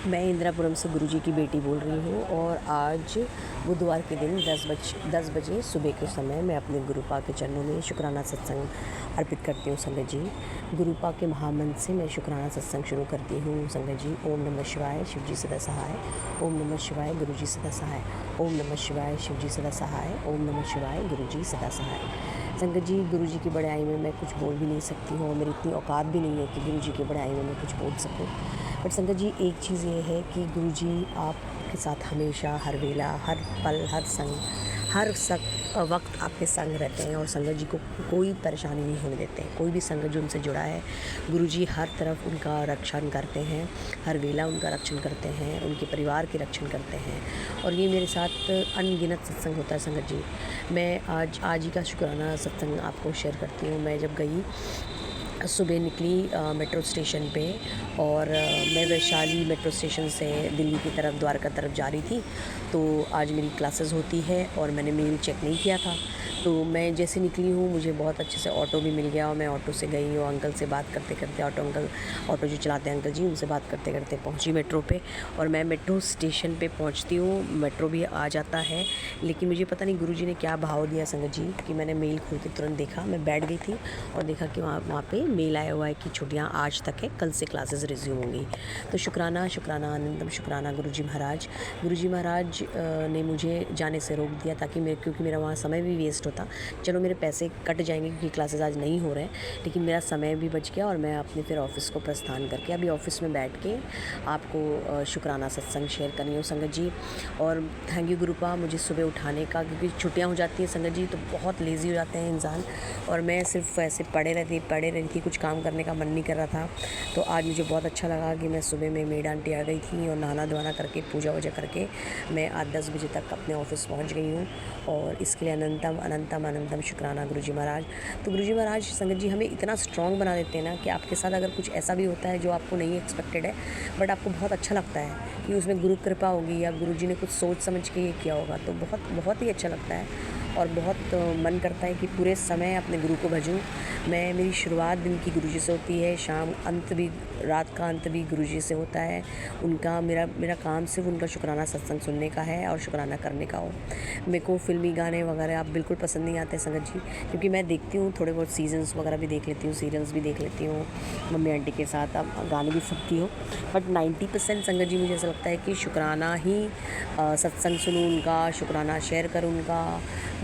मैं इंदिरापुरम से गुरुजी की बेटी बोल रही हूँ और आज बुधवार के दिन 10 बजे सुबह के समय मैं अपने गुरुपा के चरणों में शुक्राना सत्संग अर्पित करती हूँ संगत जी। गुरुपा के महामंत्र से मैं शुक्राना सत्संग शुरू करती हूँ संगत जी। ओम नमः शिवाय, शिवजी सदा सहाय। ओम नमः शिवाय, गुरुजी सदा सहाय। ओम नमः शिवाय, शिवजी सदा सहाय। ओम नमः शिवाय, गुरुजी सदा सहाय। संगत जी, गुरुजी की बड़ाई में मैं कुछ बोल भी नहीं सकती हूँ, मेरी इतनी औकात भी नहीं है कि गुरुजी की बड़ाई में मैं कुछ बोल सकूँ। बट संगत जी, एक चीज़ ये है कि गुरुजी आपके साथ हमेशा, हर वेला, हर पल, हर हर वक्त आपके संग रहते हैं और संगत जी को कोई परेशानी नहीं होने देते हैं। कोई भी संगत जो उनसे जुड़ा है, गुरुजी हर तरफ उनका रक्षण करते हैं, हर वेला उनका रक्षण करते हैं, उनके परिवार के रक्षण करते हैं। और ये मेरे साथ अनगिनत सत्संग होता है संगत जी। मैं आज ही का शुक्राना सत्संग आपको शेयर करती हूँ। मैं जब गई सुबह निकली मेट्रो स्टेशन पे और मैं वैशाली मेट्रो स्टेशन से दिल्ली की तरफ द्वारका तरफ जा रही थी। तो आज मेरी क्लासेस होती है और मैंने मेल चेक नहीं किया था। तो मैं जैसे निकली हूँ मुझे बहुत अच्छे से ऑटो भी मिल गया और मैं ऑटो से गई और अंकल से बात करते करते ऑटो जो चलाते हैं अंकल जी, उनसे बात करते करते पहुँची मेट्रो पे। और मैं मेट्रो स्टेशन पे पहुँचती हूँ, मेट्रो भी आ जाता है, लेकिन मुझे पता नहीं गुरुजी ने क्या भाव दिया संगत जी कि मैंने मेल खोल के तुरंत देखा। मैं बैठ गई थी और देखा कि वहाँ पे मेल आया हुआ है कि छुट्टियाँ आज तक है, कल से क्लासेस रिज्यूम होंगी। तो शुक्राना शुक्राना अनंतम शुक्राना गुरुजी महाराज। गुरुजी महाराज ने मुझे जाने से रोक दिया ताकि क्योंकि मेरा वहाँ समय भी वेस्ट होता। चलो मेरे पैसे कट जाएंगे क्योंकि क्लासेस आज नहीं हो रहे हैं, लेकिन मेरा समय भी बच गया और मैं अपने फिर ऑफिस को प्रस्थान करके अभी ऑफिस में बैठ के आपको शुक्राना सत्संग शेयर कर रही हूँ संगत जी। और थैंक यू गुरुपा मुझे सुबह उठाने का, क्योंकि छुट्टियाँ हो जाती हैं संगत जी तो बहुत लेज़ी हो जाते हैं इंसान। और मैं सिर्फ ऐसे पड़े रही थी, कुछ काम करने का मन नहीं कर रहा था। तो आज मुझे बहुत अच्छा लगा कि मैं सुबह में मेड आंटी आ गई थी और नहाना धोना करके पूजा वूजा करके मैं 8-10 बजे तक अपने ऑफिस पहुंच गई हूं। और इसके लिए अनंतम अनंतम अनंतम शुक्राना गुरुजी महाराज। तो गुरुजी महाराज संगत जी हमें इतना स्ट्रॉन्ग बना देते हैं ना कि आपके साथ अगर कुछ ऐसा भी होता है जो आपको नहीं एक्सपेक्टेड है बट आपको बहुत अच्छा लगता है कि उसमें गुरु कृपा होगी या गुरुजी ने कुछ सोच समझ के ये किया होगा, तो बहुत बहुत ही अच्छा लगता है और बहुत मन करता है कि पूरे समय अपने गुरु को भजूं। मेरी शुरुआत दिन की गुरुजी से होती है, शाम अंत भी, रात का अंत भी गुरुजी से होता है। उनका मेरा काम सिर्फ उनका शुक्राना सत्संग सुनने का है और शुक्राना करने का हो। मेरे को फिल्मी गाने वगैरह आप बिल्कुल पसंद नहीं आते संगत जी, क्योंकि मैं देखती हूँ थोड़े बहुत सीजन्स वगैरह भी देख लेती हूँ, सीरियल्स भी देख लेती हूँ मम्मी आंटी के साथ, अब गाने भी सुनती हूँ। बट 90% संगत जी मुझे ऐसा लगता है कि शुक्राना ही सत्संग सुनूँ उनका, शुक्राना शेयर करूँ उनका,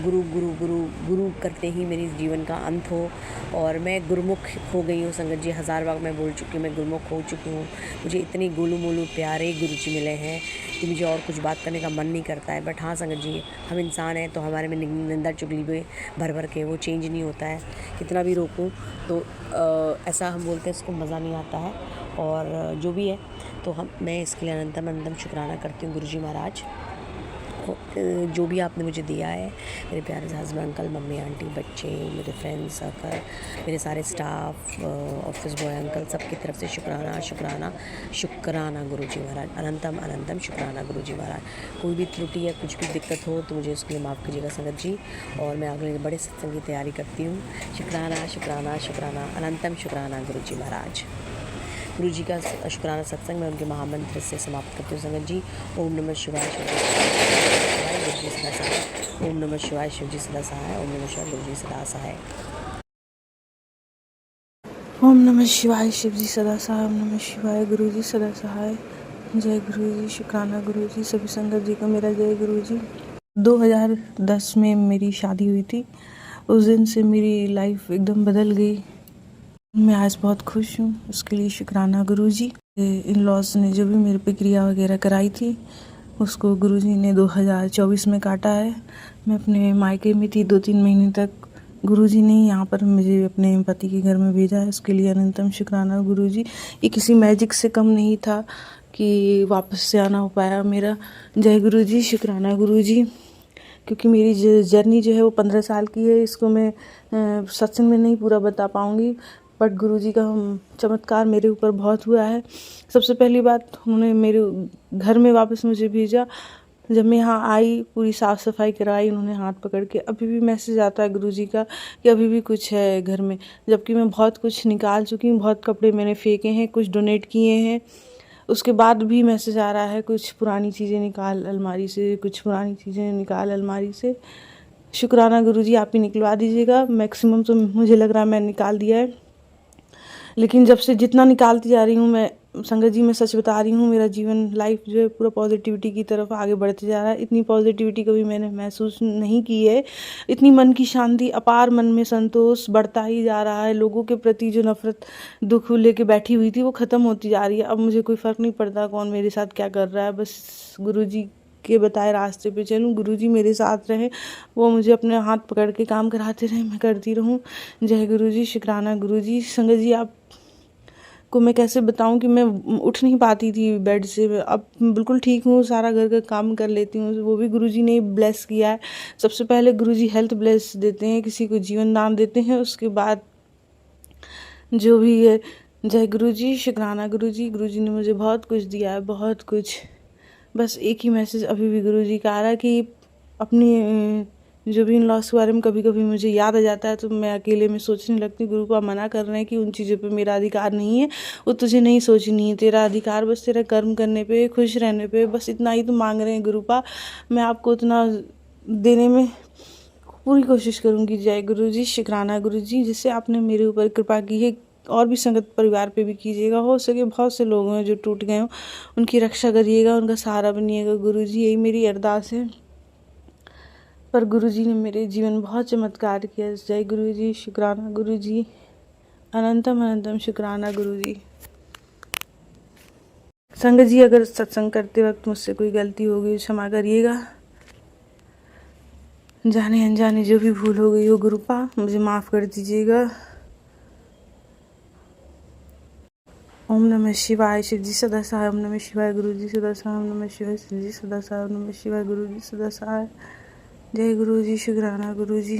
गुरु गुरु गुरु गुरु करते ही मेरी जीवन का अंत हो। और मैं गुरुमुख हो गई हूँ संगत जी, 1000 बार मैं बोल चुकी हूँ, मैं गुरुमुख हो चुकी हूँ। मुझे इतने गोलू मोलू प्यारे गुरुजी मिले हैं कि मुझे और कुछ बात करने का मन नहीं करता है। बट हाँ संगत जी, हम इंसान हैं तो हमारे में निंदा चुगली भी भर के वो चेंज नहीं होता है, कितना भी रोकूँ तो ऐसा हम बोलते हैं इसको मज़ा नहीं आता है। और जो भी है तो मैं इसके लिए अनंतम अनंतम शुक्राना करती हूँ गुरुजी महाराज, जो भी आपने मुझे दिया है, मेरे प्यारे से हस्बैंड अंकल, मम्मी आंटी, बच्चे, मेरे फ्रेंड्स सर्कल, मेरे सारे स्टाफ, ऑफिस बॉय अंकल, सबकी तरफ से शुक्राना शुक्राना शुक्राना गुरुजी महाराज। अनंतम अनंतम शुक्राना गुरुजी महाराज। कोई भी त्रुटि या कुछ भी दिक्कत हो तो मुझे उसके लिए माफ़ कीजिएगा संगत जी। और मैं अगले बड़े सत्संग की तैयारी करती हूँ। शुक्राना शुक्राना शुक्राना अनंतम शुक्राना गुरुजी महाराज। गुरु जी का शुक्राना सत्संग मैं उनके महामंत्र से समाप्त करती हूँ संगत जी। ओम नमः शिवाय गुरु जी सदा सहाय। ओम नमः शिवाय शिव जी सदा सहाय। ओम नमः शिवाय गुरु जी सदा सहाय। ओम नमः शिवाय शिव जी सदा सहाय। ओम नमः शिवाय गुरु जी सदा सहाय। जय गुरु जी। शुक्राना गुरु जी। सभी संगत जी को मेरा जय गुरु जी। 2010 में मेरी शादी हुई थी, उस दिन से मेरी लाइफ एकदम बदल गई। मैं आज बहुत खुश हूँ, उसके लिए शुक्राना गुरुजी। इन लॉज ने जो भी मेरे पे क्रिया वगैरह कराई थी उसको गुरुजी ने 2024 में काटा है। मैं अपने मायके में थी 2-3 महीने तक, गुरुजी ने यहाँ पर मुझे अपने पति के घर में भेजा है, उसके लिए अनंतम शुक्राना गुरुजी। ये किसी मैजिक से कम नहीं था कि वापस से आना हो पाया मेरा। जय गुरुजी। शुक्राना गुरुजी। क्योंकि मेरी जर्नी जो है वो 15 साल की है, इसको मैं सत्संग में नहीं पूरा बता पाऊँगी, बट गुरुजी का चमत्कार मेरे ऊपर बहुत हुआ है। सबसे पहली बात, उन्होंने मेरे घर में वापस मुझे भेजा। जब मैं यहाँ आई, पूरी साफ़ सफाई करवाई उन्होंने हाथ पकड़ के। अभी भी मैसेज आता है गुरुजी का कि अभी भी कुछ है घर में, जबकि मैं बहुत कुछ निकाल चुकी हूँ, बहुत कपड़े मैंने फेंके हैं, कुछ डोनेट किए हैं। उसके बाद भी मैसेज आ रहा है कुछ पुरानी चीज़ें निकाल अलमारी से, कुछ पुरानी चीज़ें निकाल अलमारी से। शुक्राना गुरुजी, आप ही निकलवा दीजिएगा। मैक्सिमम तो मुझे लग रहा है मैं निकाल दिया है, लेकिन जब से जितना निकालती जा रही हूँ मैं संगत जी, मैं सच बता रही हूँ, मेरा जीवन लाइफ जो है पूरा पॉजिटिविटी की तरफ आगे बढ़ते जा रहा है। इतनी पॉजिटिविटी कभी मैंने महसूस नहीं की है। इतनी मन की शांति, अपार मन में संतोष बढ़ता ही जा रहा है। लोगों के प्रति जो नफरत, दुख लेके बैठी हुई थी वो ख़त्म होती जा रही है। अब मुझे कोई फ़र्क नहीं पड़ता कौन मेरे साथ क्या कर रहा है, बस गुरुजी के बताए रास्ते पे चलूं। गुरुजी मेरे साथ रहे, वो मुझे अपने हाथ पकड़ के काम कराते रहे, मैं करती रहूं। जय गुरुजी, शुक्राना गुरुजी। संगत जी, आप को मैं कैसे बताऊं कि मैं उठ नहीं पाती थी बेड से, अब बिल्कुल ठीक हूँ, सारा घर का काम कर लेती हूँ, वो भी गुरुजी ने ब्लेस किया है। सबसे पहले गुरुजी हेल्थ ब्लेस देते हैं, किसी को जीवन दान देते हैं, उसके बाद जो भी है। जय गुरुजी, शुक्राना गुरुजी। गुरुजी ने मुझे बहुत कुछ दिया है, बहुत कुछ। बस एक ही मैसेज अभी भी गुरुजी का आ रहा है कि अपनी जो भी इन लॉस के बारे में कभी कभी मुझे याद आ जाता है तो मैं अकेले में सोचने लगती हूँ। गुरुपा मना कर रहे हैं कि उन चीज़ों पे मेरा अधिकार नहीं है, वो तुझे नहीं सोचनी है, तेरा अधिकार बस तेरा कर्म करने पे, खुश रहने पे, बस इतना ही तो मांग रहे हैं गुरुपा। मैं आपको उतना देने में पूरी कोशिश करूँगी। जय गुरुजी, शुक्राना गुरुजी। जिससे आपने मेरे ऊपर कृपा की है, और भी संगत परिवार पे भी कीजिएगा। हो सके बहुत से लोग हैं जो टूट गए हों, उनकी रक्षा करिएगा, उनका सहारा बनिएगा गुरुजी, यही मेरी अरदास है। पर गुरुजी ने मेरे जीवन में बहुत चमत्कार किया। जय गुरुजी, शुक्राना गुरुजी, अनंतम अनंतम शुक्राना गुरुजी। संगत जी, अगर सत्संग करते वक्त मुझसे कोई गलती हो गई क्षमा करिएगा। जाने अनजाने जो भी भूल हो गई हो गुरुपा मुझे माफ़ कर दीजिएगा। ओम नमः शिवाय, शिव जी सदा सहाय। ओम नमः शिवाय, गुरु जी सदा सहाय। ओम नमः शिवाय, शिव जी सदा सहाय। ओम नमः शिवाय, गुरु जी सदा सहाय। जय गुरु जी, शुक्राना गुरु जी।